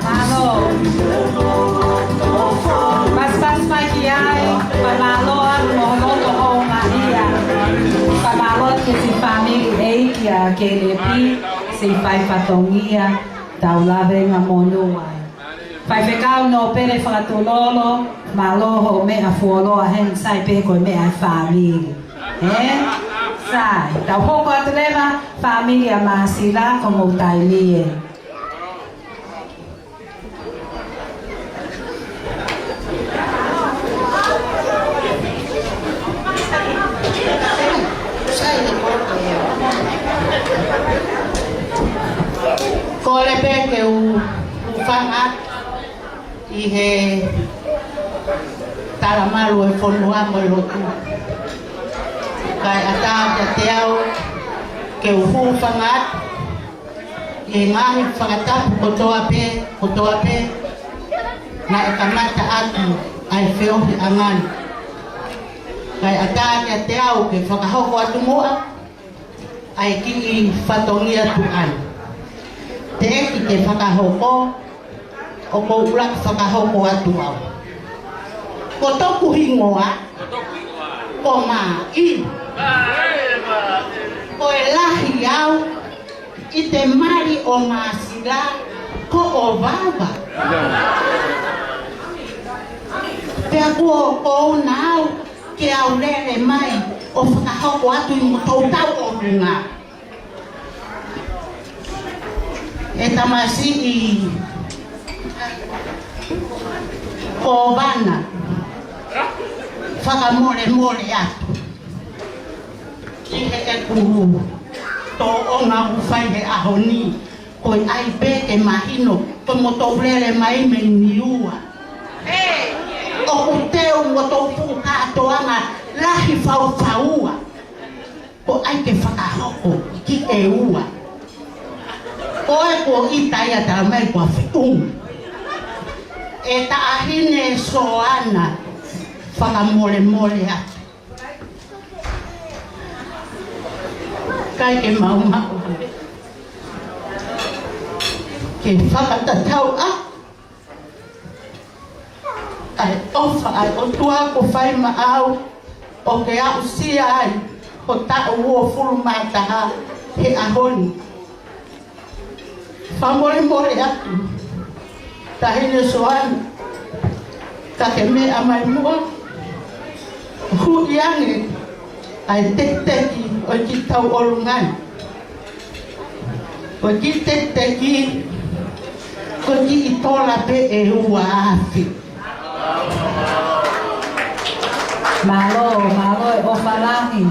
Malo. Mas makiay, pamalo ang moholo o mahiya. Pamalo ke si family ay kia KDP, si pai patongia, tau lave nga monuai. Pai fekau no pere whakatulolo, malo ho me a fuolo a hen sai pe koe me a family. Sai, tau hoko ateleva, family a mahasila como tailie. Ko le pe ke u fangat I he talamalo e fonua mo lotu. Kai ata te au ke u fangat e ngahi fangata kotoa pe na e kamata atu ai feo hi angan. Kai ata te au ke whakahoko atu moa ai ki I whatongia tu an. Te eki te whakahoko o ko ulak whakahoko atu au. Ko toku hingoa ko ngā I ko e lahi au I te mari o ngā sila ko o vava. Pea kua ko nau ke au lere mai o whakahoko atu I mo tautau o runga. E tamasi I ko vana whakamore atu. I he e kuhu tō o ngā uwhai he ahoni koe ai peke mahino ko mo tō rere mai me niua. O ku teo mo tō pūkatoanga lahi whauwhaua ko ai ke whakahoko ki e ua. Koe ko I taia tara mai kua whiung. E ta ahine Soana whakamore atu. Kai ke mau ke whakatatau ai ofa ai o tua ko whai maau o ke au sia ai o ta ua fulu mataha he ahoni. Whamore atu tahine Soana ka ke mea mai mua hui ange ai teki o ki tau olungai o ki teki o ki I tola pe e ua afi. Malo e ofalangi.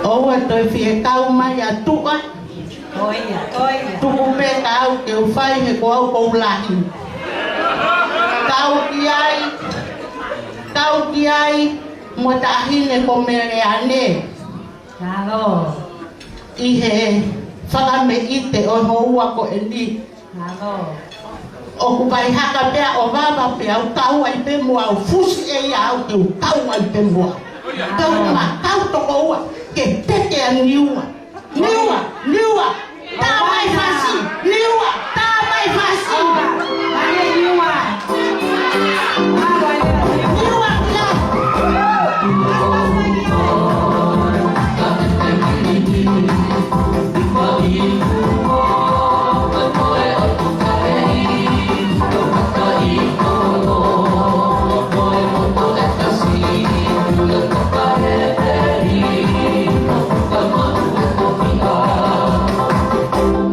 Oa toi fie tau mai a tua. Oia. Tuku pe tau ke u whai he ko au kou lahi. Tau ki ai mo tahine ko mere ane. Malo. I he whakame ite o houa ko e ni. Malo. O ku pai haka pea o vava pea o tau ai pe mua o fusi e ia au te o tau ai pe mua. Tau ma tau toko ua ke teke a niua. Niua. Tā mai fasi. Niua. Tā mai fasi. Ane niua. Niua kia.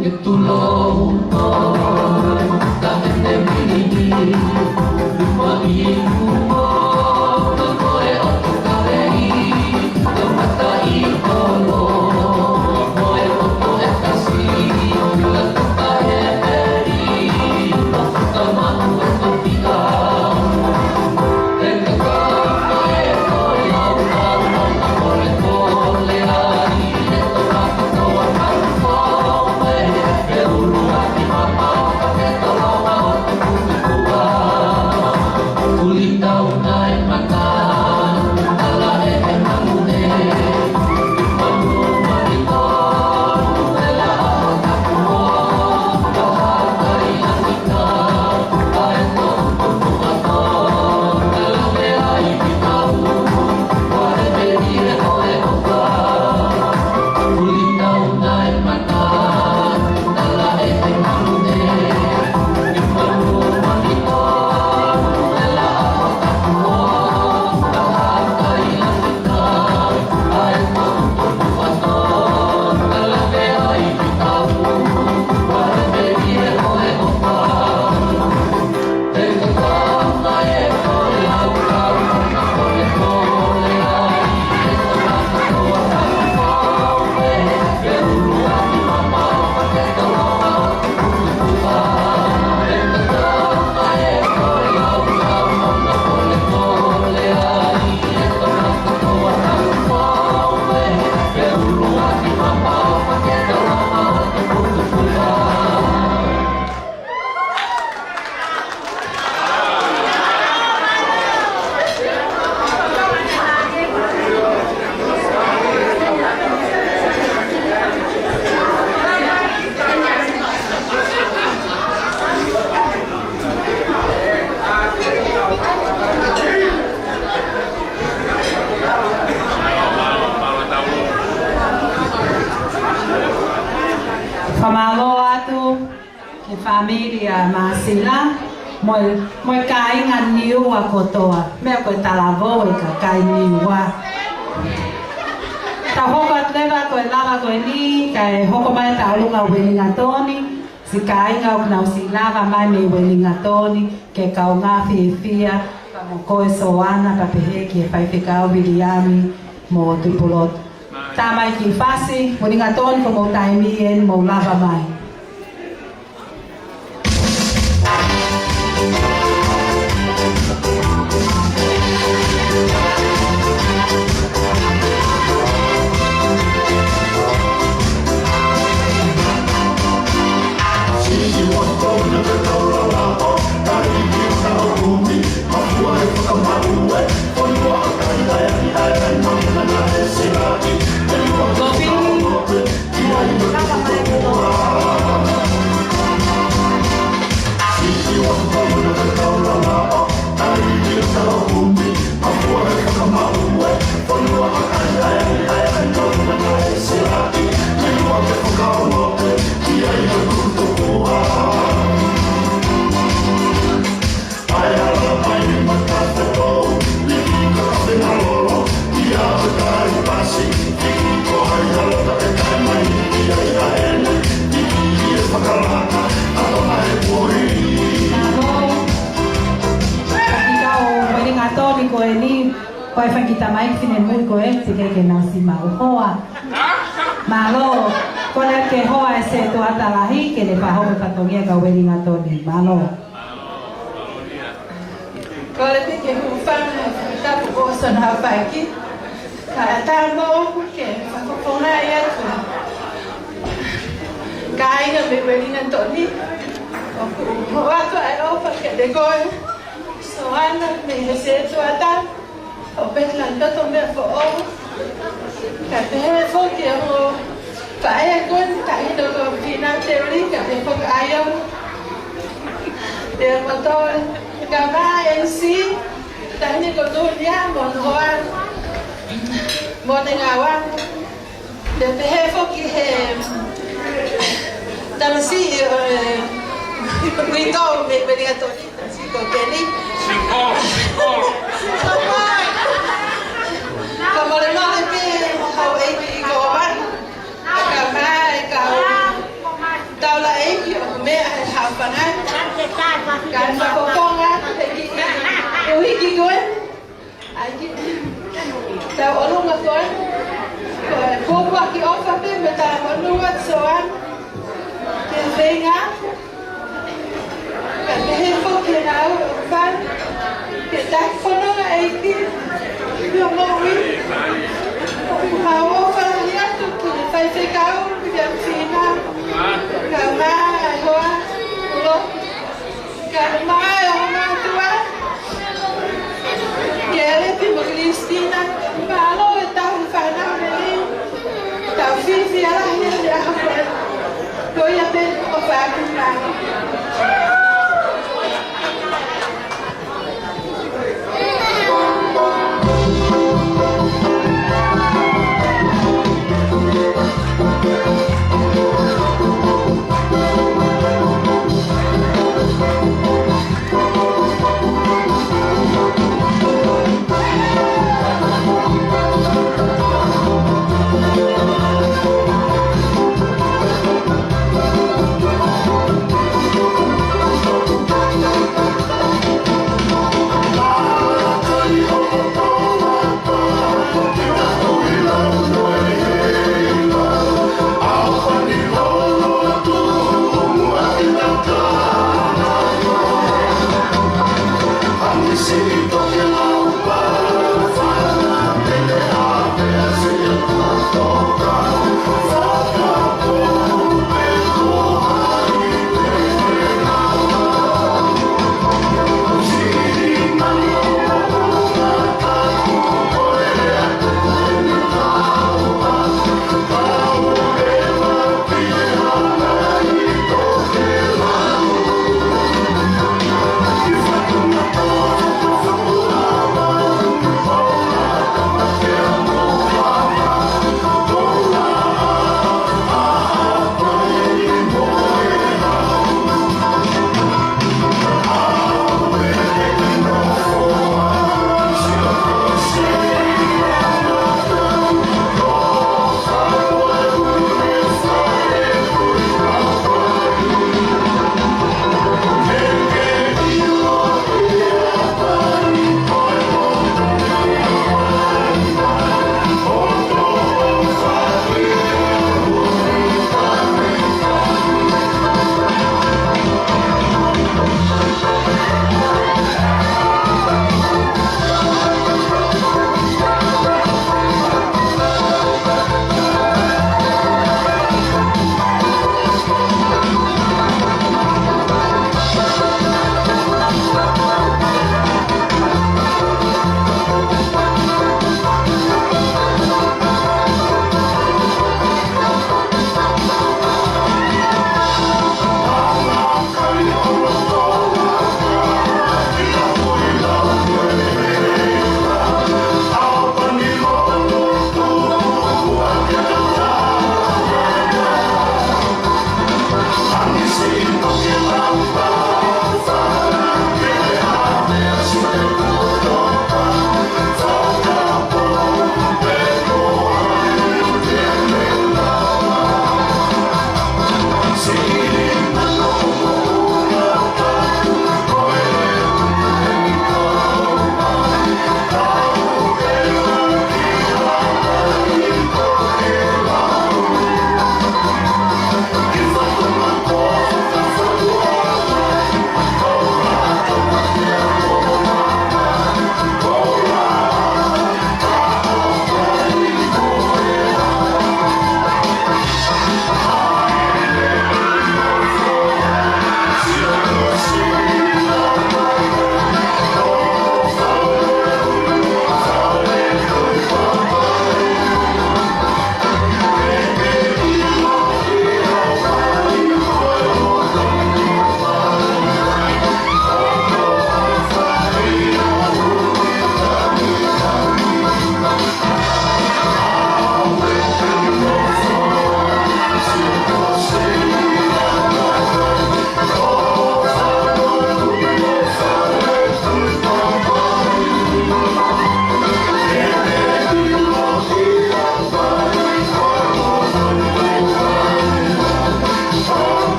Itu loh familia Masila, moi kainga niua kotoa, mea koe talavo e ka kai niua. Ta hoko atleva koe lava koe ni, kai hoko mai ta olunga welinga toni, si kainga o knau si lava mai me welinga toni, ke kau ngā fia, pa mo koe Soana, pa pehe ki e whaifekau Viliami, mo tupulot. Ta mai ki fasi, welinga toni ko mo taimi en mo lava mai. Koe whakita mai whine mui koe te keke nā si mau hoa. Malo, kone ke hoa e se tu atalahi ke le whahome patongia ka welinga toni. Malo. Kole te ke huwhanga e whakitapu o sana hawhaiki. Ka ata mo ke whakapona i atu. Ka inga me welinga toni. O atu ai opa ke le koe. Soana me he se tu ata. O petlan tato mea fo o. Ka pehe fo ki o whae koen ka hito ko whina te uri ka pehe fo ka aio. Te matore ka maa en si. Ta hini ko tulia mon hoan. Mon ngawan. Te pehe fo ki he tamasi wito me beria toni. Si ko keni. Siko. Como le no le pide how eiki go ban. Ka mai ka taula eiki o me ha panan. Ka fa ko konga te ki. O hiki go. Ai ki. Ta olu ma ko. Ko pa ki ofa pe me ta olu wa soan. Ke venga. Ka te he fo ki na o ban. Ke ta fono eiki. Yo mo wi. Mau faria tu ki fai se kau ki jam sina. Ka ma ho lo. Ka ma ho ma tua. Kere pi mo Cristina. Ma lo ta un fana ni. Ta fi ala ni ya ha. Ko ya te o fa ku ma.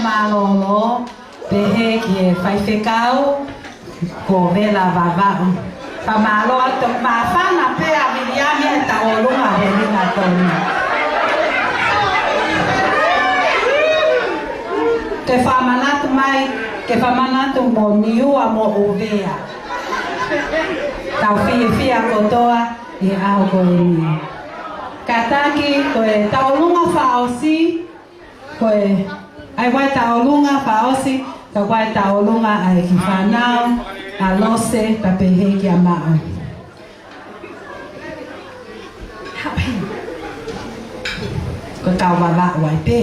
malolo, pehe ki e whaiwhekau, ko vela vavau. Pamalo ato, mawhana pea miriami e taolunga he ringa tonu. Te whamanatu mai, ke whamanatu mo niua mo uvea. Tau whia kotoa i au koe ni. Kataki koe taolunga whaosi, koe ai wai taolunga whaosi, ka wai taolunga ai ki whanau, a lose pa pehe ki a mao. Ko tau wala wai pe.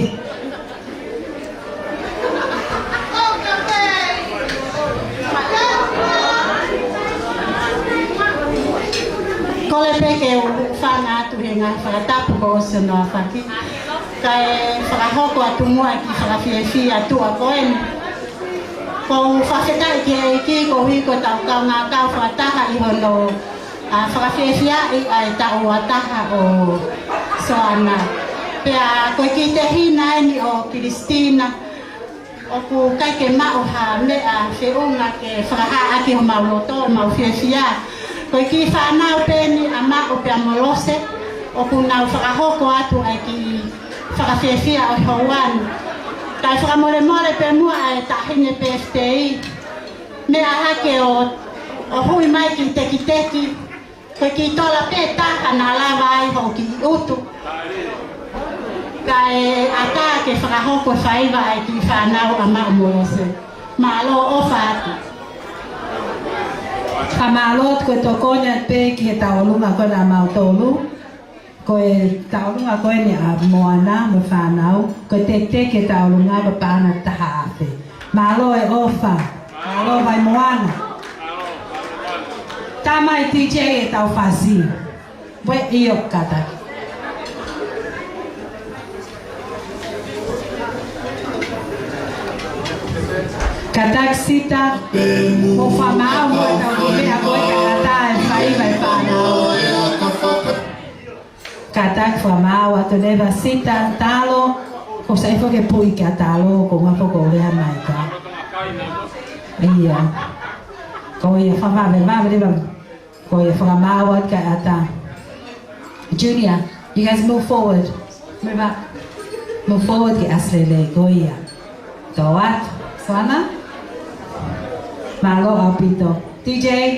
Kole peke o whana atu he ngā whakatapu ko o se noa whaki. Kai whakahoko atu mua ki whakawhiawhi atu a koeni. Ko whawhetai ki e ki ko hui ko tau kau ngā kau whataha i hono whakawhiawhia i ai tau ataha o Soana. Pea koe ki te hina eni o Kiristina. O ku kai ke mao ha mea whiunga ke whakaha aki ho mauloto mau whiawhia. Koe ki whanau pēni a mao pia molose, o ku nau whakahoko atu ai ki whakawhiawhia o Hawani. Kai whakamore pe mua ai tahine PFTI. Mea hake o hui mai ki teki, koe ki tola pē taha na lava ai ho ki utu. Kai ata ke whakahoko whaiva ai ki whanau a mao molose. Malo ofa atu. Ka malot koe tokonya pe ki he taolunga koe na mau tolu. Koe taolunga koe ni a moana mo whanau. Koe te ke taolunga ma pāna taha ape. Malo e ofa. Malo vai moana. Tamai TJ e tau whasi. We iyo kataki. Katak sita, o whamau mo e tau kipea koe ka ata e whaiva e whanau. Katak whamau ato lewa sita talo, ko sa ifo ke pui ka talo, ko ngafo ko rea mai ka. Ia. Ko ia whamawe lewa, ko ia whamau at ka ata. Junior, you guys move forward. Move up. Move forward ki aslele, ko ia. Toat, Soana. Malo Aupito. DJ.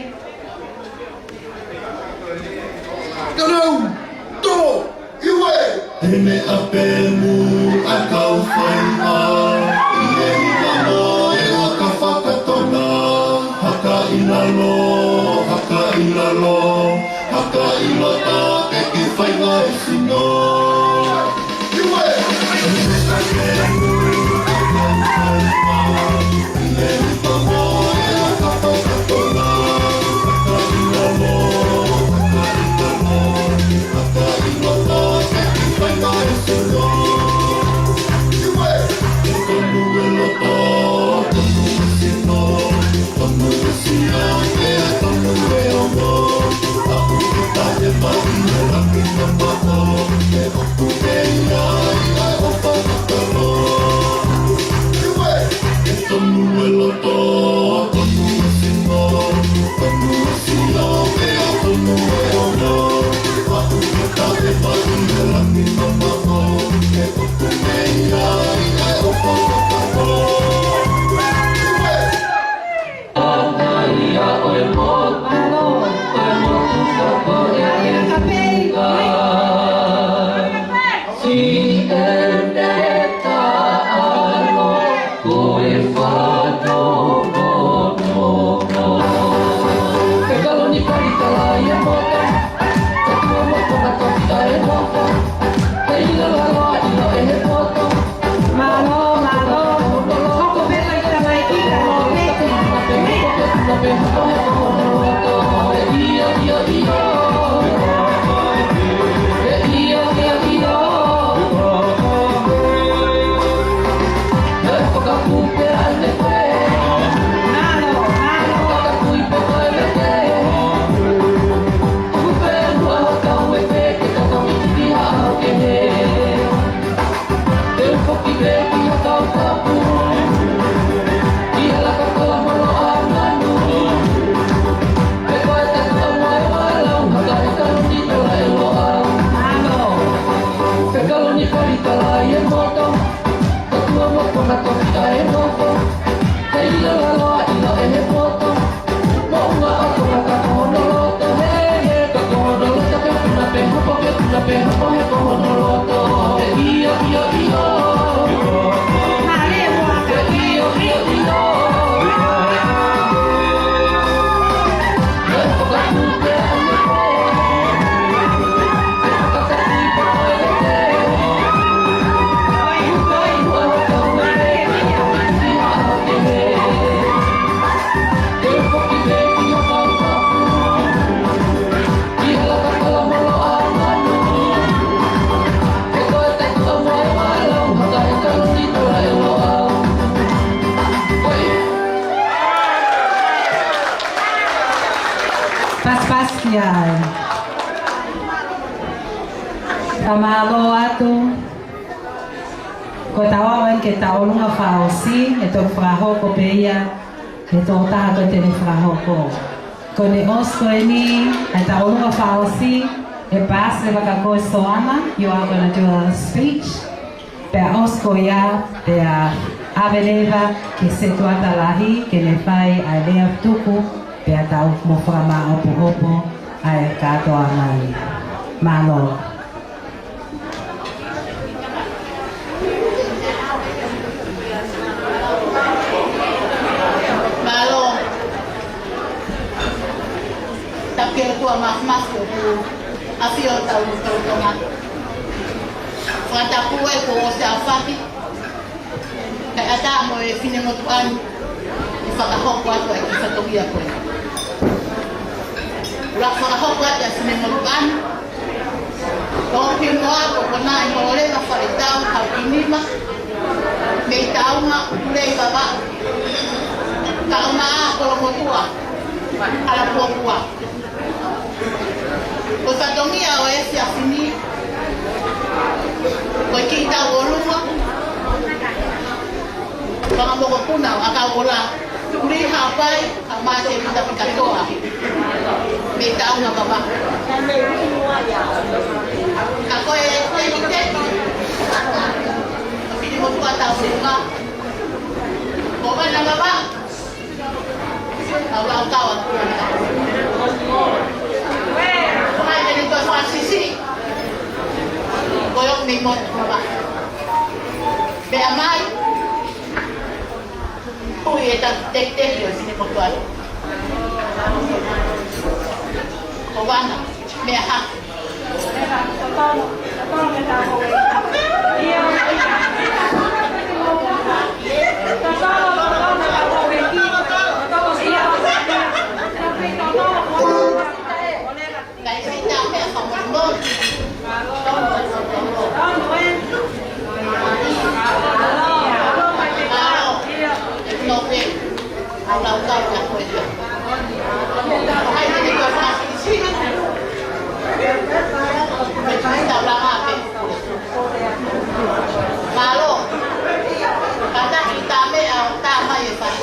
Tarau, to, iwe. Tene apemu a kau whainga. Ie ina mo e a ka whakatona. Haka ina lo, haka ina lo. Haka ina ta ke ki whainga e sino. Iwe. Tene apemu a kau whainga. Ie ina mo e a ka whakatona. Haka ina lo, haka ina lo. Haka ina ta ke ki whainga e sino. Iwe. Tonu e loto, tonu e sino. Tonu e sia, e a tonu e ono. Aku ke tae mai e rangi na maho. E oku e ia, ia o whakatalo. Iwe. Tonu e loto, tonu e sino. Tonu e sia, e a tonu e ono. Aku ke tae mai e rangi na maho. E oku e ia, ia o whakatalo. Ia o e mo, o e mo tuka po e a si e te taalo, ko e whano, no. Ke kalo ni paritala i e moka, ke tua moko na toki a e moka, ke ina laloa ino e he poto. Malo, hoko pela i tamai ki ka mo pete. Ia, Yai. Tamalo atu. Ko tawa ke taolunga fausi e to fraho ko peia e to taha ko te fraho ko. Ko ne osko ni e taolunga fausi e pas le baka ko Soana. You are going to do a speech. Pe osko ya pe a aveleva ke se tuata lahi ke ne fai a lea tuku pe a tau mo frama opo opo a e katoa mai. Malo. Malo. Tapi tua mas ko afio tau tonga. Fata puai ko sa fati. Kai ata mo e fine mo tuan. E faka hoko ato e ki fatogia ko. Ula faka hoko ato e fine mo tuan. Ko ki mo ako ko na e mo le na fare tau ha kinima. Me tau na ule baba. Kalau ma ko mo tua. Ala puwa. Ko fatongia o e si afini. Ko kita woluma. Mga mga punaw, akawala. Uli hapay, kamate kita pikatoa. May tao na baba. Ako teki. Pili mo pa tao nga. Baba na baba. Awal kawan. Kaya nito sa sisi. Koyok ni mo baba. Be amay. Uy, tek yo sini mo tuan. Kawana, me ha. Malo, kata kita me tama ya Pak.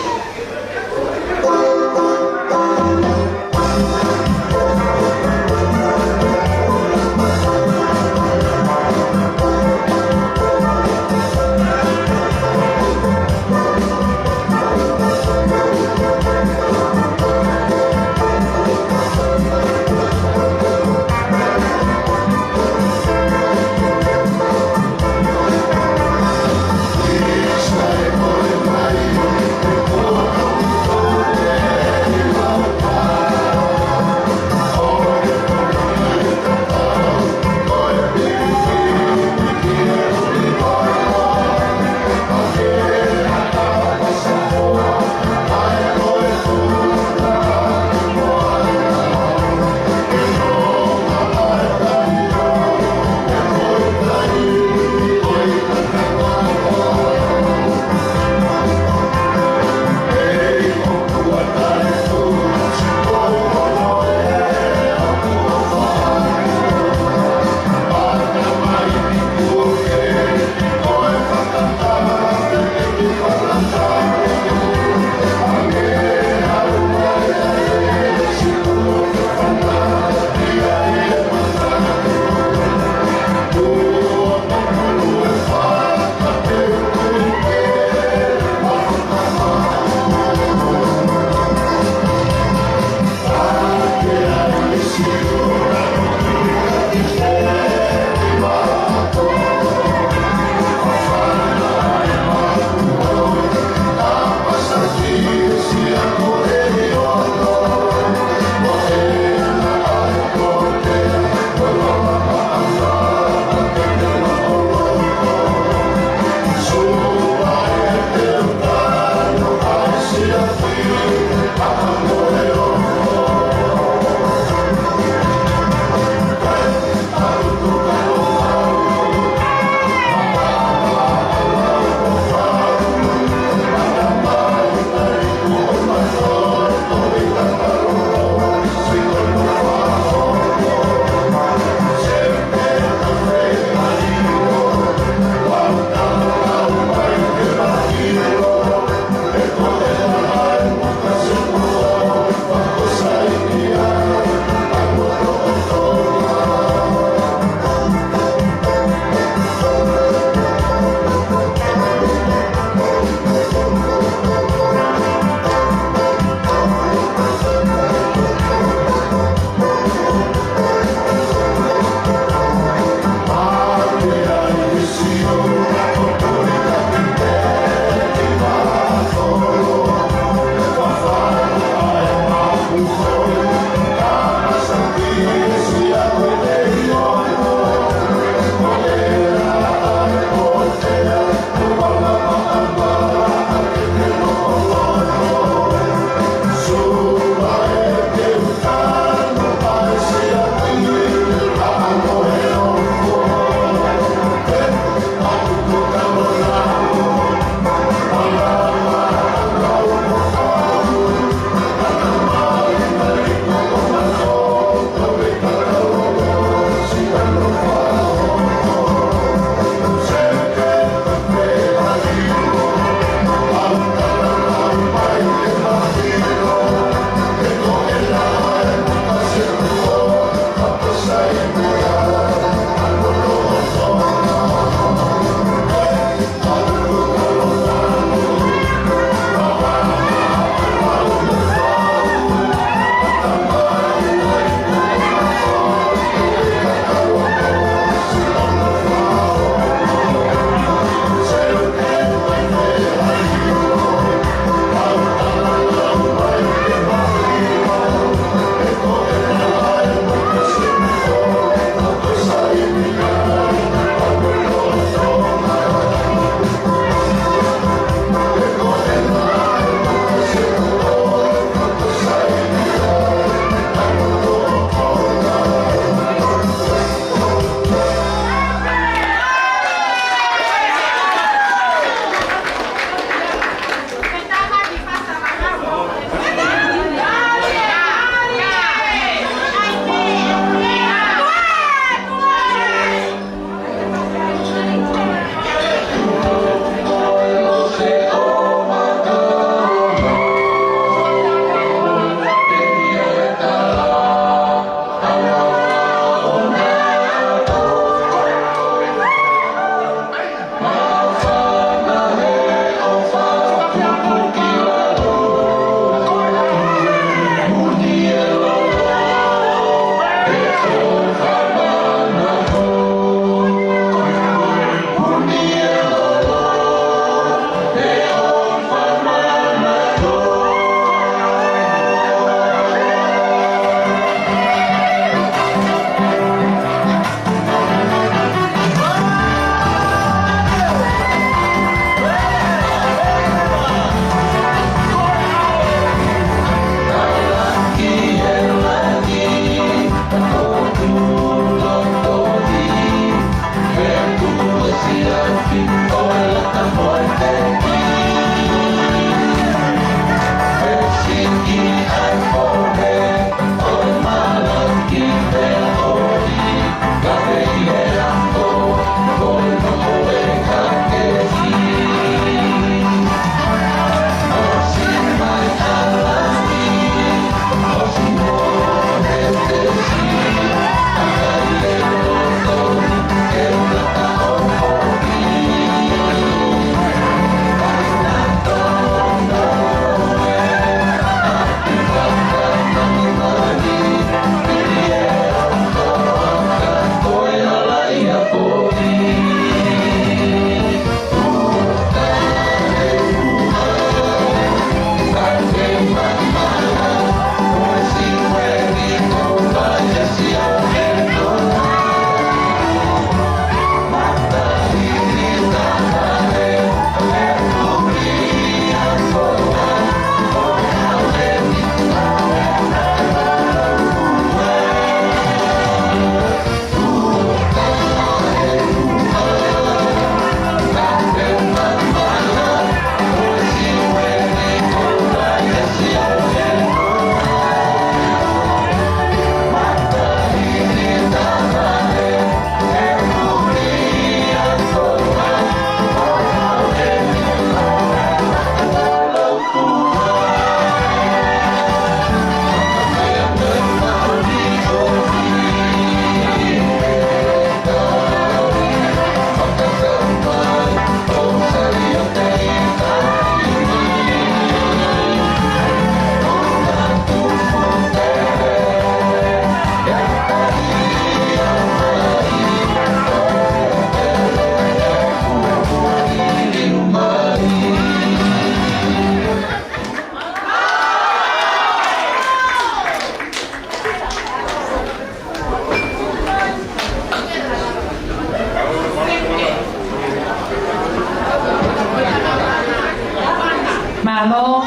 Malo.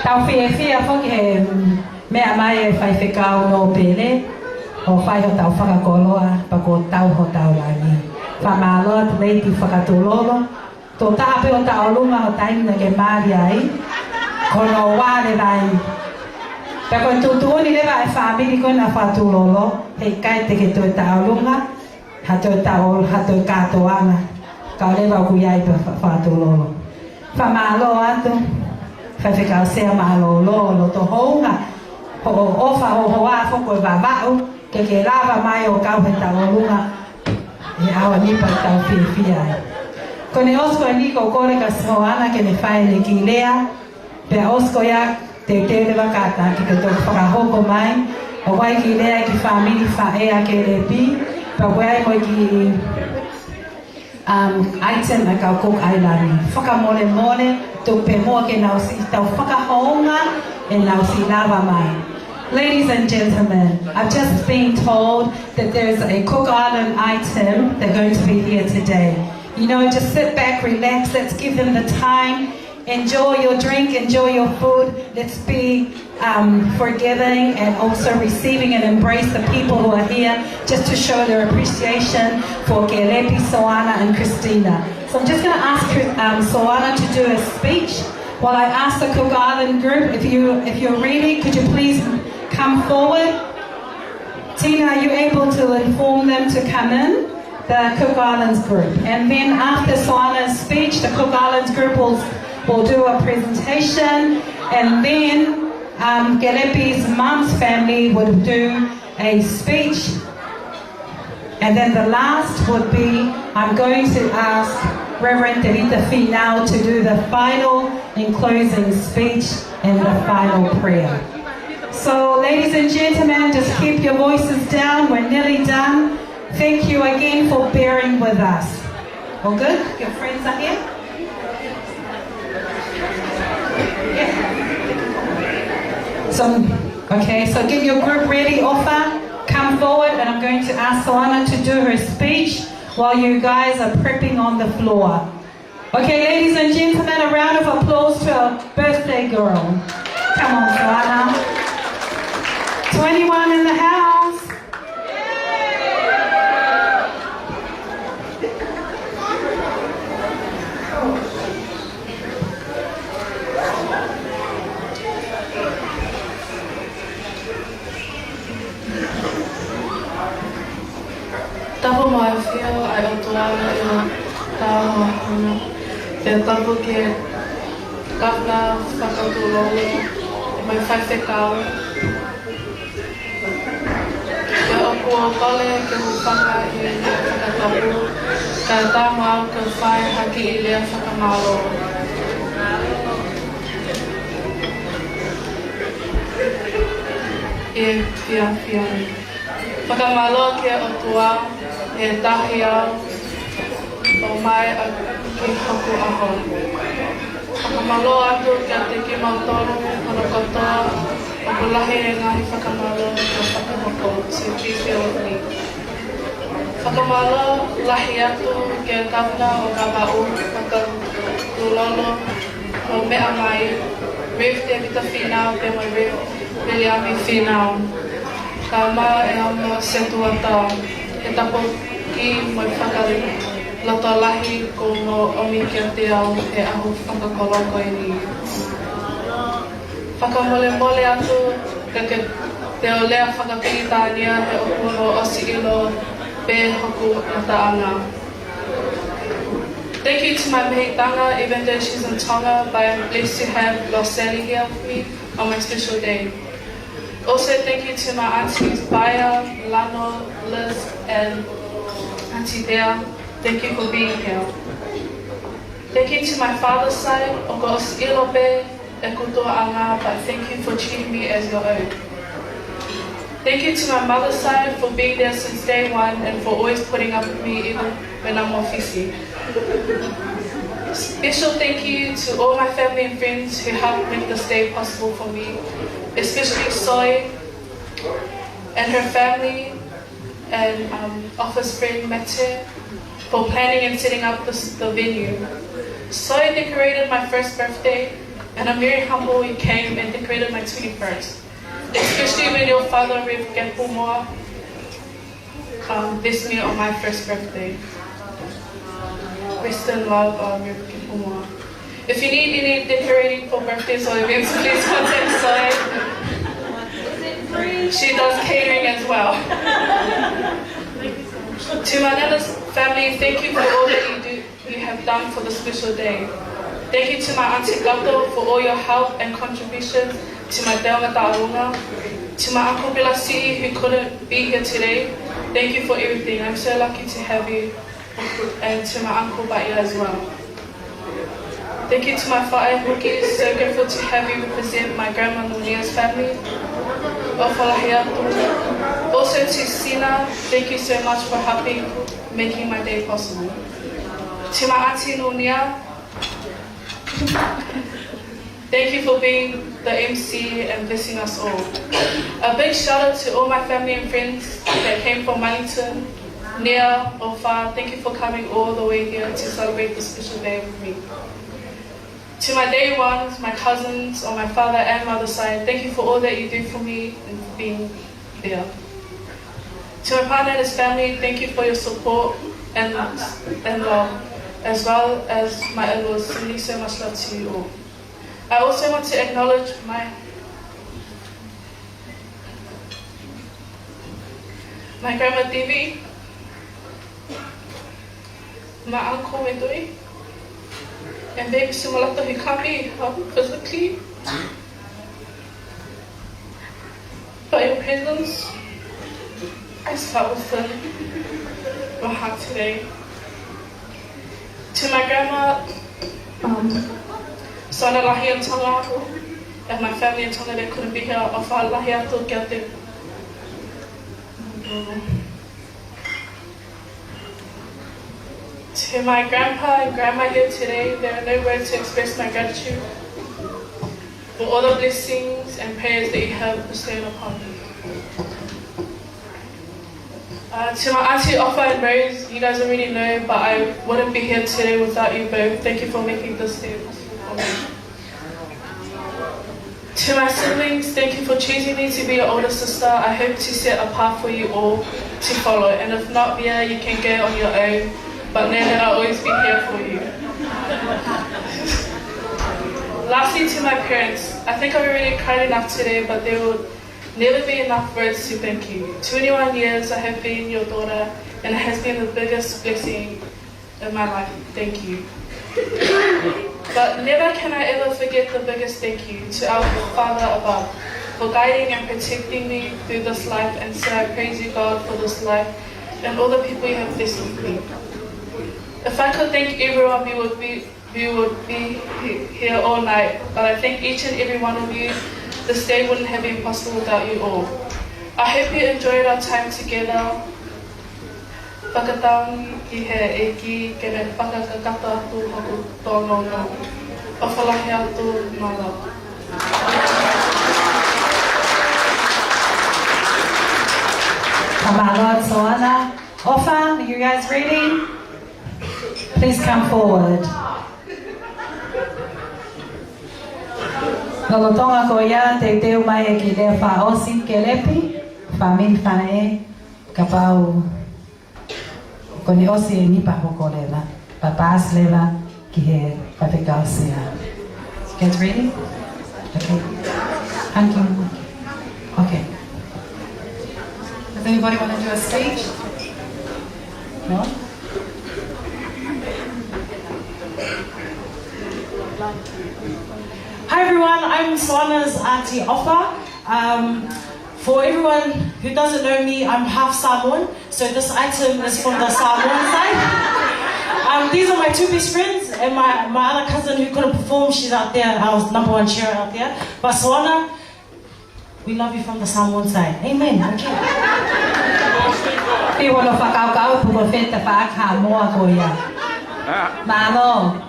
Tau fia foki he mea mai e whai whikau no pele. O whai ho tau whakakoloa pa ko tau ho tau langi. Whamaloa te leiti whakatololo. Tō tāpe o tau lunga ho taimina ke maari ai. Kono wāre rai. Pa koe tūtuoni lewa e whaamiri koe na whatulolo. Hei kai te ke tō tau lunga. Ha tō katoanga. Kau lewa ku iai pa whatulolo. Whamaloa atu. Whawhikau sea malolo lo to hounga. Ho ofa ho hoa whoko e wawau. Ke lava mai o kau he tau lunga. E awa nipa tau whiwhia ai. Ko ne osko e niko kore ka Soana ke ne whae ne ki lea. Pea osko ia te lewa kata ki ke tō whakahoko mai. O wai ki lea ki whamiri whaea ke le pi. Pa wai moi ki item a kau kok ailani. Whakamole mole. Tō pe moa ke nau si tau whakahounga e nau si lava mai. Ladies and gentlemen, I've just been told that there's a Cook Island item. They're going to be here today. You know, just sit back, relax, let's give them the time. Enjoy your drink, enjoy your food. Let's be forgiving and also receiving and embrace the people who are here just to show their appreciation for Kelepi, Soana and Christina. So I'm just going to ask Soana to do a speech while I ask the Cook Island group, if you're ready, could you please come forward? Tina, are you able to inform them to come in? The Cook Islands group. And then after Soana's speech, the Cook Islands group will do a presentation, and then Kelepi's mom's family would do a speech. And then the last would be, I'm going to ask Reverend Terita Finau to do the final and closing speech and the final prayer. So ladies and gentlemen, just keep your voices down. We're nearly done. Thank you again for bearing with us. All good? Your friends are here? Yeah. So get your group ready, Offa. Come forward, and I'm going to ask Soana to do her speech while you guys are prepping on the floor. Okay, ladies and gentlemen, a round of applause to our birthday girl. Come on, Soana. 21 in the house. Tapo mai fia ai o tuana I o tāma hana. Pea tapo ke kawna whakatulolo e mai whaiwhekau. Pea o kua kole ke hupaka I lea whakatapu. Ka tāma au ka whai haki I lea whakamalo. E fia. Whakamalo ke o tua. E tahi au o mai a ki haku aho. Whakamalo atu kia te ki mautoru kono kotoa o kulahi e ngahi whakamalo o whakahoko. So please bear with me. Whakamalo lahi atu kia kawna o ka wau whakatulolo o mea mai. Rev te vita whinau pe mai rev Williami whinau. Ka maa e amo setua tau. E tapo ki mai whakari loto lahi ko no omi kia te au e ahu whakakoloko I ni. Whakamole atu ke te o lea whakapitania he o kuno osi ilo pe hoku na taanga. Thank you to my mehitanga, even though she's in Tonga, but I'm blessed to have Loseli here with me on my special day. Also, thank you to my aunties Baya, Lano, Liz, and Auntie Dea. Thank you for being here. Thank you to my father's side, Ogos Ilobe, Ekutoa Anga, but thank you for treating me as your own. Thank you to my mother's side for being there since day one and for always putting up with me even when I'm officy. Special thank you to all my family and friends who helped make this day possible for me, especially Soy and her family and office friend Mete for planning and setting up the venue. Soy decorated my first birthday And I'm very humble you came and decorated my 21st. Especially when your father, Rev. Gepumua, blessed me on my first birthday. Rest in love, Rev. Gepumua. If you need any decorating for birthdays or events, please contact Soe. She does catering as well. To my Nana's family, thank you for all that you have done for this special day. Thank you to my Auntie Gato for all your help and contributions, to my Delma Ta'arunga, to my Uncle Bilasi who couldn't be here today. Thank you for everything. I'm so lucky to have you. And to my Uncle Baia as well. Thank you to my whae huki, so grateful to have you represent my grandma Nunia's family. Also to Sina, thank you so much for helping making my day possible. To my Auntie Nunia, thank you for being the MC and blessing us all. A big shout out to all my family and friends that came from Wellington, near or far. Thank you for coming all the way here to celebrate this special day with me. To my day ones, my cousins on my father and mother's side, thank you for all that you do for me and for being there. To my partner and his family, thank you for your support and love, as well as my in-laws. Sending so much love to you all. I also want to acknowledge my grandma Devi, my uncle Wedoi, and baby Sumalata who can't be helped physically. By your presence, I start within my heart today. To my grandma, Soana Aholelei and my family in Tonga that couldn't be here, Ofa Lahi Atu Kia Te. To my grandpa and grandma here today, there are no words to express my gratitude for all the blessings and prayers that you have bestowed upon me. To my auntie Ofa and Rose, you guys already know, but I wouldn't be here today without you both. Thank you for making this day possible for me. To my siblings, thank you for choosing me to be your older sister. I hope to set a path for you all to follow, and if not here, you can go on your own. But know that I'll always be here for you. Lastly, to my parents, I think I've already cried enough today, but there will never be enough words to thank you. 21 years I have been your daughter, and it has been the biggest blessing in my life. Thank you. But never can I ever forget the biggest thank you to our Father above for guiding and protecting me through this life, and so I praise you, God, for this life and all the people you have blessed with me. If I could thank everyone, we would be here all night. But I thank each and every one of you. This day wouldn't have been possible without you all. I hope you enjoyed our time together. Whakatangi ki he eki ke me whakakakata atu haku tōno no. Whawhalahi atu Malo. Malo, Soana. Ofa, are you guys ready? Please come forward. Nolotonga ko ia te teo mai e ki lea wha osi ke lepi, wha min whanae, ka pau ko ni osi e nipa hoko lela, pa paas lela ki he whawhikau sea. You guys ready? Okay. Thank you. Okay. Does anybody want to do a speech? No? Hi everyone, I'm Soana's auntie Ofa. For everyone who doesn't know me, I'm half Samoan, so this item is from the Samoan side. These are my two best friends, and my other cousin who couldn't perform, she's out there, I was #1 cheerer out there. But Soana, we love you from the Samoan side. Amen. Okay. Malo.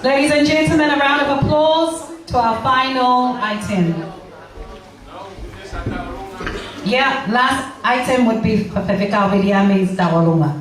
Ladies and gentlemen, a round of applause to our final item. Yeah, last item would be Whawhikau Viliami's Tawalunga.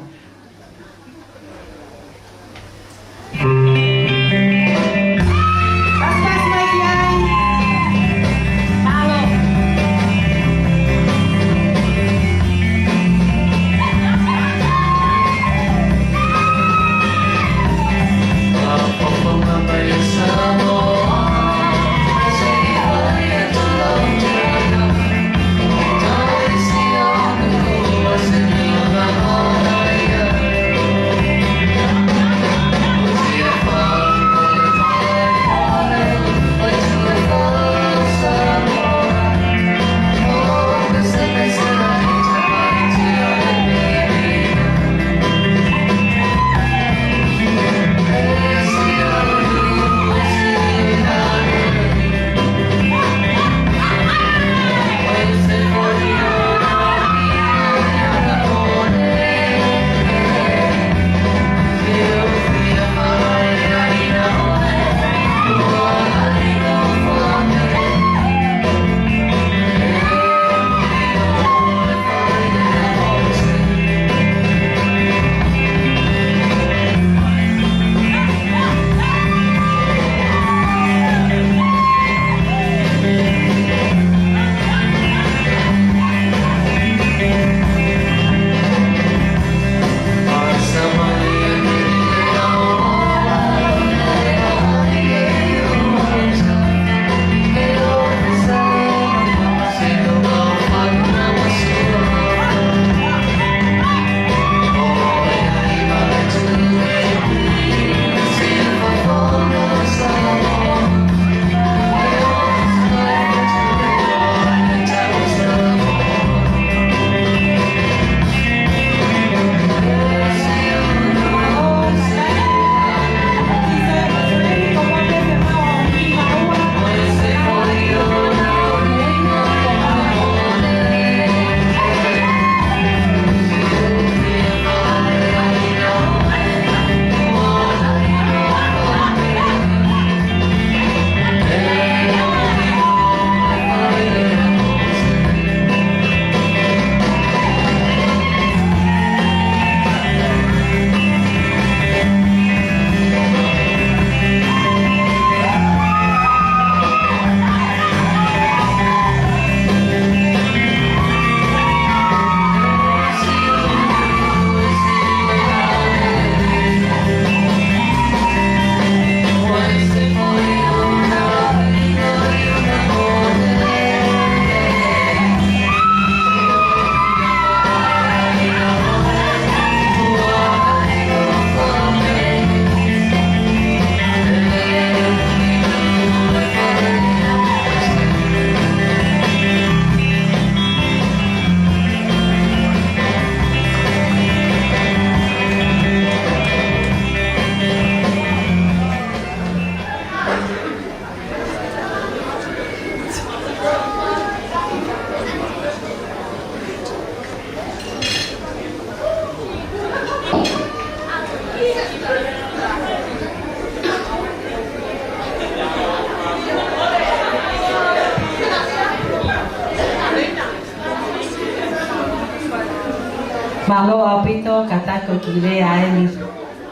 Malo Aupito katako kile aeli.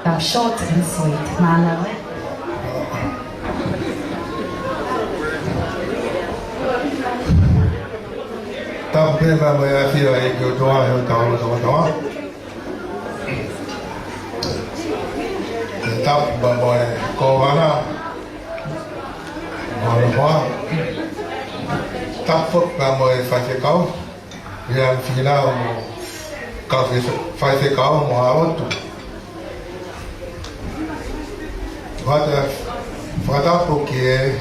Now short and sweet. Malo. Tapi memang ya dia ikut doa yang tahu sama-sama. Tetap bawa kawana, bawa tak pun bawa fase kau, yang final kau fase kau mau awak tu. Pada porque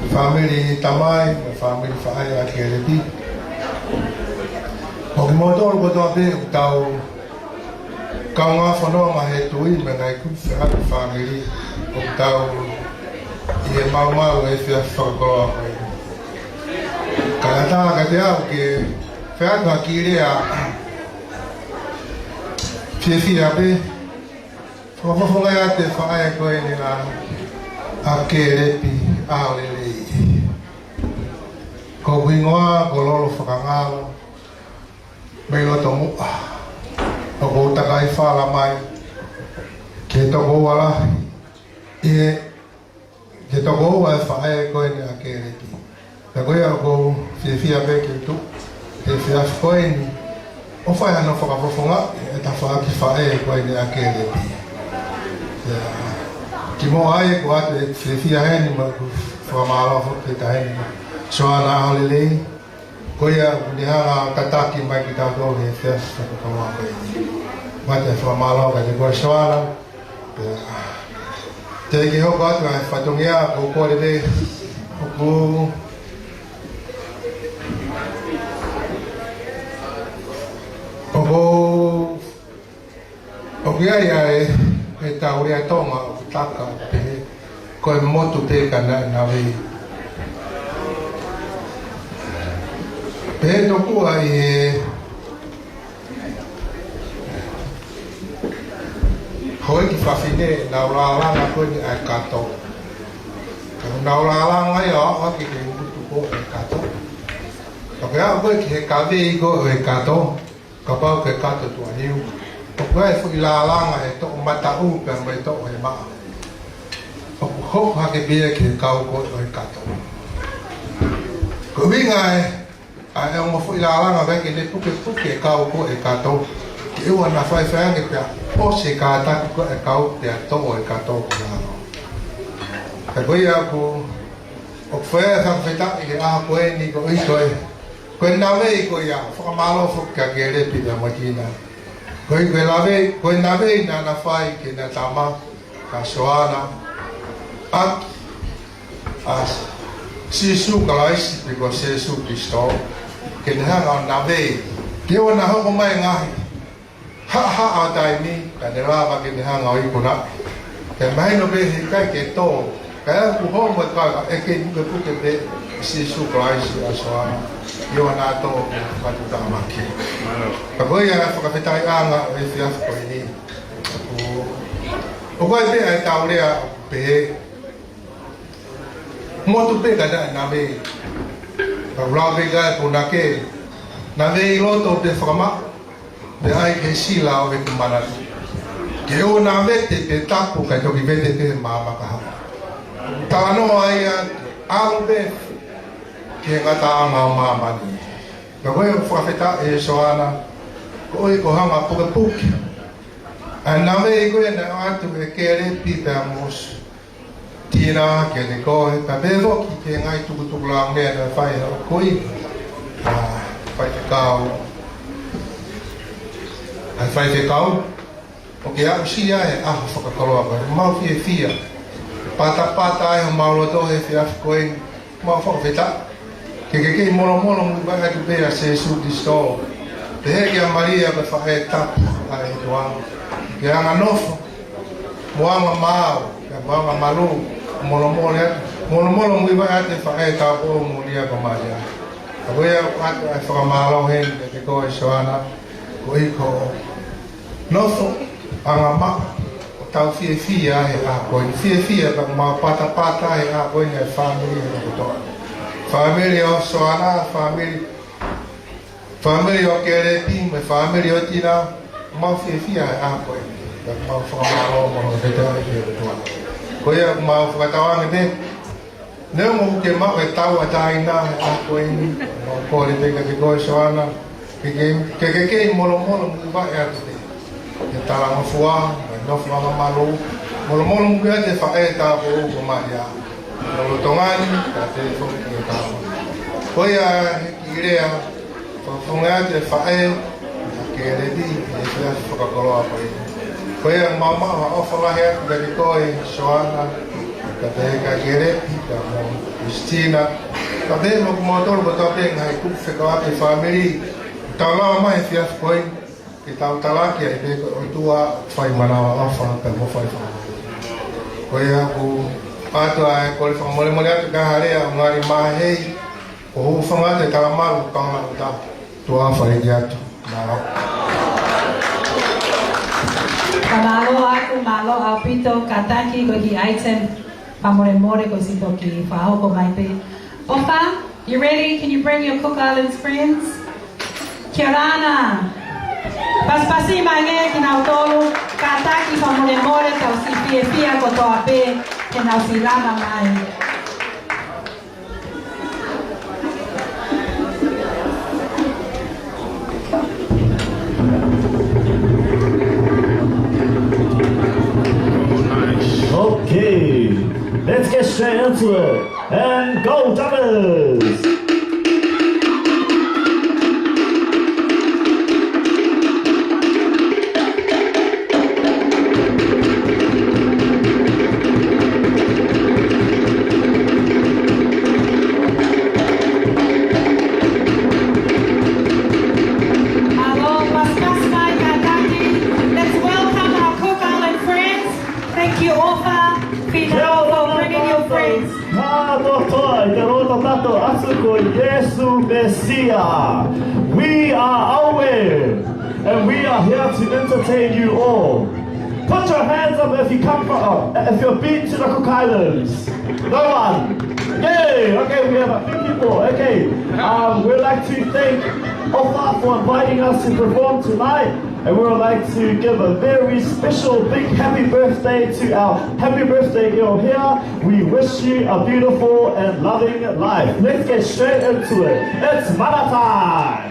family tamai, family fai aquele tipo. O motor ko to ape tau kau nga fono ma he tui me ngai ku fa family o tau e mau e fa ko ka ta ka dia ke fa ka ki le a fi ape fo nga te fa ai ko ni la a ke le pi a le ko wingoa ko lo fa ngalo Melo tomu, aku tak kaya fala mai, kita go wala, kita go wala fala ko ni akere ti. Ako ya go fia beke tu, fia ko ni, o fa ya no fa ka fonga, eta fa ki fala ko ni akere ti. Ya, kimo ai ko ate fia hen ma fa malo fo kita hen. Soana Aholelei. Koia uniha kataki mai kita do he festa ko ma ko ni mate fa malo ka de ko soala te ki ho ba ta fa tongia ko ko de ko o ya e ta uri toma taka ko motu te kana na we Pero ko ay hoy ki fa fine na la ko ni ay kato. Na la ay o ki ke butu ko ay kato. Kaya ko ki ka ve ko ay kato. Ka pa ke kato to ani. Ko ay fu la ay to mata u pe mai to ay ma. Ko ha ke be ke ka ko ay kato. Ko vi ngai ai mo fu la nga ba ke le puke ka ko e ka to ke wa na fa fa nge pa o se ka ta ko e ka o te to o e ka to la no ka ya ko o fa fa ta e a ko e ni ko i ko na ve ko ya fa malo fu ka ke le pi da makina ko la ve ko na ve na fa ke na tama ka soana as sisu kalais ko sisu Kristo ke na nga na ve ke ona ho mai nga ha dai ni ka de la ba ke na nga i kuna ke mai no be ka ke to ka ku ho mo ka e ke ku ke be sisu kalais aswa yo na to ka tu ta ma ke ka bo ya fa ka fetai anga e fia ko ni o ko be ai ta ure a be mo tu be ka da na be Rabe ga puna ke na ve loto pe fama be ai ke sila o ke mana ke o na ve te tapu ka to ki ve te mama ka ta no ai a be ke ga ta ma mama ni ka ko fa feta e soana ko ko hama po pu ana ve ko na atu ke re pi ta mos Tina ke ne ko ta bevo ki ke ngai tu lang ne na fai ho koi fai te kau fai te kau o ke a si ai a fa ka kolo ba mau fia pata ai mau lo to e fia koi mau fa feta ke molo mu ba ka tu be a se su di sto te ke Maria ba fa e ta ai doang ke ana nofo mo mau ya Malo Malo mui vai ate fae ta o mulia ko maja. Ako ya at fa malo hen ke ko Soana ko iko noso ama ta fie e a ko fie ba ma pata e a ko ni family ko to. Family o Soana family family o Kerepi, my family o Tina, Mafia, Apo, the Mafia, Koya, Mafia, Big. No one came up with Tawa Dina, Apo, or the big of the Goy Soana, Keke, Molomolum, the Talamafua, and North Malo, Molomolum, the Faeta, Maria, Tongani, that they from the town. Koya, Irea, Fonga, the Fae, Keredi, the Focacoloa. Koya, Mama, offer here, the Goy, Soana, the Gere, Christina, but then look motor, but I could figure out the family. Talama, if you have point, kita talaki ya ibe otua fai manawa afa pemo fai fa. Koya ku ato ai kol fa mole mole atu ka hare a ngari mahei o fanga de kalamalu kanga uta tua fai diatu na. Kamalo aku Malo Aupito kataki ko ki item pamore more ko sito ki fa ko mai pe. Ofa, you ready? Can you bring your Cook Islands friends? Kirana, paspasi mange kinautolo kataki famole more tau si pia koto ape kenau si lama mai. Okay, let's get straight into it and go Jumpers! We are aware and we are here to entertain you all. Put your hands up if you come from, if you've been to the Cook Islands. No one? Yay! Okay, we have a few people. Okay, we'd like to thank Ofa for inviting us to perform tonight. And we would like to give a very special big happy birthday to our happy birthday girl here. We wish you a beautiful and loving life. Let's get straight into it. It's Mana time!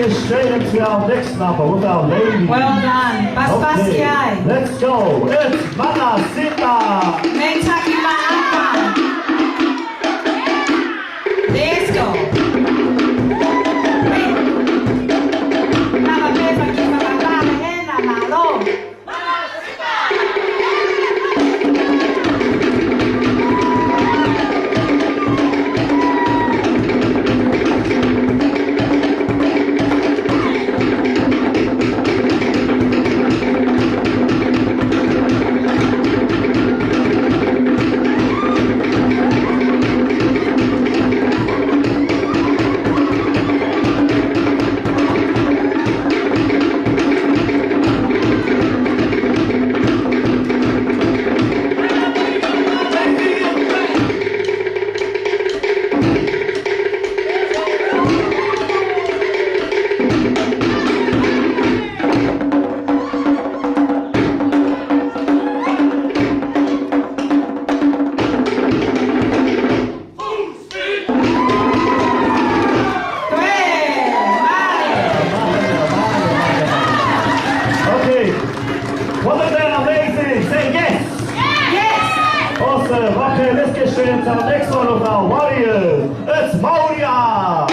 get straight into our next number with our ladies. Well done. Pas kiai. Let's go. It's Mana Sita. Meitaki ma'apa. Let's go. Nama pepa ki whakatane he na malo. Okay, let's get straight into the next one of our warriors. It's Moria.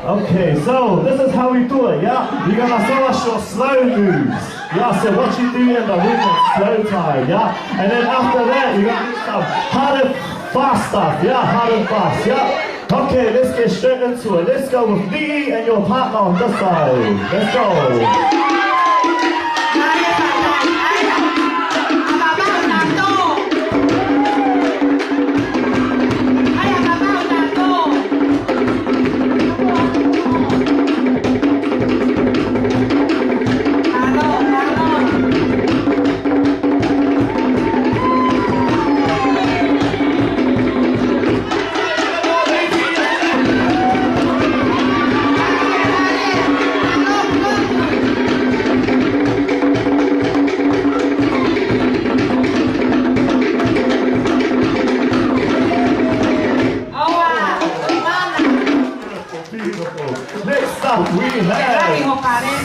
Okay, so this is how we do it, yeah? You're gonna show us your slow moves. Yeah, so what you do in the movement, slow time, yeah? And then after that, you're gonna do some hard and fast stuff, yeah? Hard and fast, yeah? Okay, let's get straight into it. Let's go with me and your partner on this side. Let's go.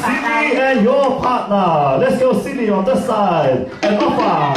Cindy and your partner. Let's go, Cindy, on this side. And Offa.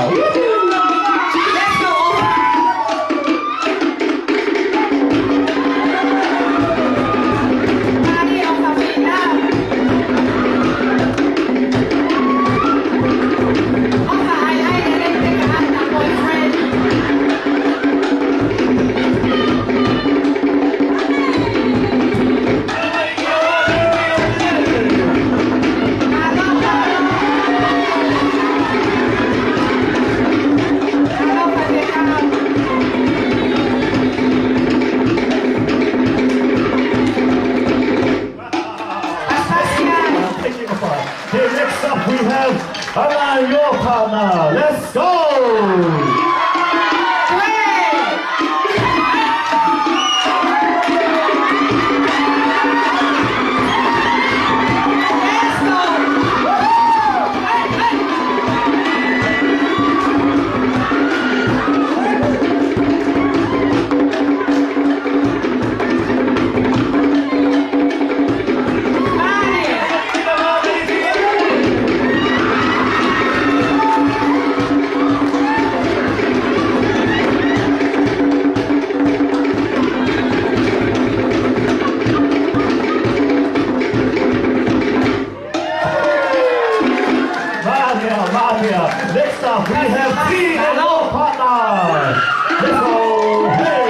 And your partner, let's go! Next up, we have P and your partner. Let's go. Hey.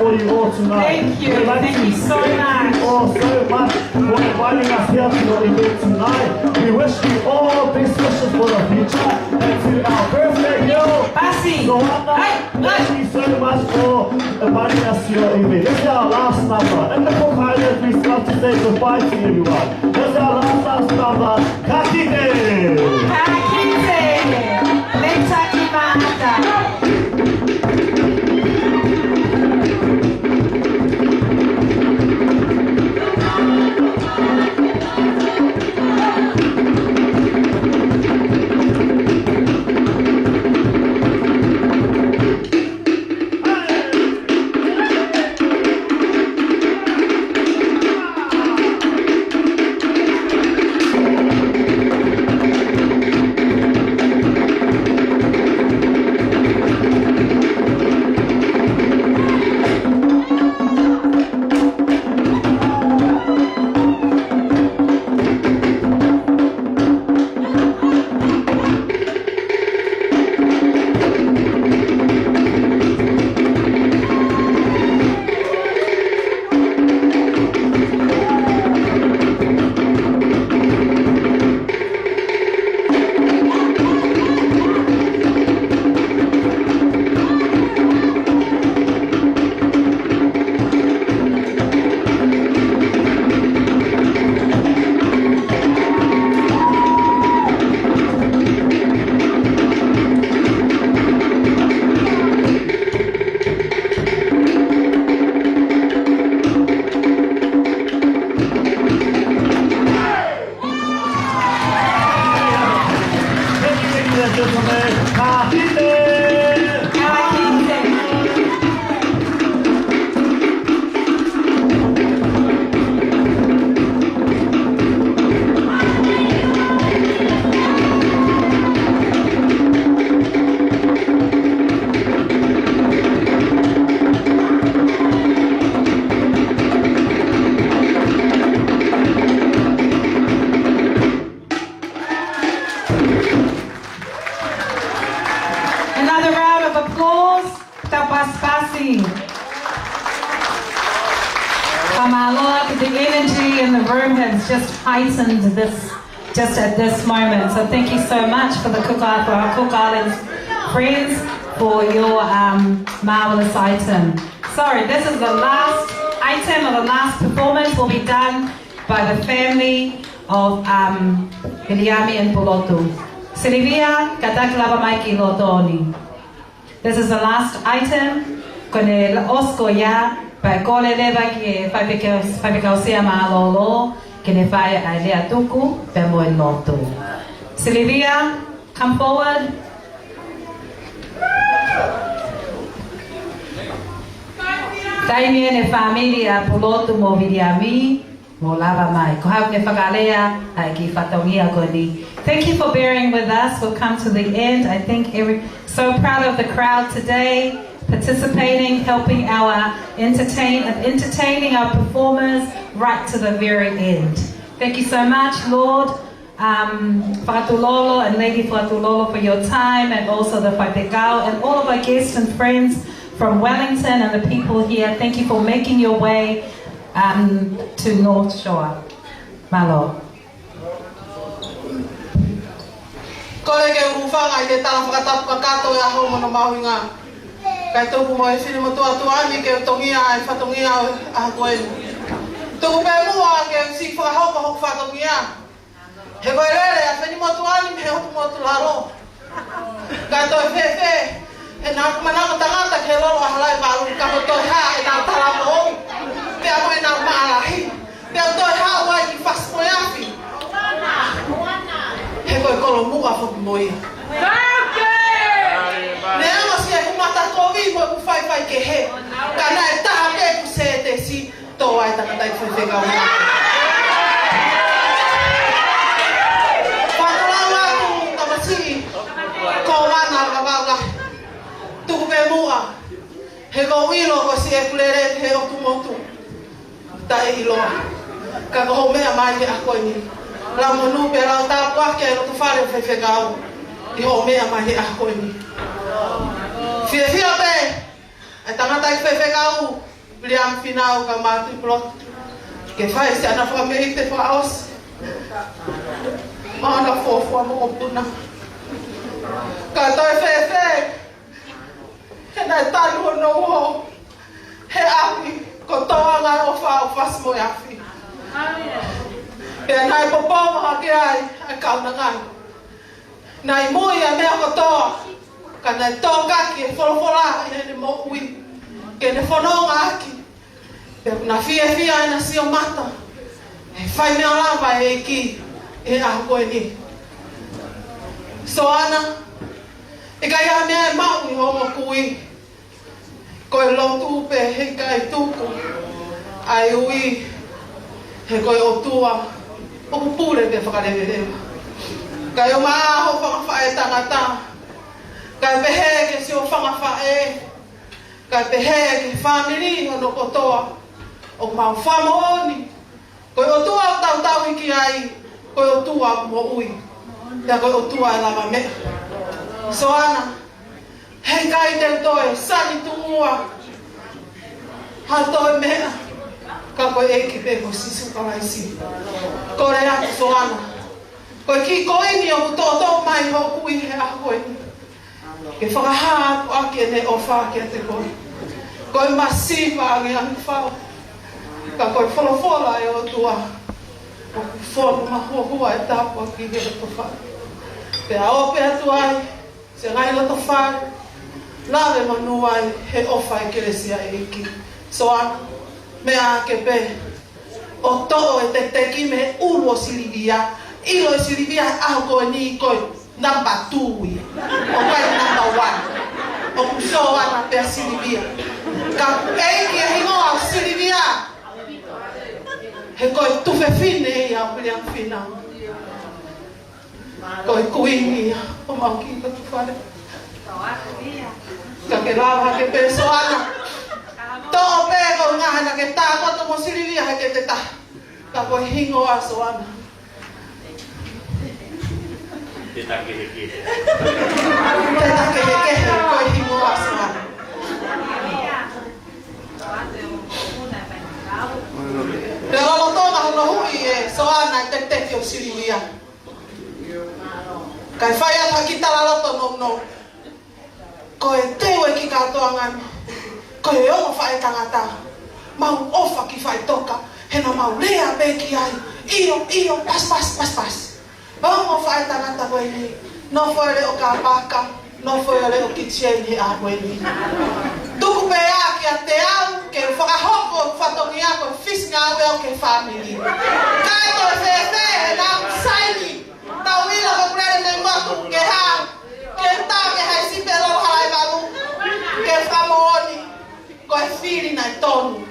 for you all tonight. Thank you. We'd like Thank to you so thank much. you all so much for inviting us here to your event tonight. We wish you all best wishes for the future. And to our birthday girl, Soana, thank you so much for inviting us to your event. This is our last number. In the Cook Highlands, we start to say goodbye to everyone. This is our last number. Kakite! Kakite! Letaki Mahata! Another round of applause. Tapaspasi. Malo, the energy in the room has just heightened this, just at this moment. So thank you so much for the for our Cook Islands friends, for your marvelous item. Sorry, this is the last item or the last performance will be done by the family of Iliami and Pulotu. Silvia, kataklaba maiki lotoni. This is the last item. Kone osko ya pa kole leva ki fabricausia malolo kene fai ailea tuku pe mo loto. Silvia, come forward. Taimie ne familia Pulotu mo Iliami. Thank you for bearing with us. We'll come to the end. I think so proud of the crowd today, participating, helping our entertaining our performers right to the very end. Thank you so much, Lord Fatulolo and Lady Fatulolo, for your time, and also the Whaipekau and all of our guests and friends from Wellington and the people here. Thank you for making your way to North Shore. Malo. Kolege ufanga i te tala whakatapu ka kato e aho mono mahuinga. Kai tōku mo e whiri mo tuatuani ke tongia e whatongia a koenu. Tōku pē mua ke si whakahoka hoku whatongia. He koe rere a whiri mo tuani me hoku mo tularo. Kai tō e whewhe. He nā manaka tangata ke loro a halai waru kapo tō ha e nā tala mo hou. Te a koe nā maalahi. Te a tō e ha wai ki whaspo e afi. He koe kolo mua whoki moi. Ne ama si e kumata togi mo e kuwhaiwhai ke he. Ka nā e taha ke ku se te si tō ai tangatai whaiwhega o. Whakalau atu tamasiki ko wana rakawaga. Tuku pe mua. He ko wilo ko si e kulere he o tumotu. Ta e iloa. Ka ko mea mai he a koe ni. La monu pe la ta pa ke no fare fe gao I ho mea mai a koe ni fia pe e tangata I fe gao Liam finau ka matu plot. Ke fai se ana fa me te fa os. Mana fofo mo puna. Ka toi fe. He nai talu no ho. He api ko toa nga o fa fas mo afi. Pe nai popo ma ke ai ka na ngai. Nai mo ia me ko toa. Ka nai toka ki folofola i ne mo ui. Ke ne fononga aki. Pe na fia na sio mata. E fai me lava e ki e a koe ni. Soana e kai a mea e mau i homo kui. Koe lotu pe he kai tuku. Ai ui he koe o tua o kupule te whakarewerewa. Kai o maa ho whakawhae tangata. Kai pehe ke si o whakawhae. Kai pehe ke whamiri o no kotoa. O mau whamoni. Koe o tua o tau iki ai. Koe o tua mo ui. Ia koe o tua e lava mea. Soana. Hei kai te toe. Sani tungua. Ha toe mea. Ka koe eki pe ko sisu karaisi. Kore atu Soana. Koe ki koini o kutoto mai ho kui he a koini. Ke whakaha atu ake ne o whake te koe. Koe masifa ange ange whao. Ka koe wholofola e o tua. O ku wholo mahua e tāpua ki he to whai. Pe a ope atu ai. Se ngai loto whai. Lawe manu ai he ofa e keresia e iki. Soana. Mea ke pe. O to'o e te teki me ulu o silivia. Ilo e silivia aho koe ni koe number 2. O kai number 1. O ku Soana pe a silivia. Ka eiki e hingoa o silivia. He koe tufe fine e au piliang fina. Koe kuingi o mau ki ka tufare. Ka ke lava ke pe Soana. To'o pe ko ngahana ke tā koto mo silivia he ke te tā. Ka koe hingoa Soana. Te takehekehe. Te takehekehe koe hingoa Soana. Te olo tōna hono hui e Soana e te teki o silivia. Kai whai ata ki tala loto no. Koe teo e ki katoa ngani. Koe e ongo whae tangata. Mau ofa ki whae toka. Hena mau lea pe ki ai. Iyo, pas. Ongo whae tangata koe ni. No whaere o ka paka. No whaere o ki tieni a koe ni. Tuku pe a ki a te au. Ke whakahoko whatongi a koe fisinga awe o ke whamiri. Kai koe whewhe e nā saini. Tau ilo ko kurere me motu ke hao. Ke tā ke hai sipe loro halai walu. Ke whamooni. Koe whiri nai tonu.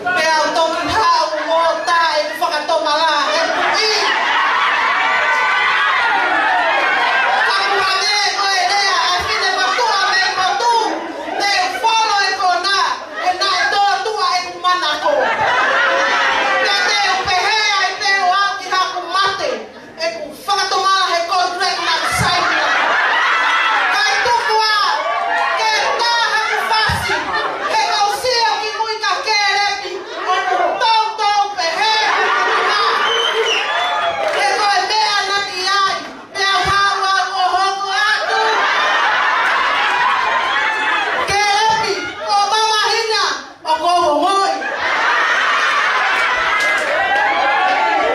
Ke au toki hao o tā e ku whakatoma la. E kui. Kaku hane koe rea ai whine matua me motu. Te wholo e ko nā. E nā e toa tua e ku manako. Ka te upehe ai te o au ki haku mate. E ku whakatoma la he koe drek nā saini. Kai tukua. Ke tā haku whasi. He kau sia ki mui ka kerepi. O ku tau pehe. Ke koe mea naki ai. Me au hau au o hoko atu. Kerepi. O mama hina. O koho moi.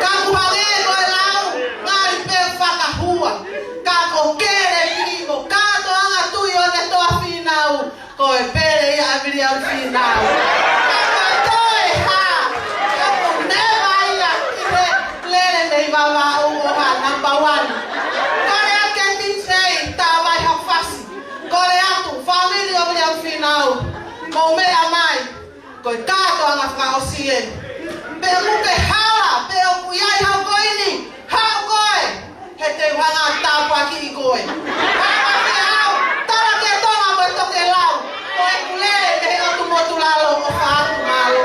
Kaku hane koe lau. Ngari pe whakahua. Kako kerepi. Mo kato anga tui o ne toa whinau. Koe pere ia aviri au whinau. Kako toe ha. Kako newa ia. Kire lere nei wawa o ha number 1. Kore ake tinsei. Tā vai hawhasi. Kore atu. Whamiri o viri au whinau. Mo mea mai. Koe kato anga whaosie. Pe mupe hala. Pe o kuiai hau koini. Hau koe. He te whanga tāpua ki i koe. Hau ke hau. Tara ke tonga mo e toke lau. Koe kulere me he otu motu lalo o whaatu malo.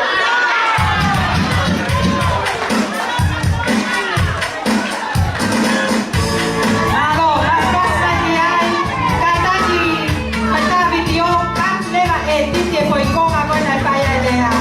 Malo, paspas ni ai. Kai taki video kat leva e titi e foi konga koe nai pai ai lea.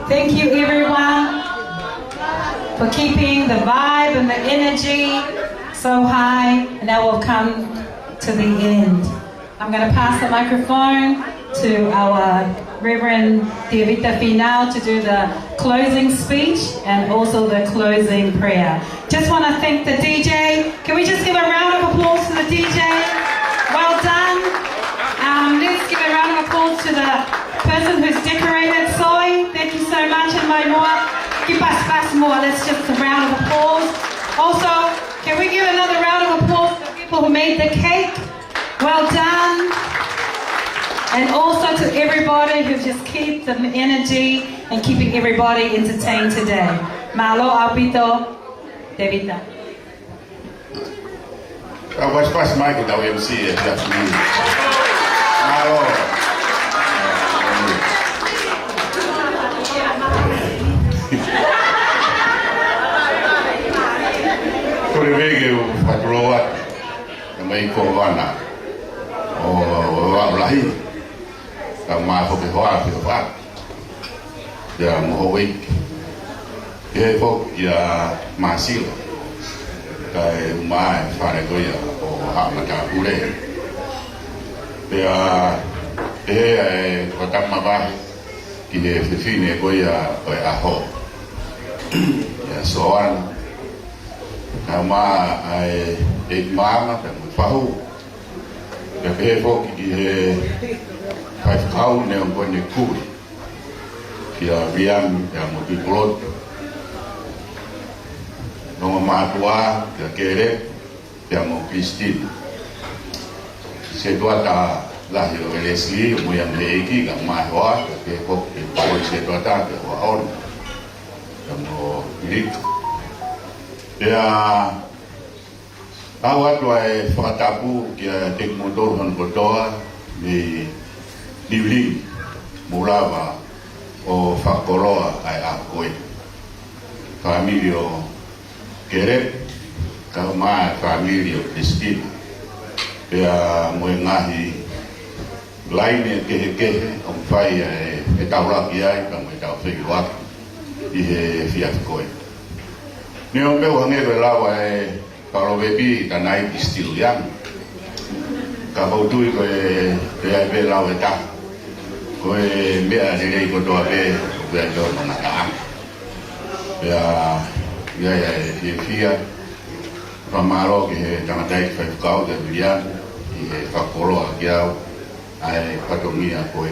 Thank you everyone for keeping the vibe and the energy so high, and now we'll come to the end. I'm going to pass the microphone to our Reverend Diavita Finau to do the closing speech and also the closing prayer. Just want to thank the DJ. Can we just give a round of applause to the DJ? Well done. Let's give a round of applause to the person who's decorated Soy. Thank you so much, and my more. Give us more. Let's just a round of applause. Also, can we give another round of applause to the people who made the cake? Well done. And also to everybody who just keep the energy and keeping everybody entertained today. Malo Aupito and I. What's past Mike at WMC? Malo. Kurivege patroa mai ko wana o lahi ma ko ke hoa ke hoa ya mo wei ye ko ya masil kai mai fa ne ko ya o ha ma ta pule ya ko ta ma ba ki ne fine ko ya aho ya soan Nama mama dan fahu, tapi kok dia 5 tahun yang punya kuri, dia biang yang mau diplot, nama matua dia kere, yang mau Kristin, sedua tak lahir Leslie, mau yang lagi yang mahua, tapi kok dia sedua tak dia orang, yang mau lik. Ya, awat wai fatapu kia tek motor han kotoa di divling mulava o fakoroa ai akoi familio kerep kama familio Kristin ya moengahi lain ke om fai e taula kia kama tau feiwak di fiat koi. Neo meu hangero lawa kalau baby tanai distil yang kalau tu ko ai be lawa ta ko me ani ko do be do na ka ya fia pamaro ke tanai fa kau de bian e fa koro ya ai patomia ko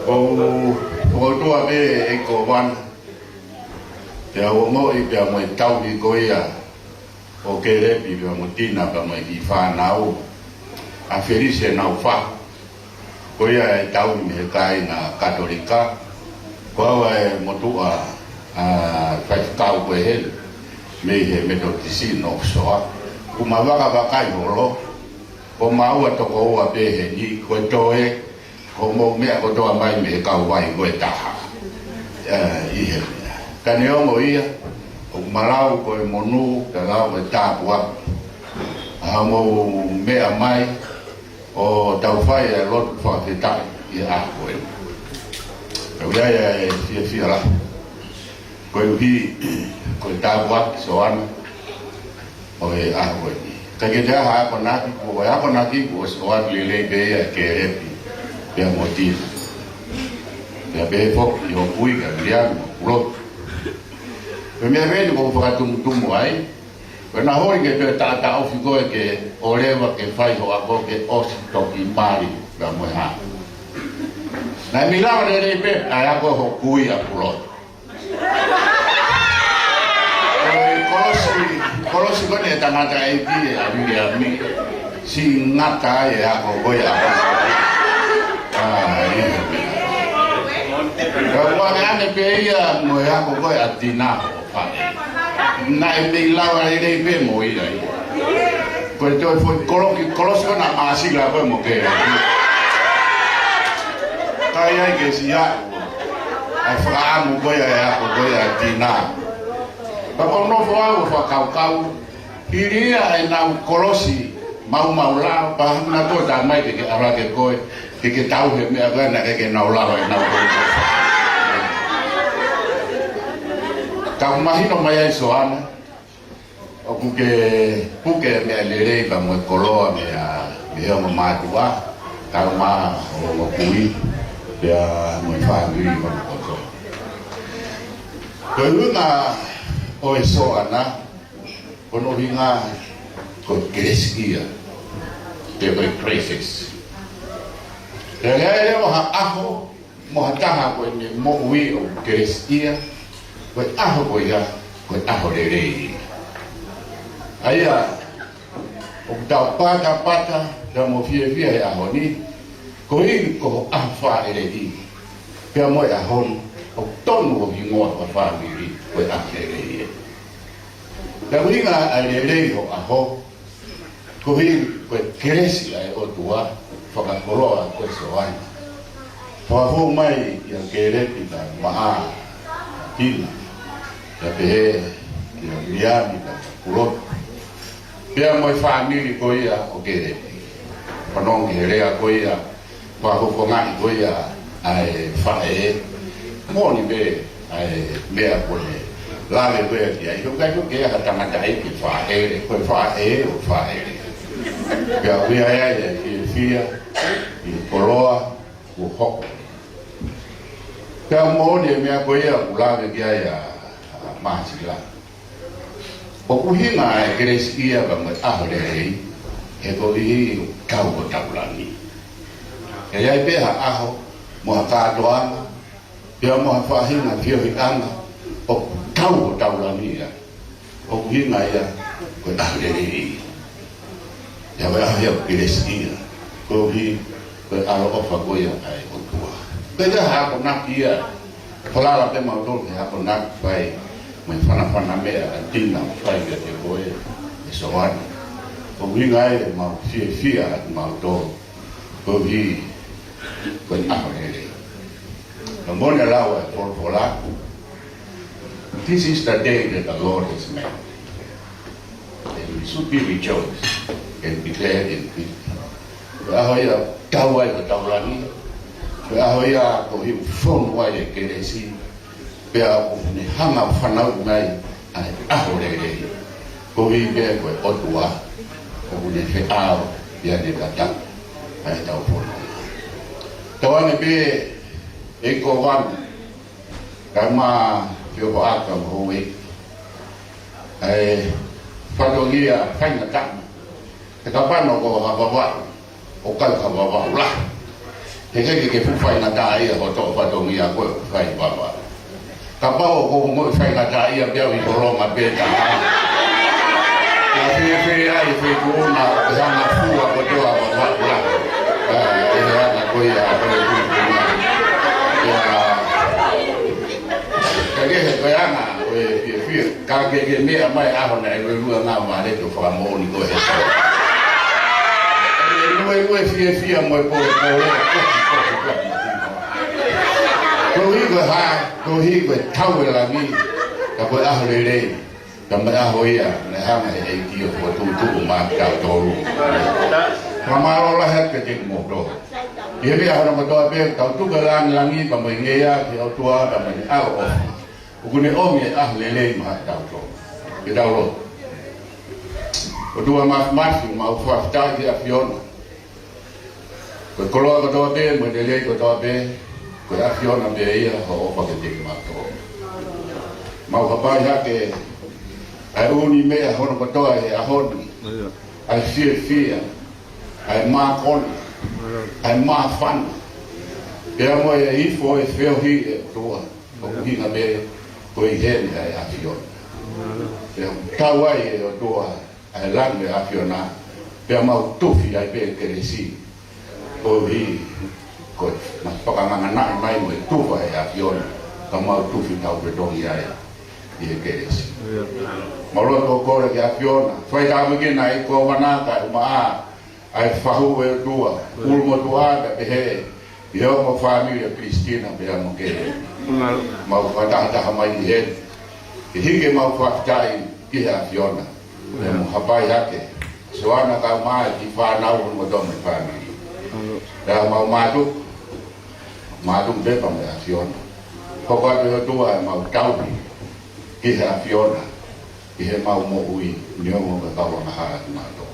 o to be ko van ya mo I be mo tau ni goia o kere bi be mo tina ba mo I fa nau a felice nau fa goia tau ni kai na katolika ko mo tu a fa tau ko he me do tisi no so ku ma ba kai lo ko ma wa to ko wa be he ni ko to e ko mo me ko to mai me ka wai ko ta I he kaneo mo ia o marau ko e monu ka la o tapua a mo me mai o tau fai e lot fa te tai I a ko e o ia fia la ko ko tapua soan o e a ko e ka ke ja ha ko na ko soan le be ke repi pe motiv ya be fo yo pui ka lian lo me vedi ko fa tum ai na hori ke te ta o figo ke o leva ke fai ho ako ke os to I mari da mo ha na mi la de pe a ko ho kui a pulo kolosi ko ne ta mata ai ki a mi si ngata ya ko ko ya ko ane pe ya mo ya ko ko atina na e lawa e pe mo I Koe toi foi kolosi ona asila koe mo ke. Kai ai ke sia. Ai whaamu koe ai ako koe ai tina. Papa no whaau whakau. Hiria e nau kolosi mau lao. Pahana koe tā mai ke arake koe. Ke tau he mea gana ke nau lao e nau koe. Kau mahino mai ai Soana. O kuke mea lerei pa mo koloa mea mo matua. Kau ma o kui. Pea mo whaangiri mo koto. Koe unga o e Soana. Kono hinga ko kereskia. Te koe kreses. Te lea mo ha aho. Mo ha taha koe me mo ui o kereskia. Koe aho koe ia. Koe aho lerei. Aia, o tau pata, da mo fie e aho ni, ko i ko awha ere i. Pea mo e aho, o tonu o hingoa pa whamiri, ko e aho ere i. Da winga a ere o aho, ko i ko e keresi ai o tua, whakakoroa ko e Soana. Whakaho mai i a kereti na maha, tina, da pehe, i a miami, da kurotu. Pea mo e whamiri ko ia o kere. Panongi he rea ko ia. Kua hoko ngai ko ia ai whae. Moni be ai mea kone. Lale wea ki ai. Hukai huke ea tangata e ki whae. Koe whae o whae. Pea wea ea ia ki whia. I koroa o hoko. Pea moni e mea ko ia ulave ki ai a maasila. O kuhinga e kereskia ka mai aho lerei, e ko i kau o taulani. E iai peha aho, mo ha kātoanga, pia mo ha whahinga pia hitanga, o kau o taulani ia. O kuhinga ia, ko aho lerei. Ia wai aho ia kereskia, ko hi, ko alo ofa ko ia ai o tua. Pea hako naki ia, whalala pe mautol ke hako naki pai, mai whana mea a tina o whaiga te koe e Soana. O winga e mau fia at mau tō. Ko hi koe aho ere. No mone lawa e forfola. This is the day that the Lord has made. And we should be rejoiced and be glad in it. Ko aho ia kau ai ko taurani. Ko aho ia ko hi whonu ai e keresi. Pea o ne hanga whanau mai ai aho rere. Ko hi pea koe otua. Ko ne he ao pia ne kata. Ai tau whono. Tawane pe e ko wan. Kai ma pio ho aka mo hoi. Ai whanongia whainga tama. Te kapano ko hawawa. O kai hawawa ula. He keke ke fuwhainga ta ia ho tō whanongia koe whai wawa. Kapao ko mo whainga ta ia biau i horonga beta. Ia whi ai whi kuona e hanga fua ko toa wa wala. E hanga ko ia kore kuuna. Ia kagehe koe anga koe whi. Ka keke mea mai aho na e rua ngā wale to whamoni ko he so. E lue whi mo e pore pore. Ko hi koe tau e langi, ka koe aho rei, ka mai aho ia, ne hanga e kia koe tūtuku maa kau tōru. Ka maro lahat ka tiku mo tō. Ia rea hana matoa pēr, kau tuka langi, ka mai ngea, ki au tua, ka mai ao ofi. Ukune omi e aho rei maa kau tō. Ki tau lo. O tua mafi, maa uwhaftai ki a Fiona. Koe koloa katoa pēr, mo te lei katoa pēr, ko a Fiona me ia ho ofa ke te mato. Mau hapai hake ai uni mea hono katoa e ahoni. Ai fia. Ai mā kona. Ai mā whana. Pea mo e ifo e whio hi e toa. O kuhinga me ko i hene ai a Fiona. Pea kawai e o toa ai lange a Fiona. Pea mau tufi ai pe keresi. Ko hi koe, mas whakanganga nai mai mo e tuwha e a Fiona, ka mau tuwhi tau pe tongi ai. i he keresi. Maloto kore ki a Fiona. Whai tā mwiki na i ko wanaka umaa ai whahu e tua. Ulmo tuanga pe he. I heo mo familia Kristina pe a mo kere. Mau whatahataha mai i he. I hike mau whaktai ki he a Fiona. E mo hapai hake. Soana ka umaa ki whanau mo tome family. Ea mau mātuk. Mātuk bepa me a Fiona. Hoko atu he tua e mau taupi. Ki he a Fiona. I he mau mo ui, niongo ka kawa na haa ki mātou.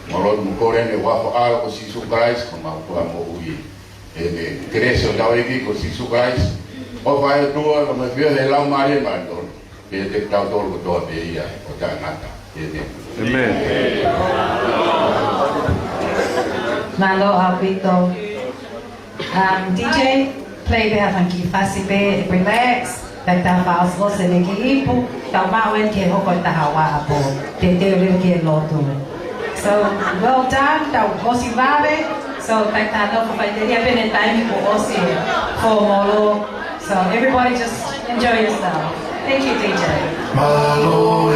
Maloi mo kore ne wafo ala ko Sisu Christ, ko mau tua mo ui. E me kresio tau eki ko Sisu Christ. O whae tua, ko me whia he lau maare mātou. E te tau tolu ko toa pe ia, o tā ngata. Amen. Malo Aupito. DJ, play the hanky fasi be, relax. Tại ta vào số sẽ lấy cái ipu, tao bao anh kia họ còn ta hào hoa bộ, để tiêu lưu kia lột tụi. So well done, tao có si vabe. So tại ta đâu phải để đi bên time của osi for Malo. So everybody just enjoy yourself. Thank you, DJ. Malo